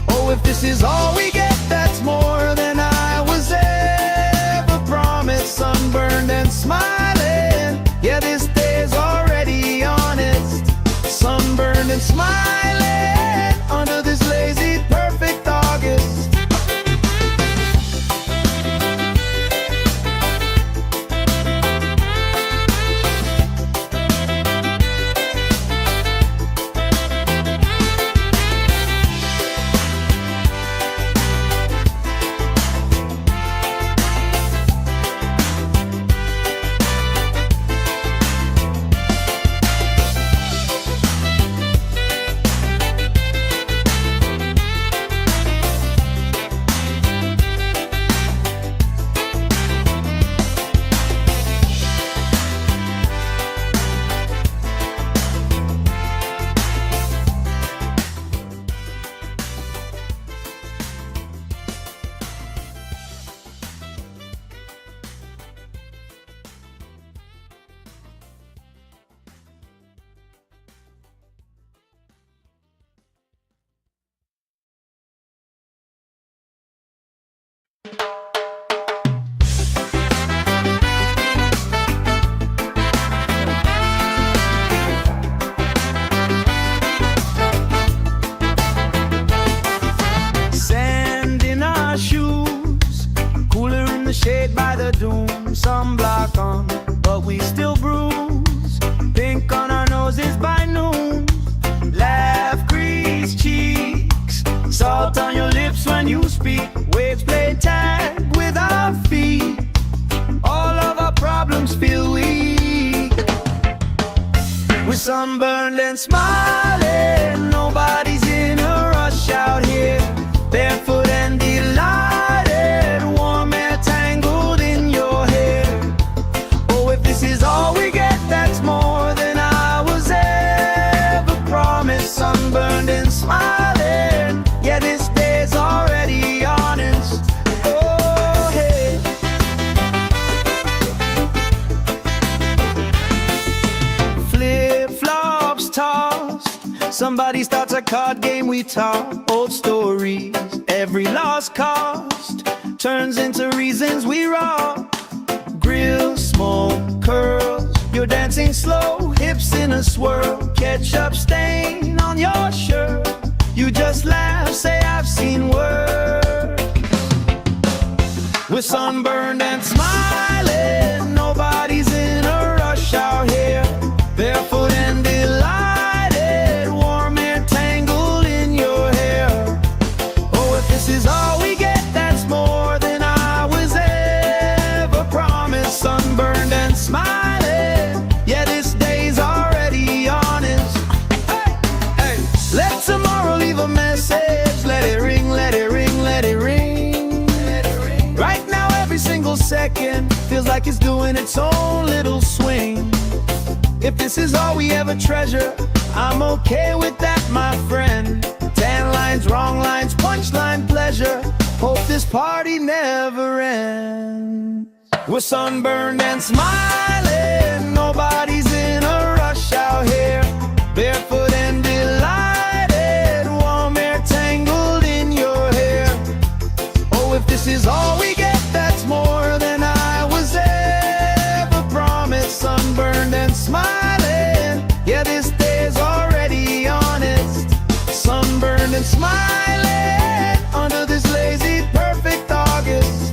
Oh, if this is all we get, that's more than I was ever promised. Sunburned and smiling, yeah, this day's already honest. Sunburned and smiling under this lazy, perfect August. Sand in our shoes, cooler in the shade by the dune. Sunblock on, but we still bruise. Pink on our noses by noon. Laugh, grease cheeks, salt on your lips when you speak. Waves play tag with our feet. All of our problems feel weak. We're sunburned and smiling, nobody's in a rush out here. Barefoot and delighted, warm air tangled in your hair. Oh, if this is all we get, that's more than I was ever promised. Sunburned and smiling, yeah, this day's already honest. Oh, hey. Flip-flops tossed, Somebody starts a card game, we talk old stories. Every lost cost turns into reasons we rock. Grill, smoke, curls, you're dancing slow, hips in a swirl. Ketchup stain on your shirt, you just laugh, say I've seen worse. We're sunburned and smiling, nobody's in a rush out here. Barefoot and delighted, warm air tangled in your hair. Oh, if this is all we get, that's more than I was ever promised. Sunburned and smiling, yeah, this day's already honest. Hey, hey, let tomorrow leave a message. Let it ring, let it ring, let it ring. Right now every single second feels like it's doing its own little swing. If this is all we ever treasure, I'm okay with that, my friend. Tan lines, wrong lines, punchline pleasure. Hope this party never ends. We're sunburned and smiling, nobody's in a rush out here. Barefoot and delighted, warm air tangled in your hair. Oh, if this is all we get, that's more than I was ever promised. Sunburned and smiling, yeah, this day's already honest. Sunburned and smiling under this lazy perfect August.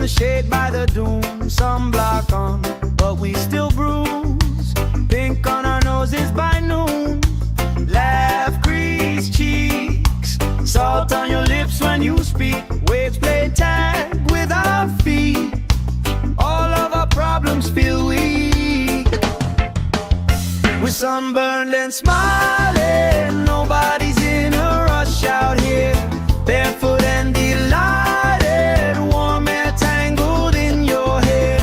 Shade by the dune, sunblock on, but we still bruise. Pink on our noses by noon. Laugh, crease cheeks, salt on your lips when you speak. Waves play tag with our feet. All of our problems feel weak. We're sunburned and smiling, nobody's in a rush out here. Barefoot and delighted, warm air tangled in your hair.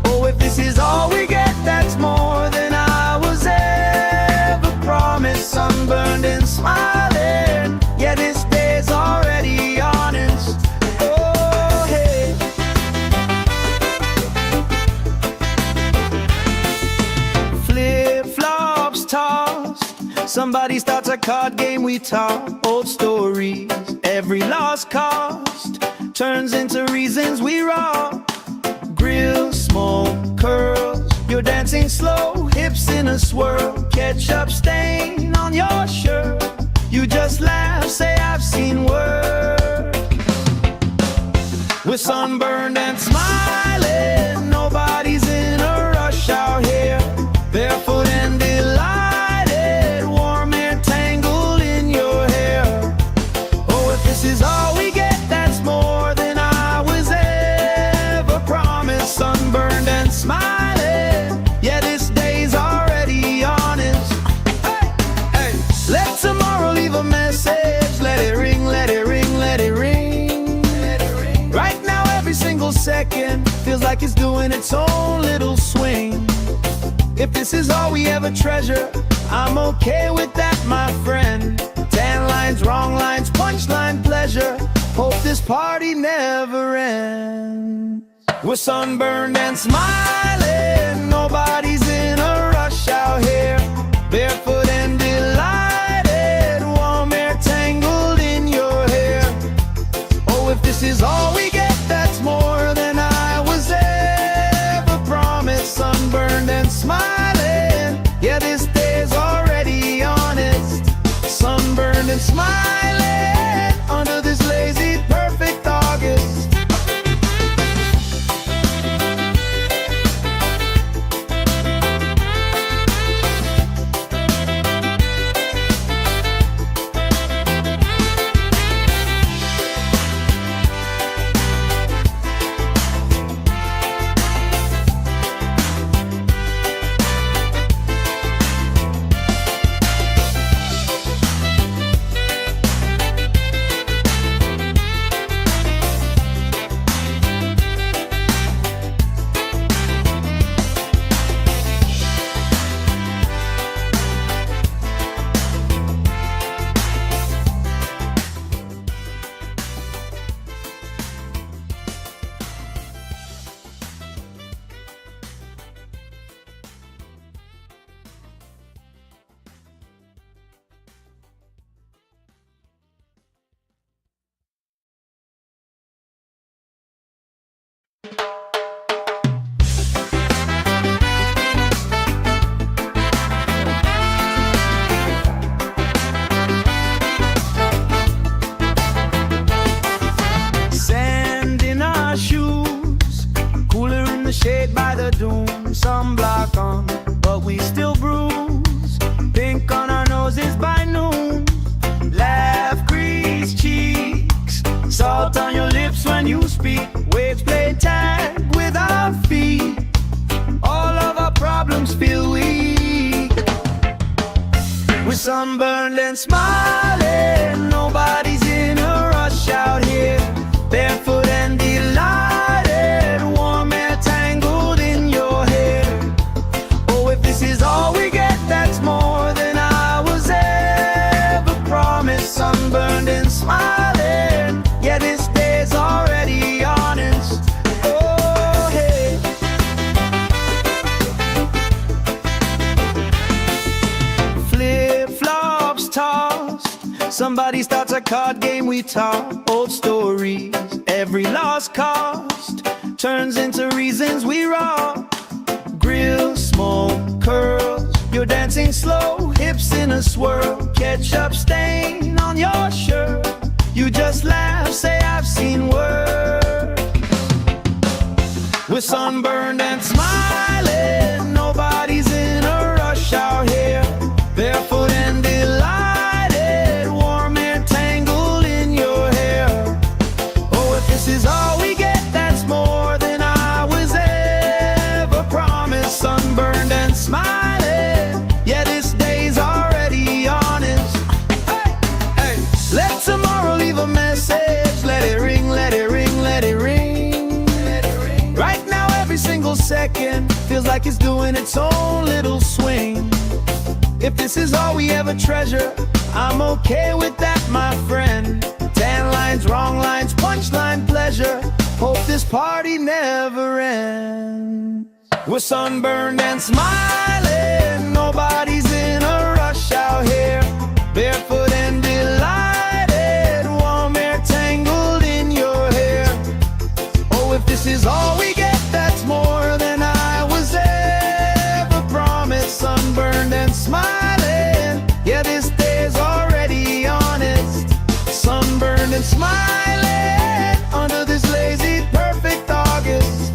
Oh, if this is all we get, that's more than I was ever promised. Sunburned and smiling, yeah, this day's already honest. Oh, hey. Flip-flops tossed, somebody starts a card game, we talk old stories. Every lost cost turns into reasons we rock. Grill, smoke, curls, you're dancing slow, hips in a swirl. Ketchup stain on your shirt, you just laugh, say I've seen worse. We're sunburned and smiling, nobody's in a rush out here. Barefoot and delighted, warm air tangled in your hair. Oh, if this is all we get, that's more than I was ever promised. Sunburned and smiling, yeah, this day's already honest. Hey, hey, let tomorrow leave a message. Let it ring, let it ring, let it ring. Right now every single second feels like it's doing its own little swing. If this is all we ever treasure, I'm okay with that, my friend. Tan lines, wrong lines, punchline pleasure. Hope this party never ends. We're sunburned and smiling, nobody's in a rush out here. sunburned and smiling under this lazy, perfect August. Sand in our shoes, cooler in the shade by the dune. Sunblock on, but we still bruise. Pink on our noses by noon. Laugh, crease cheeks, salt on your lips when you speak. Waves play tag with our feet. All of our problems feel weak. We're sunburned and smiling. Nobody's in a rush out here. Barefoot and delighted, warm air tangled in your hair. Oh, if this is all we get, that's more than I was ever promised. Sunburned and smiling, yeah, this day's already honest. Oh, hey. Flip-flops tossed, somebody starts a card game, we talk old stories. Every lost cost turns into reasons we rock. Grill, smoke, curls, you're dancing slow, hips in a swirl. Ketchup stain on your shirt, you just laugh, say I've seen worse. We're sunburned and smiling, nobody's in a rush out here. Barefoot and delighted, warm air tangled in your hair. Oh, if this is all we get, that's more than I was ever promised. Sunburned and smiling, yeah, this day's already honest. Hey, hey, let tomorrow leave a message. Let it ring, let it ring, let it ring. Let it ring. Right now, every single second feels like it's doing its own little swing. If this is all we ever treasure, I'm okay with that, my friend. Tan lines, wrong lines, punchline pleasure. Hope this party never ends. We're sunburned and smiling, nobody's in a rush out here. Barefoot and delighted, warm air tangled in your hair. Oh, if this is all we get, that's more than I was ever promised. Sunburned and smiling, yeah, this day's already honest. Sunburned and smiling under this lazy, perfect August.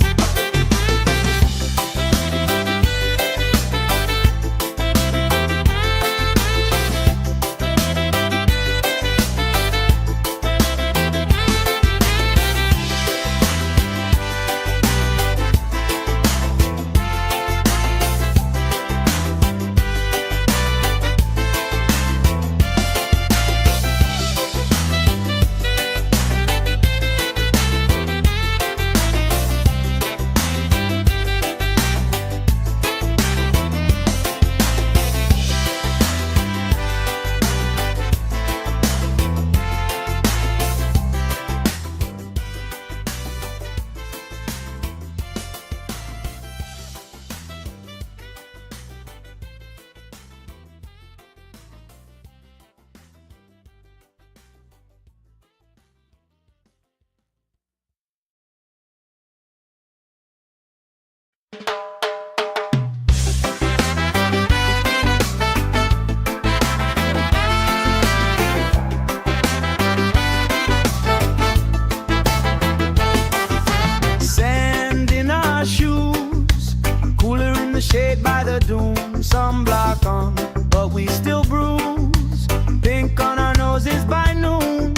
sunblock on, but we still bruise. Pink on our noses by noon.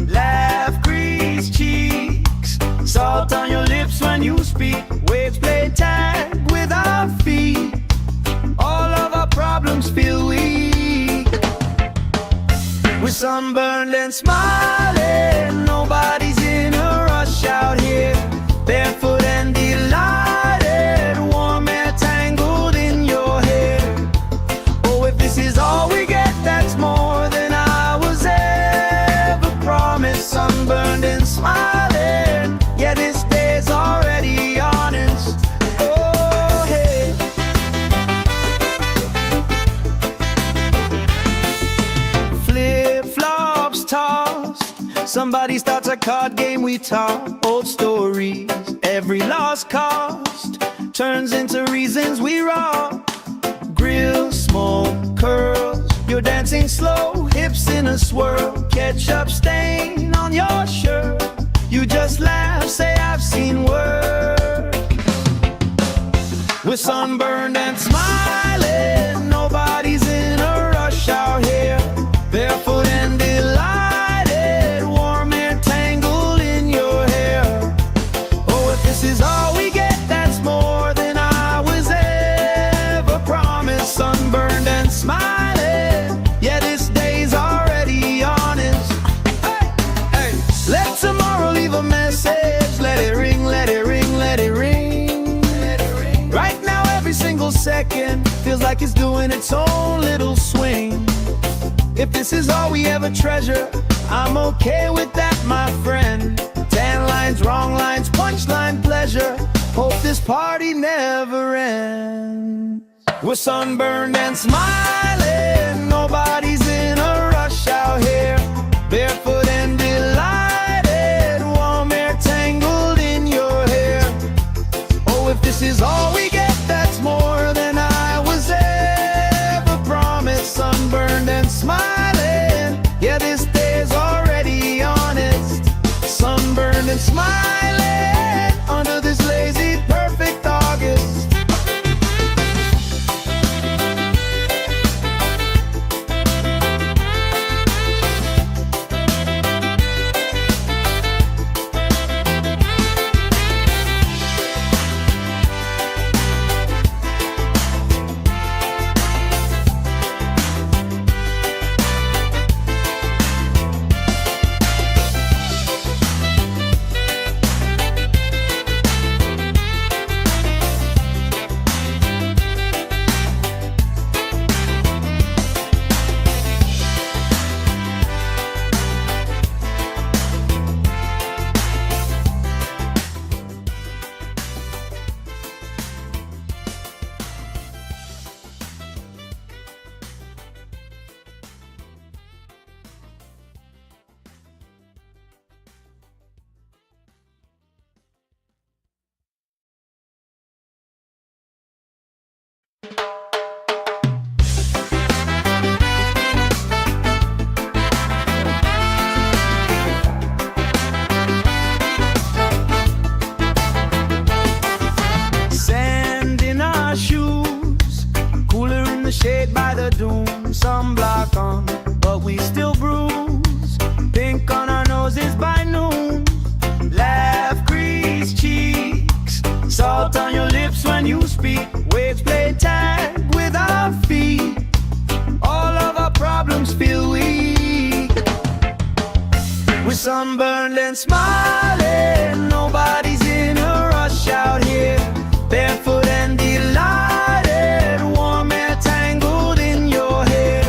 Laugh, grease cheeks, salt on your lips when you speak. Waves play tag with our feet. All of our problems feel weak. We're sunburned and smiling. Nobody's in a rush out here. Barefoot and delighted. Warm air tangled in your hair. Oh, if this is all we get, that's more than I was ever promised. Sunburned and smiling. Yeah, this day's already honest. Oh, hey. Flip-flops tossed. Somebody starts a card game, we talk old stories. Every lost cost turns into reasons we rock. Grill, smoke, curls. You're dancing slow, hips in a swirl. Ketchup stain on your shirt. You just laugh, say I've seen work. We're sunburned and smiling. Nobody's in a rush out here. Barefoot and delighted. Warm air tangled in your hair. Oh, if this is all we get, that's more than I was ever promised. Sunburned and smiling. Yeah, this day's already honest. Hey, hey. Let tomorrow leave a message. Let it ring, let it ring, let it ring. Right now, every single second feels like it's doing its own little swing. If this is all we ever treasure, I'm okay with that, my friend. 10 lines, wrong lines, punchline pleasure. Hope this party never ends. We're sunburned and smiling. Nobody's in a rush out here. Barefoot and delighted. Warm air tangled in your hair. Oh, if this is all we get, that's more than I was ever promised. Sunburned and smiling. Yeah, this day's already honest. Sunburned and smiling under this lazy, perfect August. Sand in our shoes, cooler in the shade by the dune. Sunblock on, but we still bruise. Pink on our noses by noon. Laugh, grease cheeks, salt on your lips when you speak. Waves play tag with our feet. All of our problems feel weak. We're sunburned and smiling. Nobody's in a rush out here. Barefoot and delighted. Warm air tangled in your hair.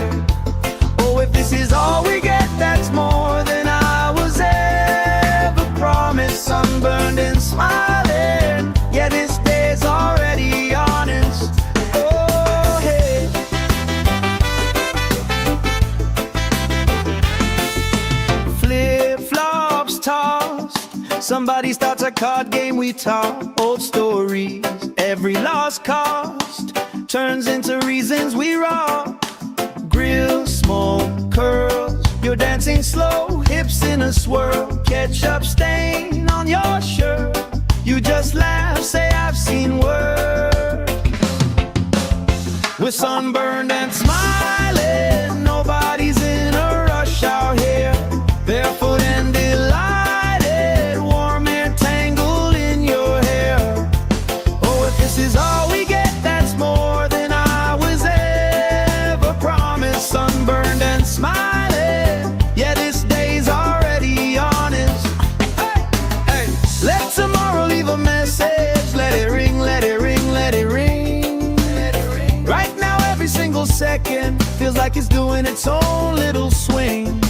Oh, if this is all we get, that's more than I was ever promised. Sunburned and smiling. Yeah, this day's already honest. Oh, hey. Flip-flops tossed. Somebody starts a card game, we talk old stories. Every lost cost turns into reasons we rock. Grill, smoke, curls. You're dancing slow, hips in a swirl. Ketchup stain on your shirt. You just laugh, say I've seen work. We're sunburned and smiling, nobody's in a rush out here. Barefoot and delighted, warm air tangled in your hair. Oh, if this is all we get, that's more than I was ever promised. Sunburned and smiling, yeah, this day's already honest. Hey, hey, let tomorrow leave a message. Let it ring, let it ring, let it ring. Right now every single second feels like it's doing its own little swing.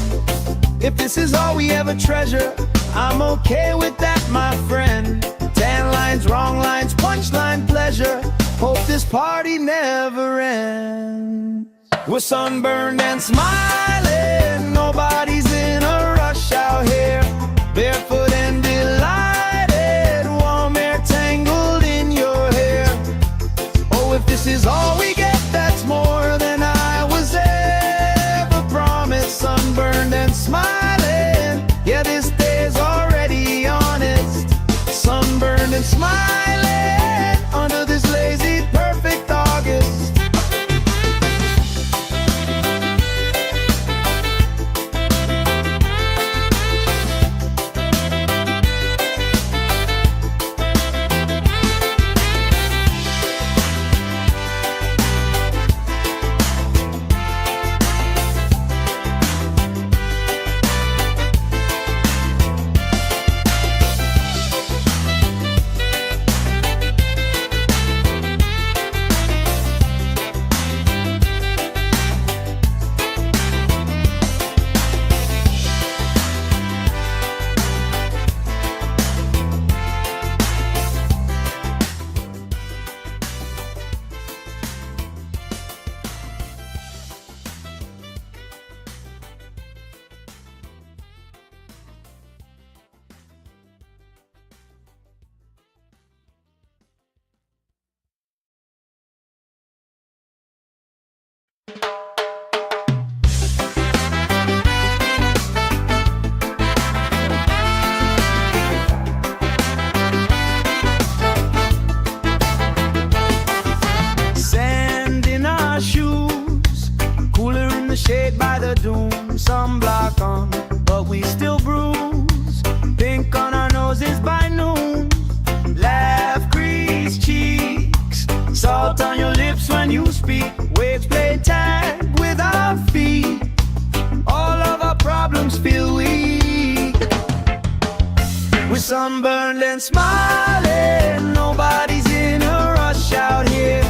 If this is all we ever treasure, I'm okay with that, my friend. Tan lines, wrong lines, punchline pleasure. Hope this party never ends. We're sunburned and smiling, nobody's in a rush out here. Barefoot and delighted, warm air tangled in your hair. Oh, if this is all we get, that's more than I was ever promised. Sunburned and smiling, yeah, this day's already honest. Sunburned and smiling under this lazy, perfect August. Shade by the doom, sunblock on, but we still bruise. Pink on our noses by noon, laugh, crease cheeks, salt on your lips when you speak. Waves play tag with our feet, all of our problems feel weak. We're sunburned and smiling, nobody's in a rush out here.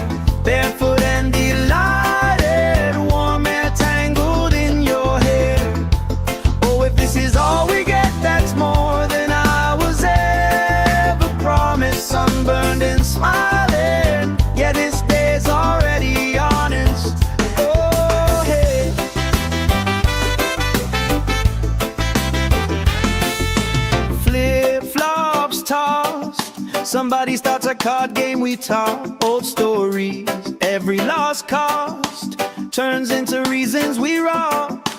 Barefoot and delighted, warm air tangled in your hair. Oh, if this is all we get, that's more than I was ever promised. Sunburned and smiling, yeah, this day's already honest. Oh, hey. Flip-flops tossed, somebody starts a card game, we talk old stories. Every lost cost turns into reasons we rock.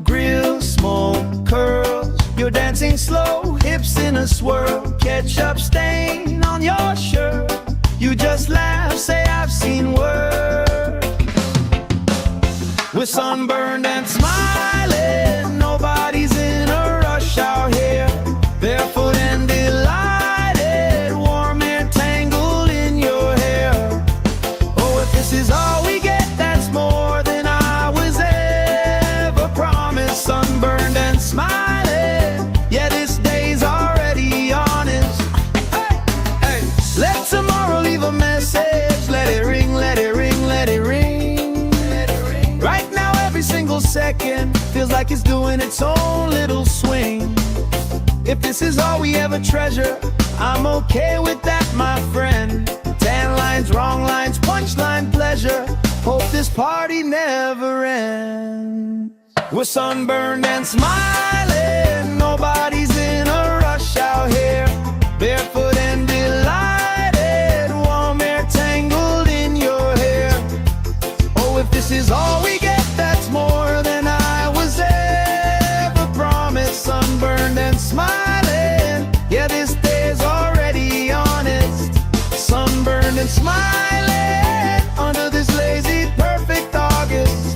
Grill, smoke, curls, you're dancing slow, hips in a swirl. Ketchup stain on your shirt, you just laugh, say I've seen work. We're sunburned and smiling, nobody's in a rush out here. Barefoot and delighted, warm air tangled in your hair. Oh, if this is all we get, that's more than I was ever promised. Sunburned and smiling, yeah, this day's already honest. Hey, hey, let tomorrow leave a message. Let it ring, let it ring, let it ring. Right now every single second feels like it's doing its own little swing. If this is all we ever treasure, I'm okay with that, my friend. Tan lines, wrong lines, punchline pleasure. Hope this party never ends. We're sunburned and smiling, nobody's in a rush out here. Barefoot and delighted, warm air tangled in your hair. Oh, if this is all we get, that's more than I was ever promised. Sunburned and smiling, yeah, this day's already honest. Sunburned and smiling, under this lazy, perfect August.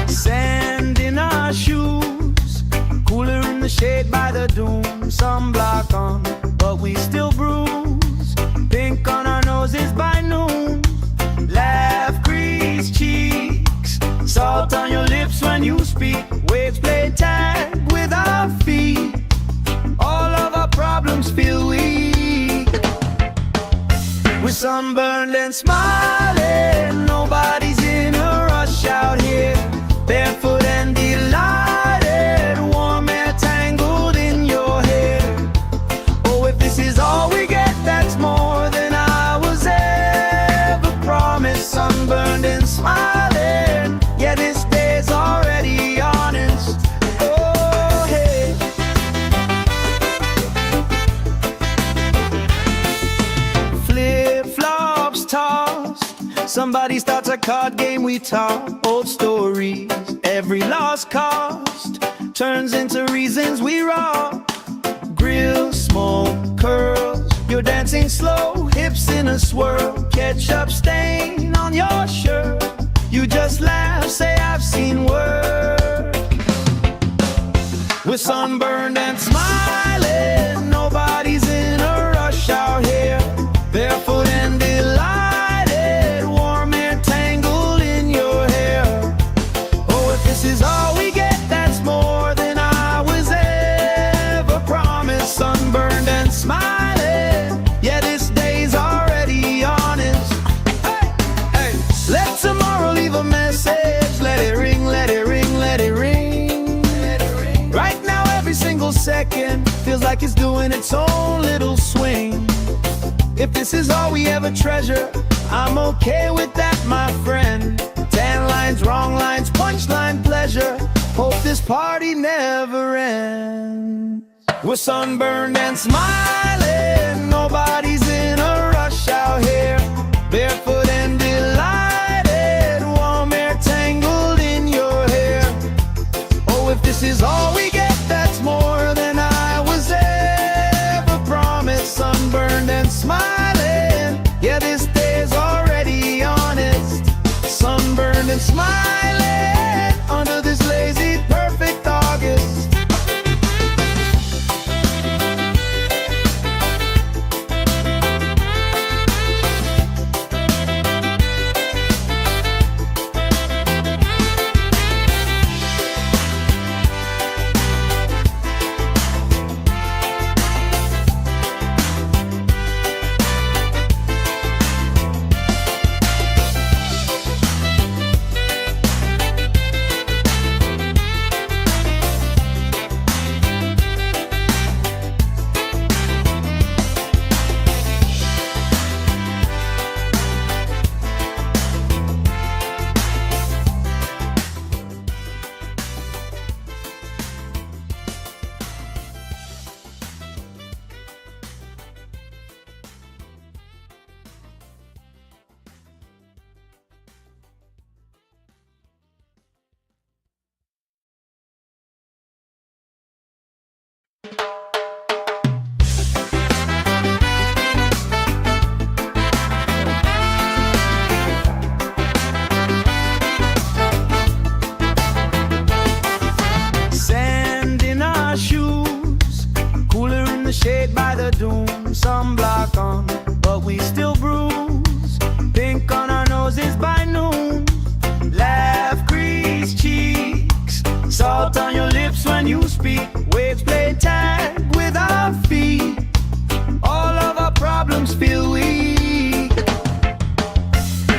Sand in our shoes, cooler in the shade by the dune. Sunblock on, but we still bruise. Pink on our noses by noon. Laugh, grease cheeks, salt on your lips when you speak. Waves play tag with our feet. All of our problems feel weak. We're sunburned and smiling. Nobody's in a rush out here. Barefoot and delighted, warm air tangled in your hair. Oh, if this is all we get, that's more than I was ever promised. Sunburned and smiling, yeah, this day's already honest. Oh, hey. Flip-flops tossed, somebody starts a card game, we talk old stories. Every lost cost turns into reasons we rock. Grill, smoke, curls, you're dancing slow, hips in a swirl. Ketchup stain on your shirt, you just laugh, say I've seen worse. We're sunburned and smiling, nobody's in a rush out here. Barefoot and delighted, warm air tangled in your hair. Oh, if this is all we get, that's more than I was ever promised. Sunburned and smiling, yeah, this day's already honest. Hey, hey, let tomorrow leave a message. Let it ring, let it ring, let it ring. Right now, every single second feels like it's doing its own little swing. If this is all we ever treasure, I'm okay with that, my friend. Tan lines, wrong lines, punchline pleasure. Hope this party never ends. We're sunburned and smiling, nobody's in a rush out here. Barefoot and delighted, warm air tangled in your hair. Oh, if this is all we get, that's more than I was ever promised. Sunburned and smiling, yeah, this day's already honest. Sunburned and smiling, under this lazy, perfect August. feel weak.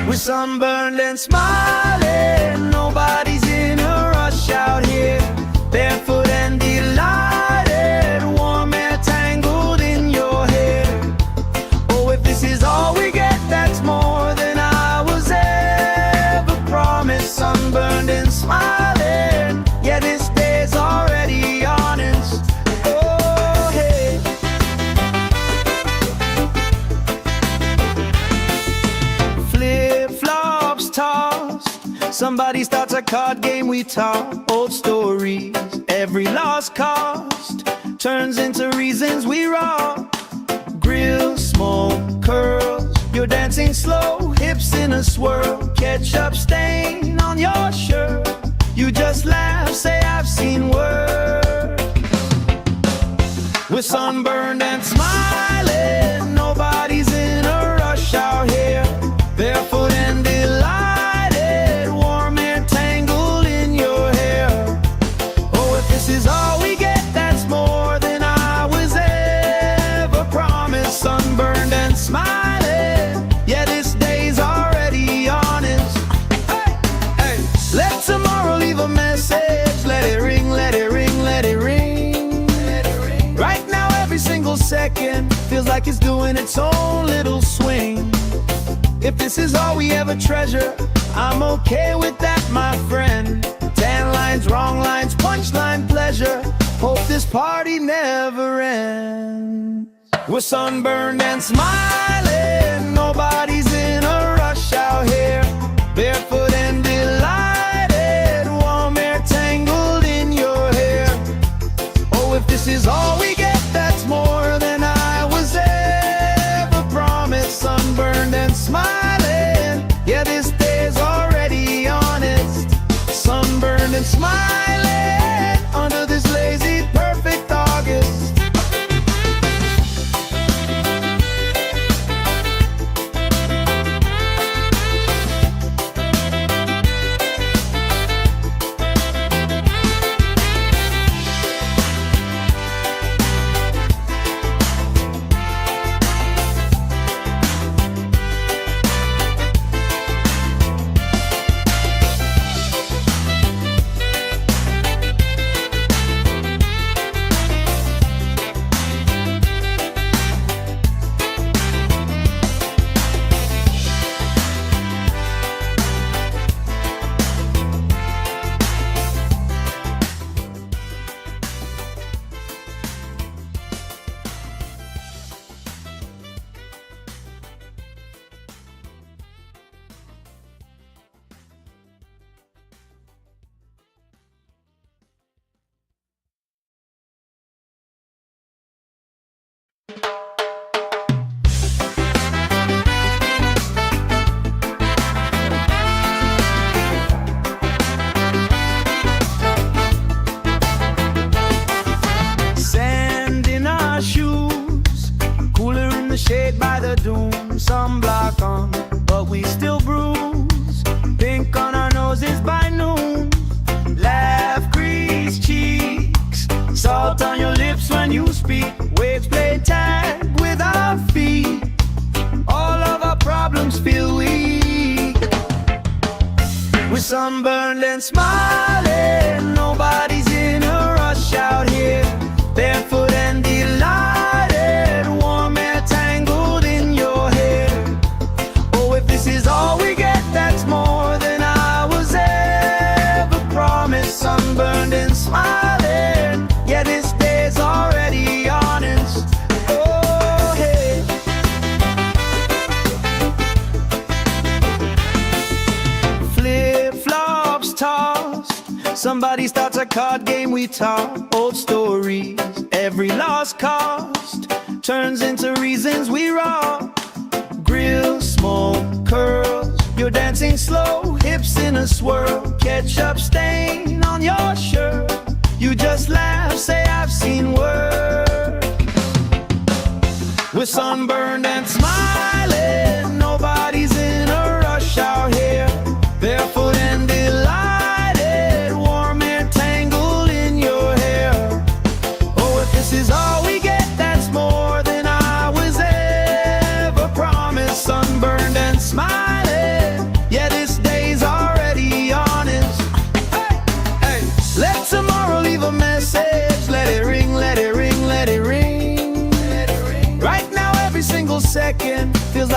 We're sunburned and smiling, nobody's in a rush out here. Barefoot and delighted, warm air tangled in your hair. Oh, if this is all we get, that's more than I was ever promised. Sunburned and smiling, yeah, this day's already honest. Oh, hey. Flip-flops tossed, somebody starts a card game, we talk old stories. Every lost cost turns into reasons we rock. Grill, smoke, curls, you're dancing slow, hips in a swirl. Ketchup stain on your shirt, you just laugh, say I've seen worse. We're sunburned and smiling, nobody's in a rush out here. Barefoot and delighted, warm air tangled in your hair. Oh, if this is all we get, that's more than I was ever promised. Sunburned and smiling, yeah, this day's already honest. Hey, hey, let tomorrow leave a message. Let it ring, let it ring, let it ring. Right now every single second feels like it's doing its own little swing. If this is all we ever treasure, I'm okay with that, my friend. 10 lines, wrong lines, punchline pleasure. Hope this party never ends. We're sunburned and smiling, nobody's in a rush out here. Barefoot and delighted, warm air tangled in your hair. Oh, if this is all we get, that's more than I was ever promised. Sunburned and smiling, yeah, this day's already honest. Sunburned and smiling under this lazy, perfect August. Shade by the dune, sunblock on, but we still bruise. Pink on our noses by noon. Laugh, grease cheeks, salt on your lips when you speak. Waves play tag with our feet. All of our problems feel weak. We're sunburned and smiling, nobody's in a rush out here. Barefoot and delighted, warm air tangled in your hair. Oh, if this is all we get, that's more than I was ever promised. Sunburned and smiling, yeah, this day's already honest. Oh, hey. Flip-flops tossed, somebody starts a card game, we talk old stories. Every lost cost turns into reasons we rock. Grill, smoke, curls, you're dancing slow, hips in a swirl. Ketchup stain on your shirt, you just laugh, say I've seen worse. We're sunburned and smiling, nobody's in a rush out here. Barefoot and delighted, warm air tangled in your hair. Oh, if this is all we get, that's more than I was ever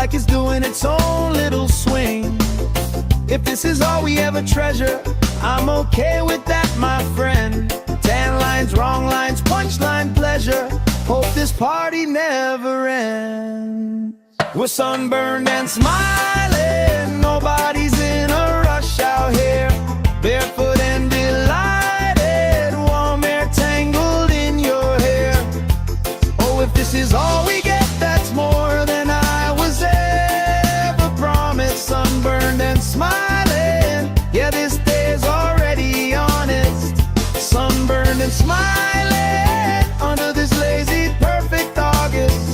like it's doing its own little swing. If this is all we ever treasure, I'm okay with that, my friend. Tan lines, wrong lines, punchline pleasure. Hope this party never ends. We're sunburned and smiling, nobody's in a rush out here. Barefoot and delighted, warm air tangled in your hair. Oh, if this is all we get, that's more than I was ever promised. Sunburned and smiling, yeah, this day's already honest. Sunburned and smiling, under this lazy, perfect August.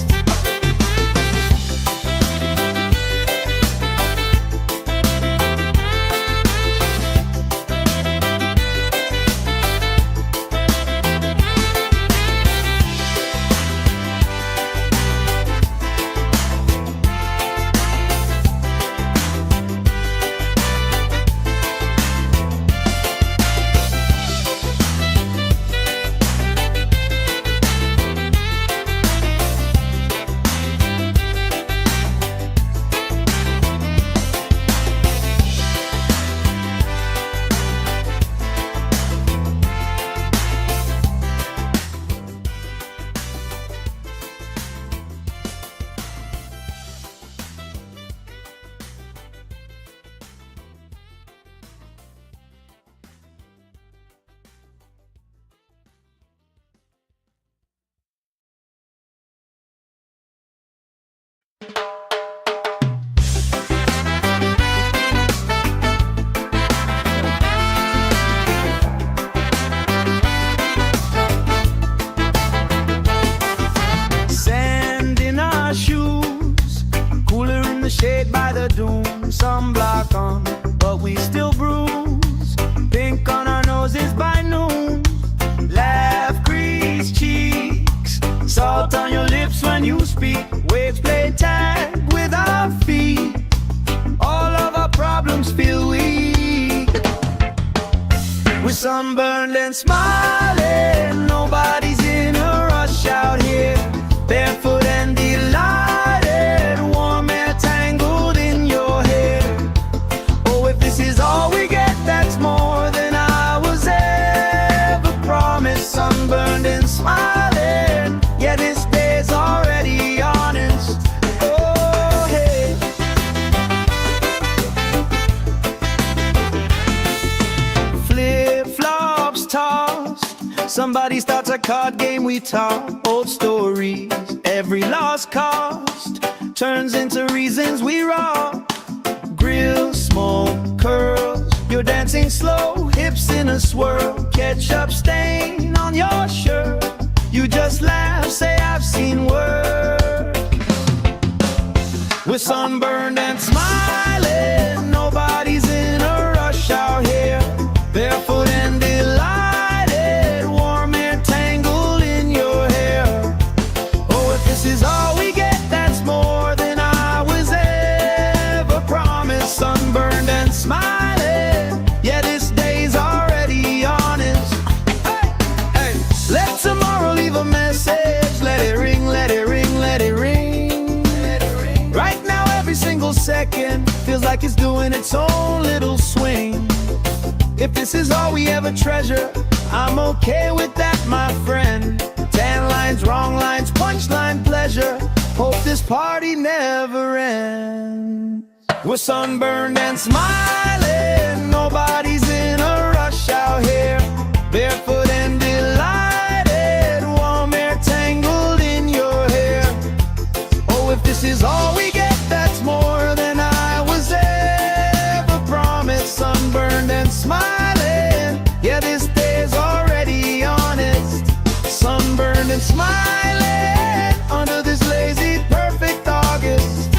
Sand in our shoes, cooler in the shade by the dune. Sunblock on, but we still bruise. Pink on our noses by noon. Laugh, grease cheeks, salt on your lips when you speak. Waves play tag with our feet. All of our problems feel weak. We're sunburned and smiling, nobody's in a rush out here. Barefoot and delighted, warm air tangled in your hair. Oh, if this is all we get, that's more than I was ever promised. Sunburned and smiling, yeah, this day's already honest. Oh, hey. Flip-flops tossed, somebody starts a card game, we talk old stories. Every lost cost turns into reasons we rock. Grill, smoke, curls, you're dancing slow, hips in a swirl. Ketchup stain on your shirt, you just laugh, say I've seen worse. We're sunburned and smiling, nobody's in a rush out here. Barefoot and delighted, warm air tangled in your hair. Oh, if this is all we get, that's more than I was ever promised. Sunburned and smiling, yeah, this day's already honest. Hey, hey, let tomorrow leave a message. Let it ring, let it ring, let it ring. Right now, every single second feels like it's doing its own little swing. If this is all we ever treasure, I'm okay with that, my friend. Tan lines, wrong lines, punchline pleasure. Hope this party never ends. We're sunburned and smiling, nobody's in a rush out here. Barefoot and delighted, warm air tangled in your hair. Oh, if this is all we get, that's more than I was ever promised. Sunburned and smiling, yeah, this day's already honest. Sunburned and smiling, under this lazy, perfect August.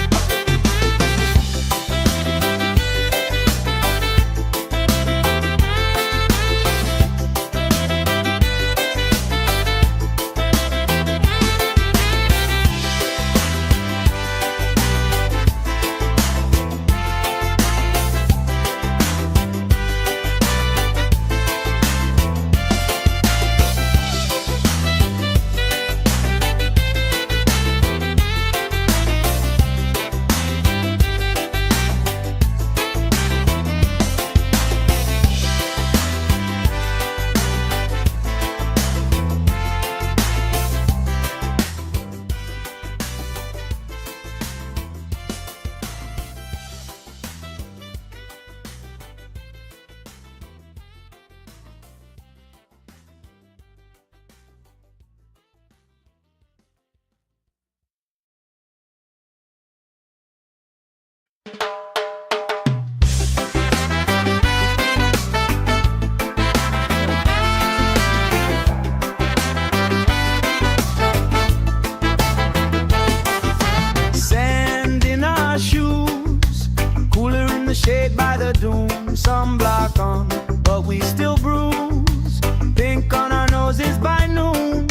Sand in our shoes, cooler in the shade by the dune. Sunblock on, but we still bruise. Pink on our noses by noon.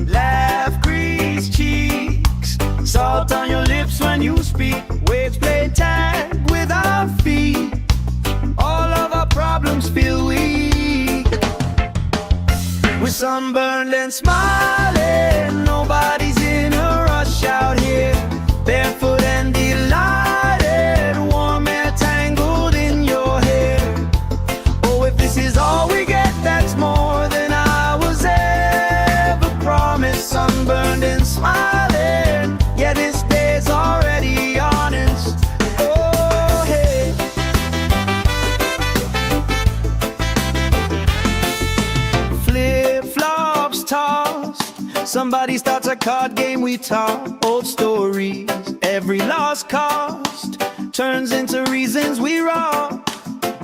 Laugh, grease cheeks, salt on your lips when you speak. Waves play tag with our feet. All of our problems feel weak. We're sunburned and smiling. Nobody's in a rush out here. Barefoot and delighted, warm air tangled in your hair. Oh, if this is all we get, that's more than I was ever promised. Sunburned and smiling, yeah, this day's already honest. Oh, hey. Flip-flops tossed, somebody starts a card game we talk. Old stories, every lost cost turns into reasons we rock.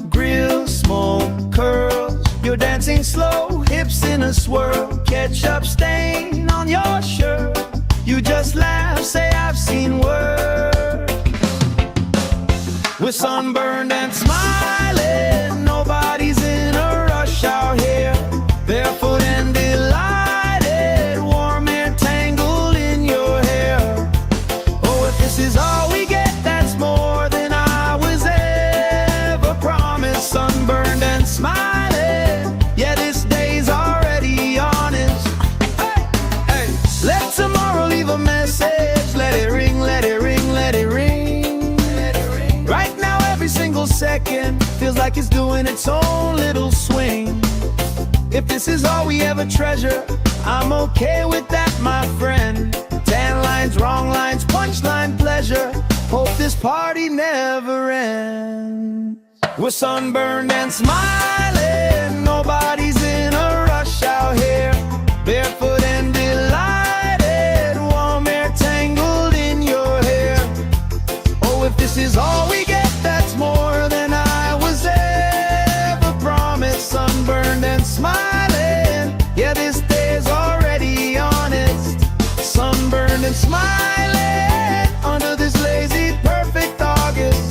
Grill, smoke, curls, you're dancing slow, hips in a swirl. Ketchup stain on your shirt, you just laugh, say I've seen work. We're sunburned and smiling, nobody's in a rush out here. Barefoot and delighted, warm air tangled in your hair. Oh, if this is all we get, that's more than I was ever promised. Sunburned and smiling, yeah, this day's already honest. Hey, hey. Let tomorrow leave a message. Let it ring, let it ring, let it ring. Let it ring. Right now, every single second feels like it's doing its own little swing. If this is all we ever treasure, I'm okay with that, my friend. Tan lines, wrong lines, punchline pleasure. Hope this party never ends. We're sunburned and smiling, nobody's in a rush out here. Barefoot and delighted, warm air tangled in your hair. Oh, if this is all we get, that's more than I was ever promised. Sunburned and smiling, yeah, this day's already honest. Sunburned and smiling under this lazy, perfect August.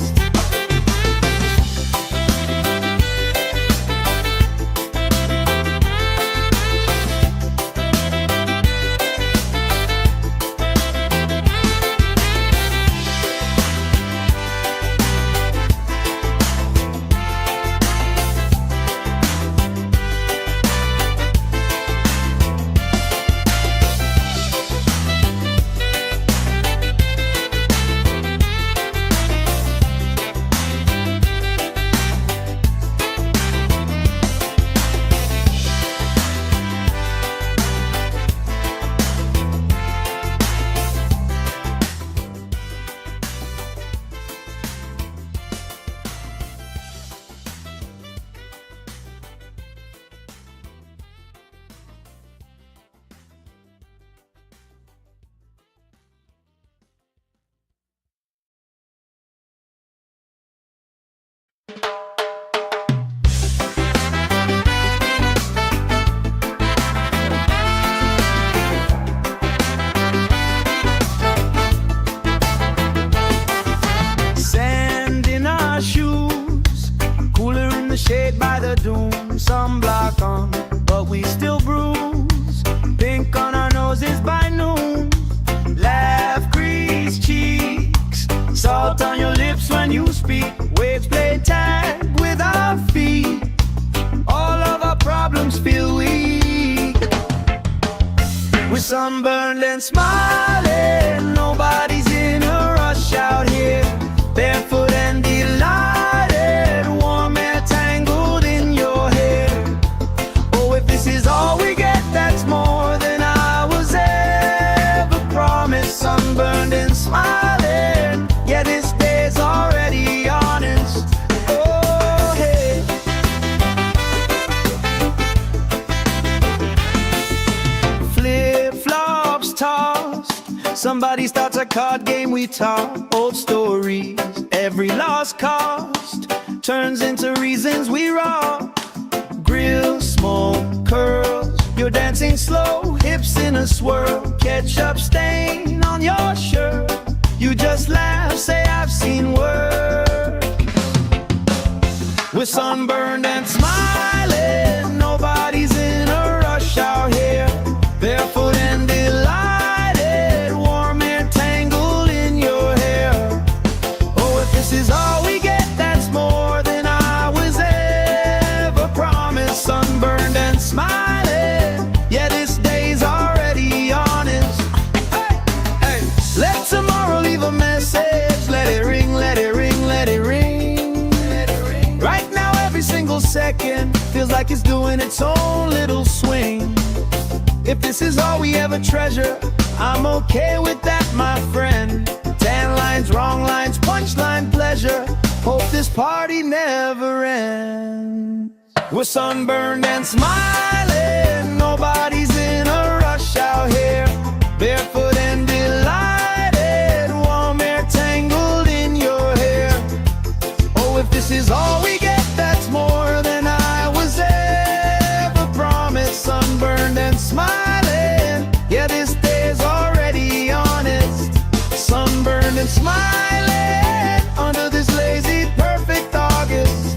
Sand in our shoes, cooler in the shade by the dune. Sunblock on, but we still bruise. Pink on our noses by noon. Laugh, grease cheeks, salt on your lips when you speak. Waves play tag with our feet. All of our problems feel weak. We're sunburned and smiling, nobody's in a rush out here. Barefoot and delighted, warm air tangled in your hair. Oh, if this is all we get, that's more than I was ever promised. Sunburned and smiling, yeah, this day's already honest. Oh, hey. Flip-flops tossed, somebody starts a card game we talk. Old stories, Every lost cost turns into reasons we rock. Grill, smoke, curls, you're dancing slow, hips in a swirl, ketchup stain on your shirt. You just laugh, say I've seen work. We're sunburned and smiling, nobody's in a rush out here. Barefoot and delighted, warm air tangled in your hair. Oh, if this is all we get, that's more than I was ever promised. Sunburned and smiling, yeah, this day's already honest. Hey, hey, let tomorrow leave a message. Let it ring, let it ring, let it ring. Right now every single second feels like it's doing its own little swing. If this is all we ever treasure, I'm okay with that, my friend. Tan lines, wrong lines, punchline pleasure. Hope this party never ends. We're sunburned and smiling, nobody's in a rush out here. Barefoot and delighted, warm air tangled in your hair. Oh, if this is all we get, that's more than I was ever promised. Sunburned and smiling, yeah, this day's already honest. Sunburned and smiling under this lazy perfect August.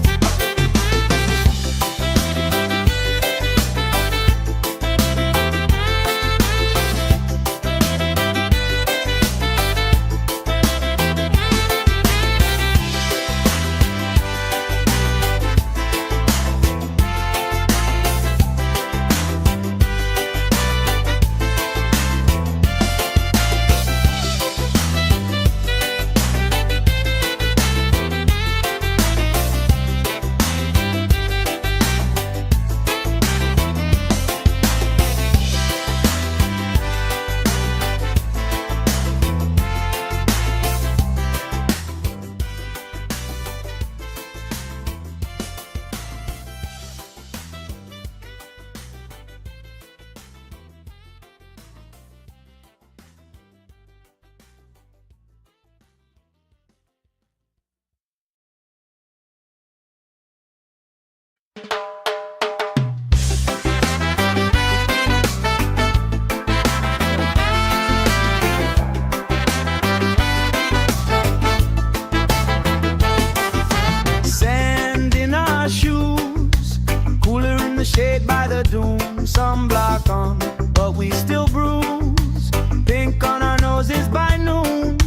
Shade by the dune, sunblock on, but we still bruise. Pink on our noses by noon.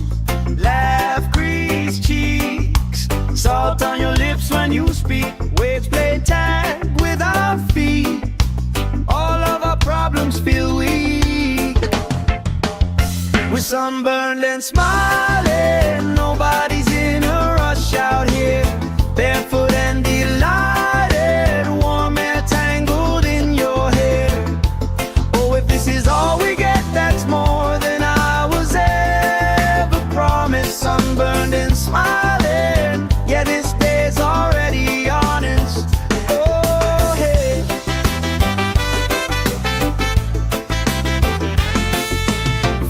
Laugh, crease cheeks, salt on your lips when you speak. Waves play tag with our feet. All of our problems feel weak. We're sunburned and smiling, nobody's in a rush out here. Barefoot and delighted, warm air tangled in your hair. Oh, if this is all we get, that's more than I was ever promised. Sunburned and smiling, yeah, this day's already honest. Oh, hey.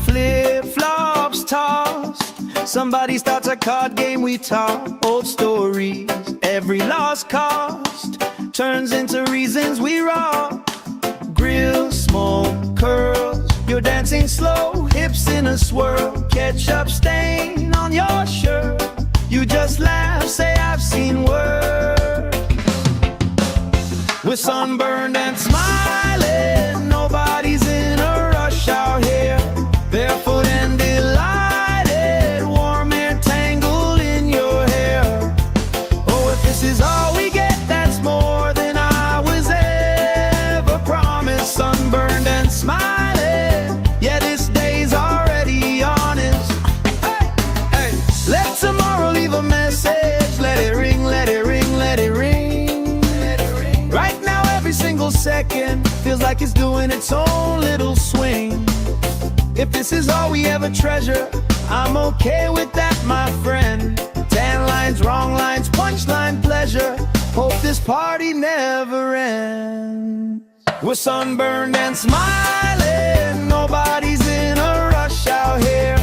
Flip-flops tossed, somebody starts a card game, we talk old stories. Every lost cost turns into reasons we rock. Grill, smoke, curls, you're dancing slow, hips in a swirl, ketchup stain on your shirt. You just laugh, say I've seen work. We're sunburned and smiling, nobody's in a rush out here. Barefoot and delighted, warm air tangled in your hair. Oh, if this is all we get, that's more than I was ever promised. Sunburned and smiling, yeah, this day's already honest. Hey, hey, let tomorrow leave a message. Let it ring, let it ring, let it ring. Right now every single second feels like it's doing its own little swing. If this is all we ever treasure, I'm okay with that, my friend. Tan lines, wrong lines, punchline pleasure. Hope this party never ends. We're sunburned and smiling, nobody's in a rush out here.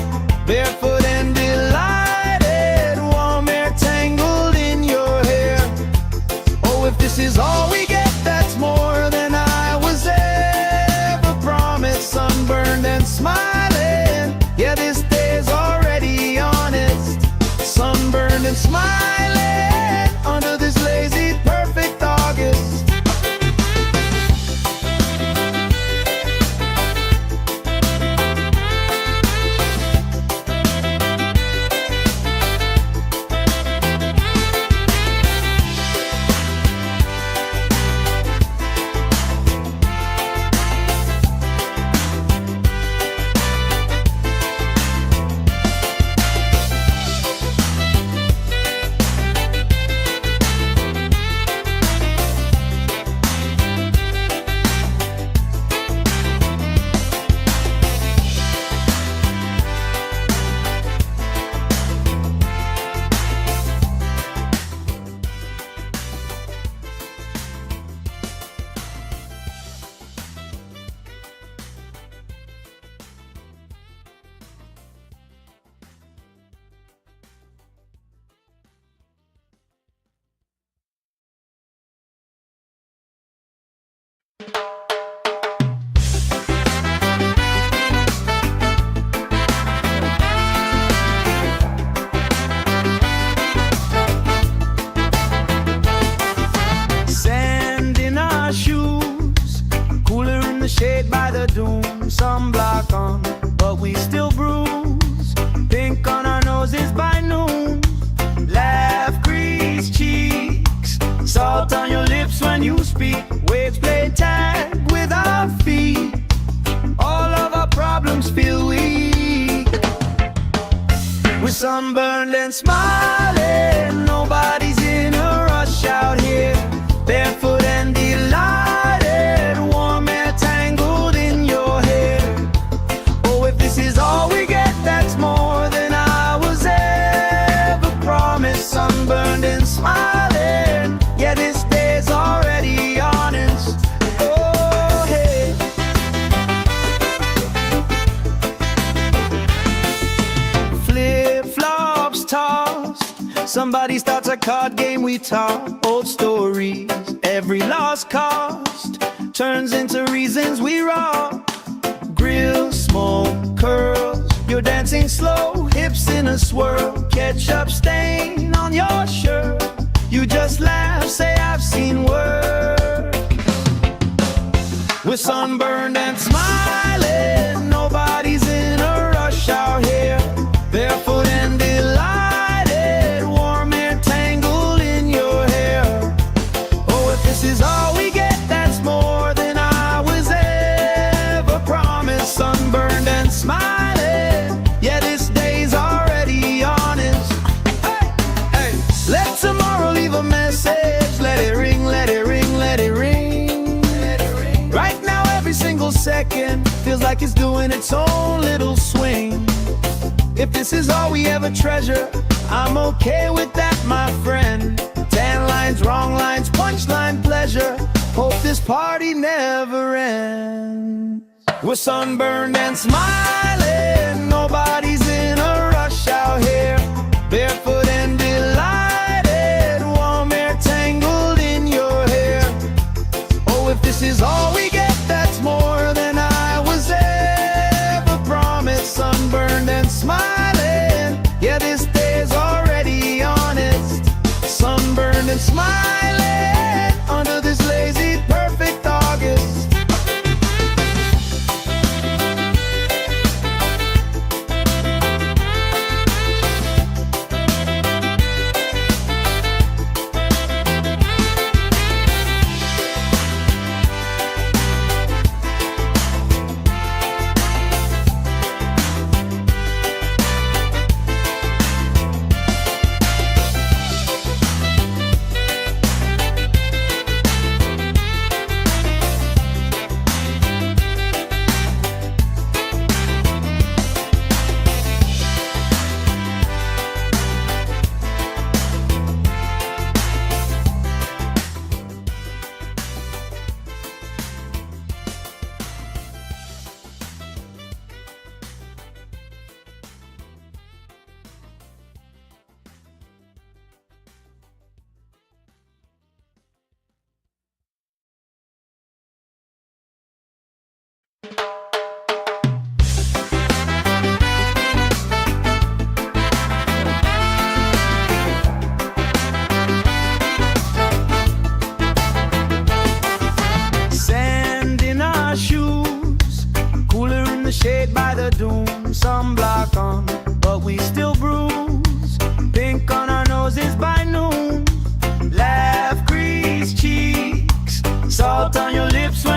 Barefoot and delighted, warm air this is all we get, that's more than I was ever promised. Sunburned and smiling, yeah, this day's already honest. Sunburned and smiling under this lazy, perfect August. Shade by the doom, sunblock on, but we still bruise. Pink on our noses by noon, laugh, crease cheeks, salt on your lips when you speak. Waves play tag with our feet, all of our problems feel weak. We're sunburned and smiling, nobody's in a rush out here. Barefoot and delighted, warm air tangled in your hair. Oh, if this is all we get, that's more than I was ever promised. Sunburned and smiling, yeah, this day's already honest. Oh, hey. Flip-flops tossed, somebody starts a card game, we talk old stories. Every lost cost turns into reasons we rock. Grill, smoke, curls, you're dancing slow, hips in a swirl. Ketchup stain on your shirt, you just laugh, say I've seen work. We're sunburned and smiling, nobody's in a rush out here. Barefoot and delighted, warm air tangled in your hair. Oh, if this is all we get, that's more than I was ever promised. Sunburned and smiling, yeah, this day's already honest. Hey, hey. Let tomorrow leave a message, let it ring, let it ring, let it ring, let it ring. Right now every single second feels like it's doing its own little swing. If this is all we ever treasure, I'm okay with that, my friend. Tan lines, wrong lines, punchline pleasure. Hope this party never ends. We're sunburned and smiling, nobody's in a rush out here. Barefoot and delighted, warm air tangled in your hair. Oh, if this is all we get, that's more than I was ever promised. Sunburned and smiling, yeah, this day's already honest. Sunburned and smiling under this lazy, perfect August.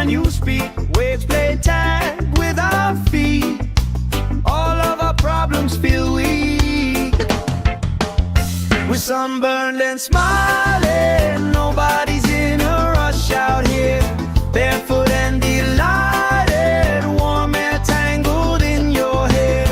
when you speak. Waves play tag with our feet. All of our problems feel weak. We're sunburned and smiling. Nobody's in a rush out here. Barefoot and delighted. Warm air tangled in your hair.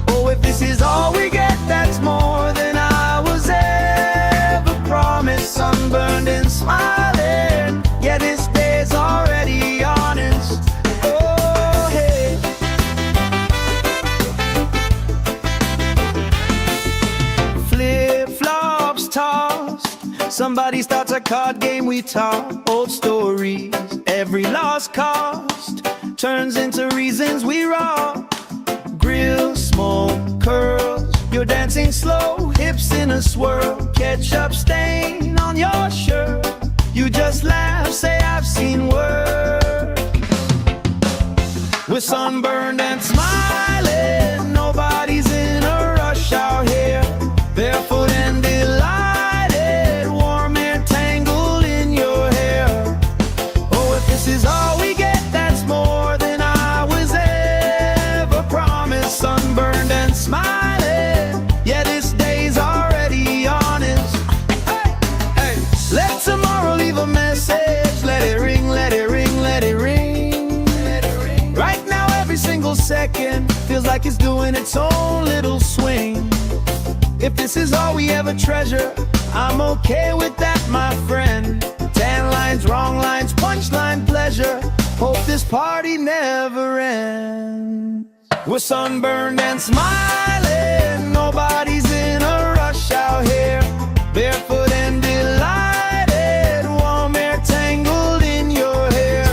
Oh, if this is all we get, that's more than I was ever promised. Sunburned and smiling. Yeah, this day's already honest. Oh, hey. Flip-flops tossed. Somebody starts a card game, we talk old stories. Every lost cost turns into reasons we rock. Grill, smoke, curls. You're dancing slow, hips in a swirl. Ketchup stain on your shirt. You just laugh, say I've seen worse. We're sunburned and smiling. Nobody's in a rush out here. Barefoot and delighted. Warm air tangled in your hair. Oh, if this is all we get, that's more than I was ever promised. Sunburned and smiling. Yeah, this day's already honest. Hey, hey. Let tomorrow leave a message. Let it ring, let it ring, let it ring. Let it ring. Right now, every single second feels like it's doing its own little swing. If this is all we ever treasure, I'm okay with that, my friend. Tan lines, wrong lines, punchline pleasure. Hope this party never ends. We're sunburned and smiling. Nobody's in a rush out here. Barefoot and delighted. Warm air tangled in your hair.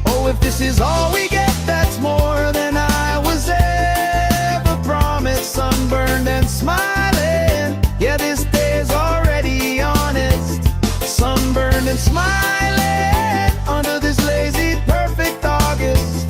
Oh, if this is all we get, that's more than I was ever promised. Sunburned and smiling. Yeah, this day's already honest. Sunburned and smiling under this lazy, perfect August.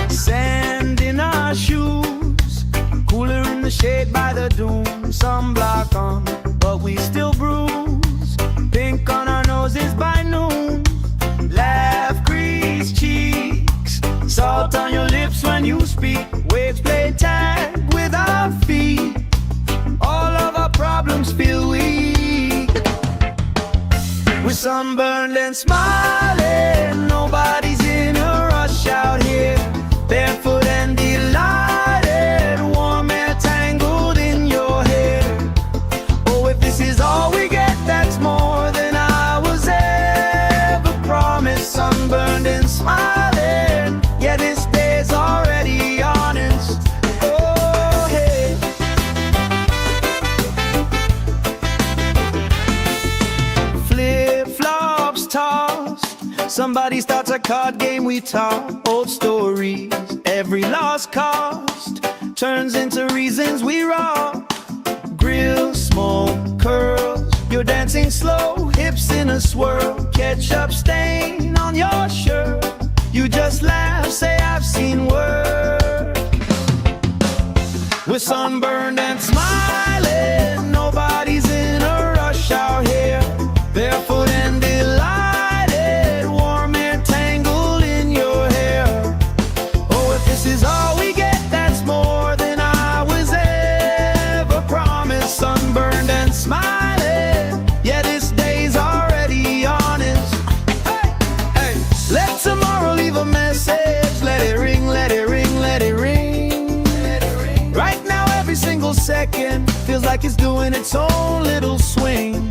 Sand in our shoes, cooler in the shade by the dune. Sunblock on, but we still bruise. Pink on our noses by noon. Laugh, grease cheeks. Salt on your lips when you speak. Waves play tag with our feet. All of our problems feel weak. We're sunburned and smiling. Nobody's in a rush out here. Barefoot and delighted. Warm air tangled in your hair. Oh, if this is all we get, that's more than I was ever promised. Sunburned and smiling. Yeah, this day's already honest. Oh, hey. Flip-flops tossed. Somebody starts a card game, we talk old stories. Every lost cost turns into reasons we rock. Grill, smoke, curls. You're dancing slow, hips in a swirl. Ketchup stain on your shirt. You just laugh, say I've seen worse. We're sunburned and smiling. Nobody's in a rush out here. Barefoot and delighted. Warm air tangled in your hair. feels like it's doing its own little swing.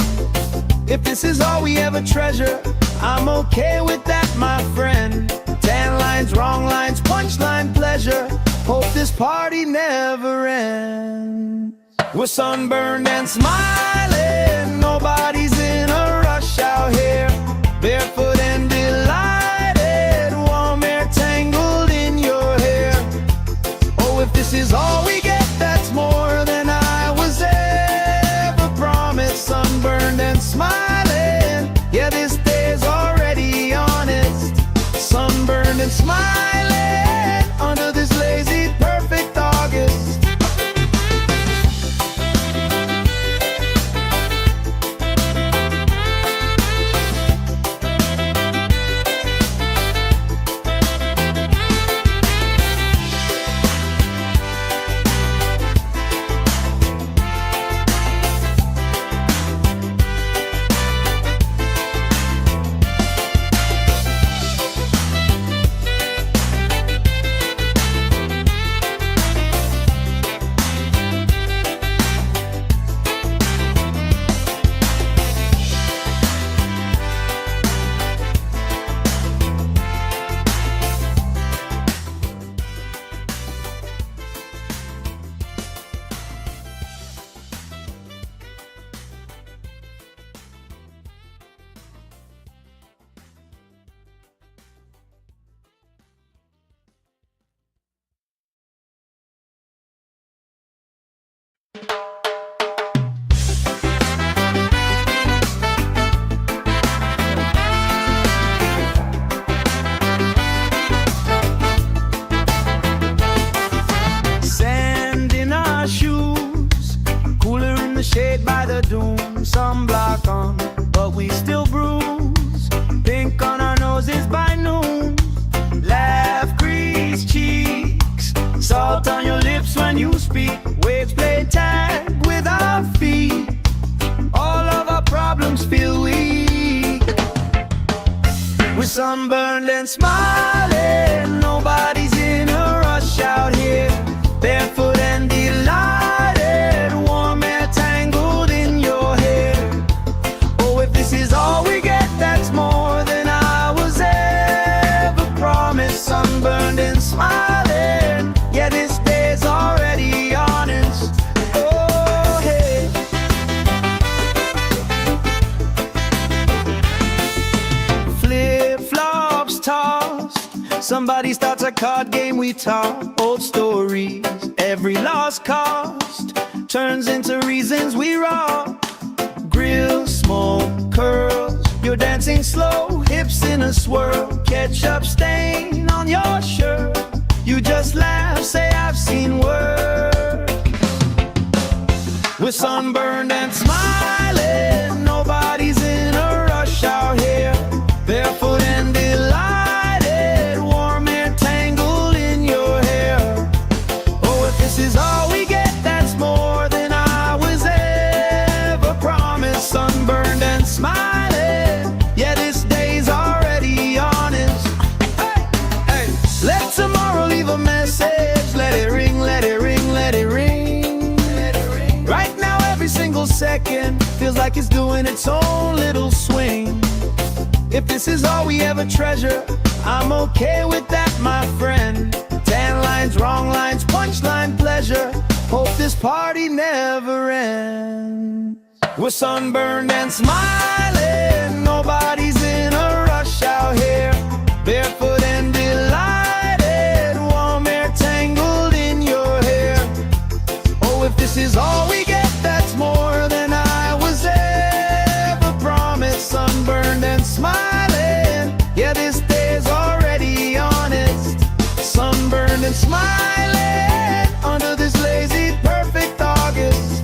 If this is all we ever treasure, I'm okay with that, my friend. Tan lines, wrong lines, punchline pleasure. Hope this party never ends. We're sunburned and smiling, nobody's in a rush out here. Barefoot and delighted, warm air tangled in your hair. Oh, if this is all we get, that's more than I was ever promised. Sunburned and smiling, yeah, this day's already honest. Sunburned and smiling under this lazy, perfect August. Shade by the dune, sunblock on, but we still bruise. Pink on our noses by noon. Laugh, crease cheeks, salt on your lips when you speak. Waves play tag with our feet. All of our problems feel weak. We're sunburned and smiling, nobody's in a rush out here. Barefoot and delighted, warm air tangled in your hair. Oh, if this is all we get, that's more than I was ever promised. Sunburned and smiling, yeah, this day's already honest. Oh, hey. Flip-flops tossed, somebody starts a card game, we talk old stories. Every lost cost turns into reasons we rock. Grill, smoke, curls, you're dancing slow, hips in a swirl. Ketchup stain on your shirt, you just laugh, say I've seen work. We're sunburned and smiling, nobody's in a rush out here. Barefoot and delighted, warm air tangled in your hair. Oh, if this is all we get, that's more than I was ever promised. Sunburned and smiling, yeah, this day's already honest. Hey, hey. Let tomorrow leave a message. Let it ring, let it ring, let it ring. Let it ring. Right now, every single second feels like it's doing its own little swing. If this is all we ever treasure, I'm okay with that, my friend. Tan lines, wrong lines, punchline pleasure. Hope this party never ends. We're sunburned and smiling, nobody's in a rush out here. Barefoot and delighted, warm air tangled in your hair. Oh, if this is all we get, that's more than I was ever promised. Sunburned and smiling, yeah, this day's already honest. Sunburned and smiling under this lazy, perfect August.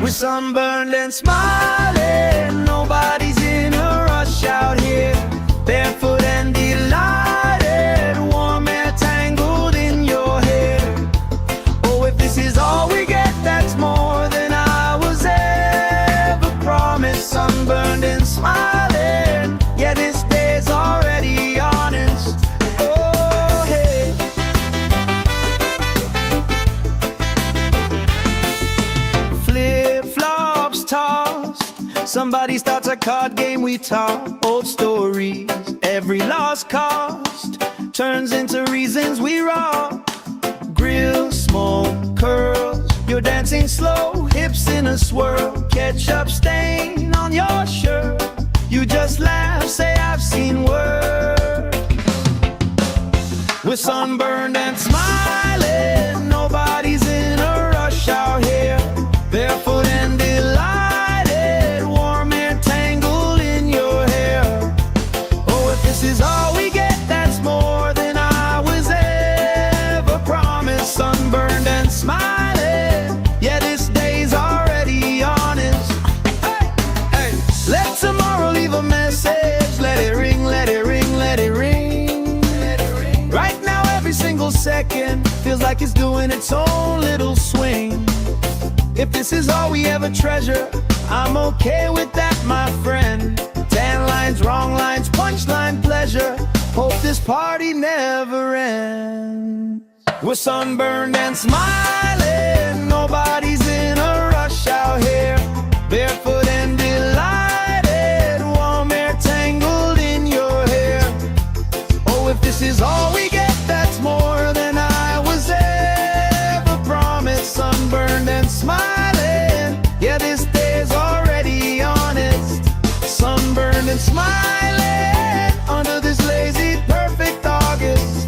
We're sunburned and smiling, nobody's in a rush out here. Barefoot and delighted, warm air tangled in your hair. Oh, if this is all we get, that's more than I was ever promised. Sunburned and smiling, yeah, this day's already honest. Oh, hey. Flip-flops tossed, somebody starts a card game, we talk old stories. Every lost cost turns into reasons we rock. Grill, smoke, curls, you're dancing slow, hips in a swirl. Ketchup stain on your shirt, you just laugh, say I've seen worse. We're sunburned and smiling, nobody's in a rush out here. Barefoot and delighted, warm air tangled in your hair. Oh, if this is all we get, that's more than I was ever promised. Sunburned and smiling, yeah, this day's already honest. Hey, hey, let tomorrow leave a message. Let it ring, let it ring, let it ring. Right now, every single second feels like it's doing its own little swing. If this is all we ever treasure, I'm okay with that, my friend. 10 lines, wrong lines, punchline, pleasure. Hope this party never ends. We're sunburned and smiling, nobody's in a rush out here. Barefoot and delighted, warm air tangled in your hair. Oh, if this is all we get, that's more than I was ever promised. Sunburned and smiling, yeah, this day's already honest. Sunburned and smiling, under this lazy, perfect August.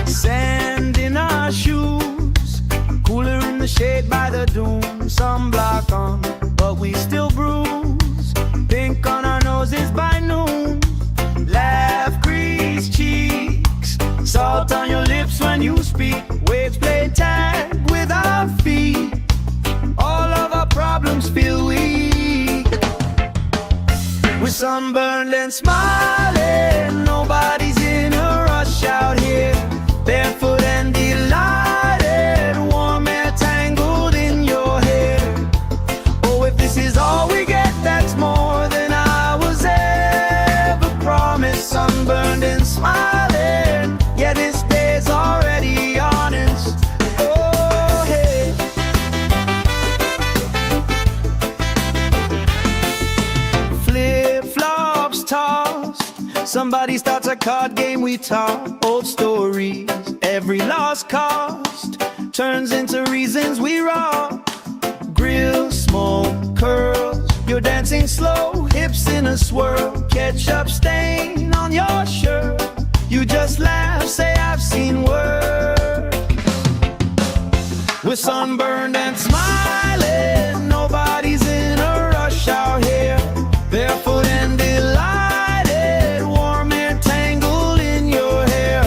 Sand in our shoes, cooler in the shade by the dune. Sunblock on, but we still bruise. Pink on our noses by noon. Laugh, crease cheeks, salt on your lips when you speak. Waves play tag with our feet. All of our problems feel weak. We're sunburned and smiling, nobody's in a rush out here. Barefoot and delighted, warm air tangled in your hair. Oh, if this is all we get, that's more than I was ever promised. Sunburned and smiling, yeah, this day's already honest. Oh, hey. Flip-flops tossed, somebody starts a card game, we talk old stories. Every lost cost turns into reasons we rock. Grill, smoke, curls, you're dancing slow, hips in a swirl. Ketchup stain on your shirt, you just laugh, say I've seen worse. We're sunburned and smiling, nobody's in a rush out here. Barefoot and delighted, warm air tangled in your hair.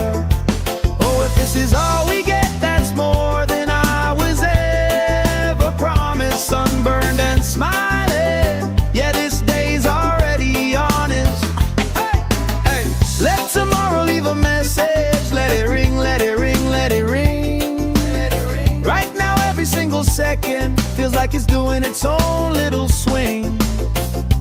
Oh, if this is all we get, that's more than I was ever promised. Sunburned and smiling, like it's doing its own little swing.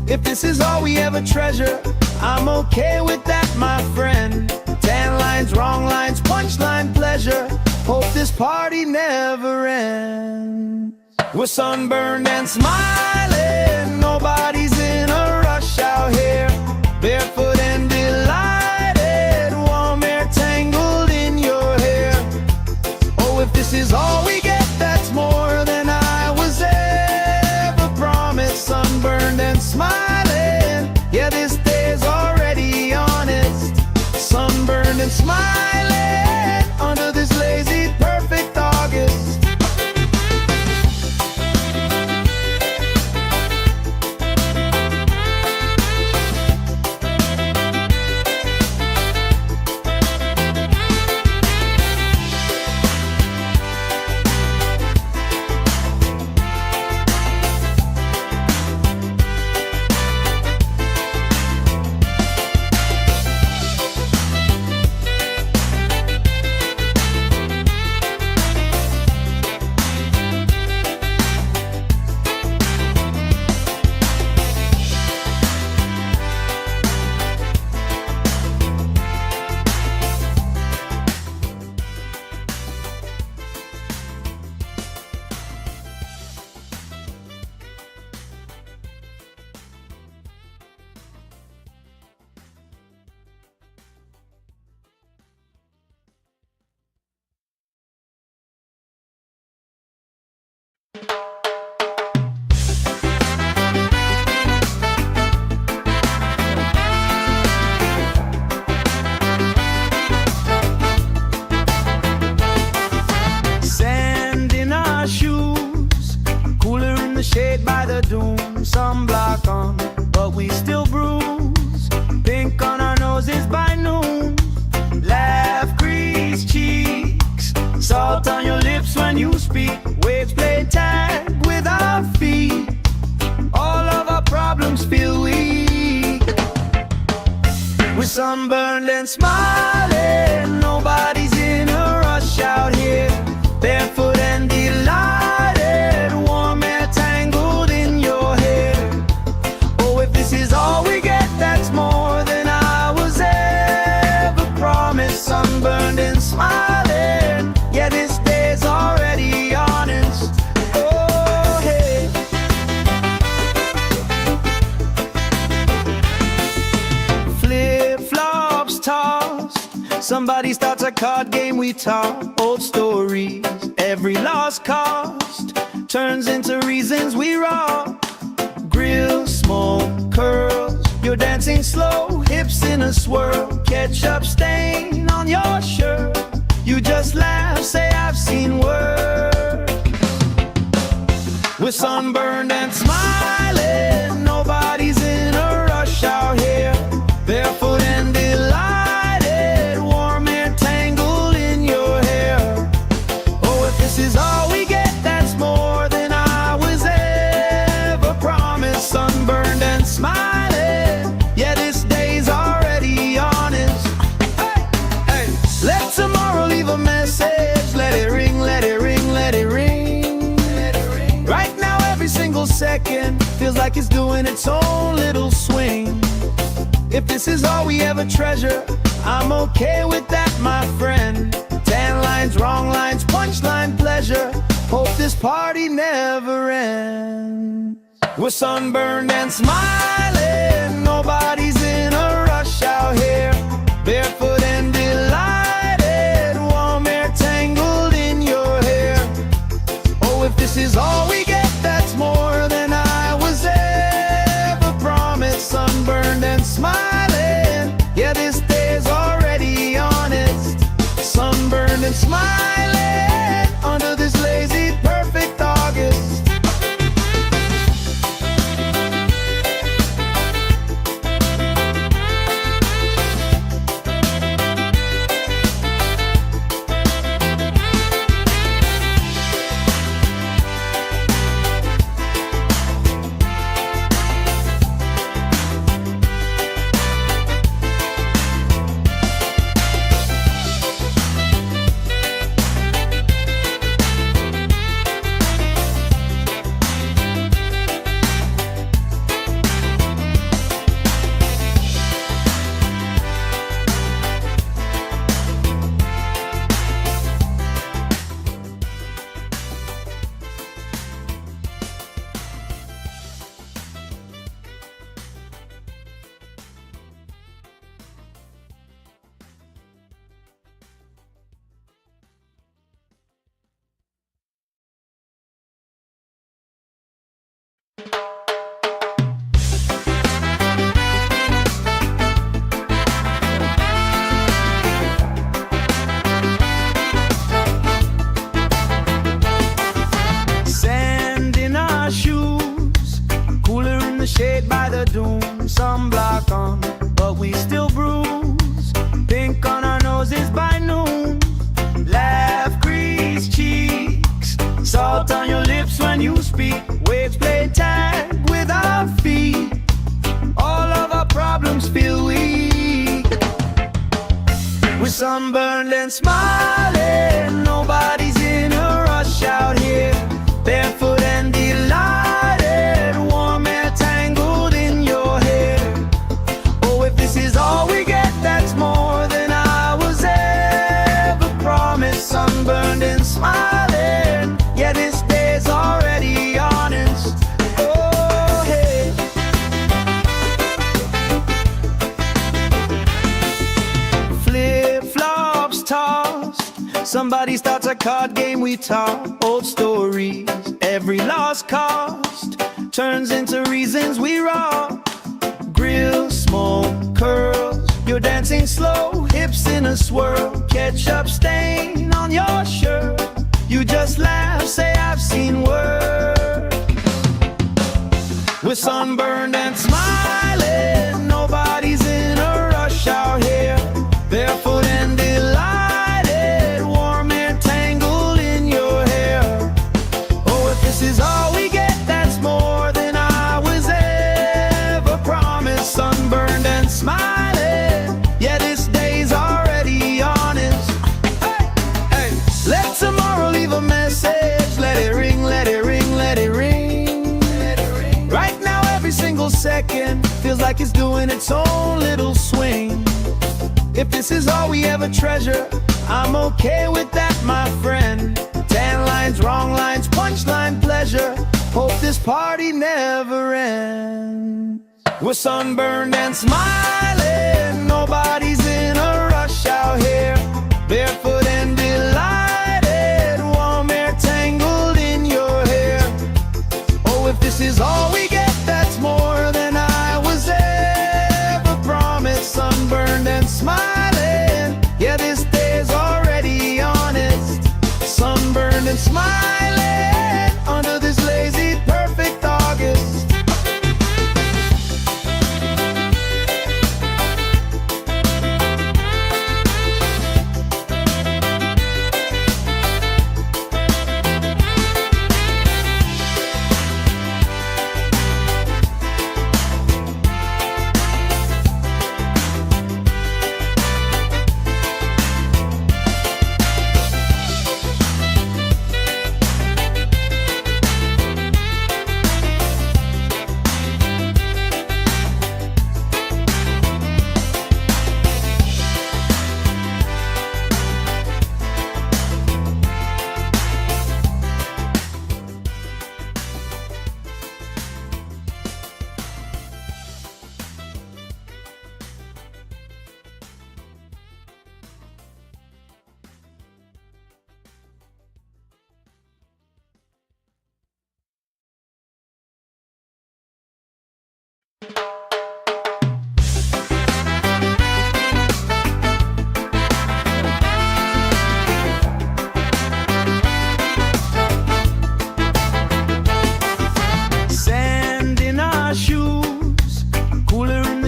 If this is all we ever treasure, I'm okay with that, my friend. Tan lines, wrong lines, punchline pleasure. Hope this party never ends. We're sunburned and smiling, nobody's in a rush out here. Barefoot and delighted, warm air tangled in your hair. Oh, if this is all we get, that's more than I was ever promised. Sunburned and smiling, yeah, this day's already honest. Sunburned and smiling, under this lazy, perfect August. Shade by the dune, sunblock on, but we still bruise. Pink on our noses by noon. Laugh, grease cheeks, salt on your lips when you speak. Waves play tag with our feet. All of our problems feel weak. We're sunburned and smiling, nobody's in a rush out here. Barefoot and delighted, warm air tangled in your hair. Oh, if this is all we get, that's more than I was ever promised. Sunburned and smiling, yeah, this day's already honest. Oh, hey. Flip-flops tossed, somebody starts a card game, we talk old stories. Every lost cost turns into reasons we rock. Grill, smoke, curls, you're dancing slow, hips in a swirl. Ketchup stain on your shirt, you just laugh, say I've seen work. We're sunburned and smiling, nobody's in a rush out here. Barefoot and delighted, warm air tangled in your hair. Oh, if this is all we get, that's more than I was ever promised. Sunburned and smiling, yeah, this day's already honest. Hey, hey, let tomorrow leave a message. Let it ring, let it ring, let it ring. Let it ring. Right now, every single second feels like it's doing its own little swing. If this is all we ever treasure, I'm okay with that, my friend. Tan lines, wrong lines, punchline pleasure. Hope this party never ends. We're sunburned and smiling, nobody's in a rush out here. Barefoot and delighted, warm air tangled in your hair. Oh, if this is all we get, that's more than I was ever promised. Sunburned and smiling, yeah, this day's already honest. Sunburned and smiling, under this lazy, perfect August. shade by the doom, sunblock on, but we still bruise. Pink on our noses by noon, laugh, grease cheeks, salt on your lips when you speak. Waves play tag with our feet, all of our problems feel weak. We're sunburned and smiling, nobody's in a rush out here. Barefoot and delighted, warm air tangled in your hair. Oh, if this is all we get, that's more than I was ever promised. Sunburned and smiling, yeah, this day's already honest. Oh, hey. Flip-flops tossed, somebody starts a card game, we talk old stories. Every lost cost turns into reasons we rock. Grill, smoke, curls, you're dancing slow, hips in a swirl. Ketchup stain on your shirt, you just laugh, say I've seen worse. We're sunburned and smiling, nobody's in a rush out here. Barefoot and delighted, warm air tangled in your hair. Oh, if this is all we get, that's more than I was ever promised. Sunburned and smiling, yeah, this day's already honest. Hey, hey, let tomorrow leave a message. Let it ring, let it ring, let it ring. Right now, every single second feels like it's doing its own little swing. If this is all we ever treasure, I'm okay with that, my friend. Tan lines, wrong lines, punchline pleasure. Hope this party never ends. We're sunburned and smiling, nobody's in a rush out here. Barefoot and delighted, warm air tangled in your hair. Oh, if this is all we get, that's more than I was ever promised. Sunburned and smiling, yeah, this day's already honest. Sunburned and smiling under this lazy, perfect August.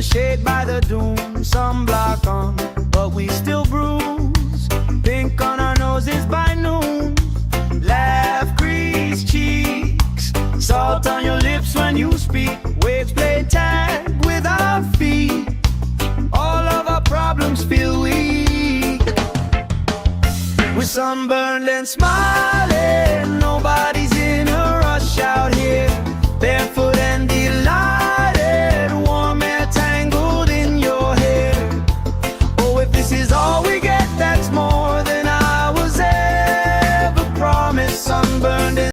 Shade by the doom, sunblock on, but we still bruise. Pink on our noses by noon, laugh, grease cheeks, salt on your lips when you speak. Waves play tag with our feet, all of our problems feel weak. We're sunburned and smiling,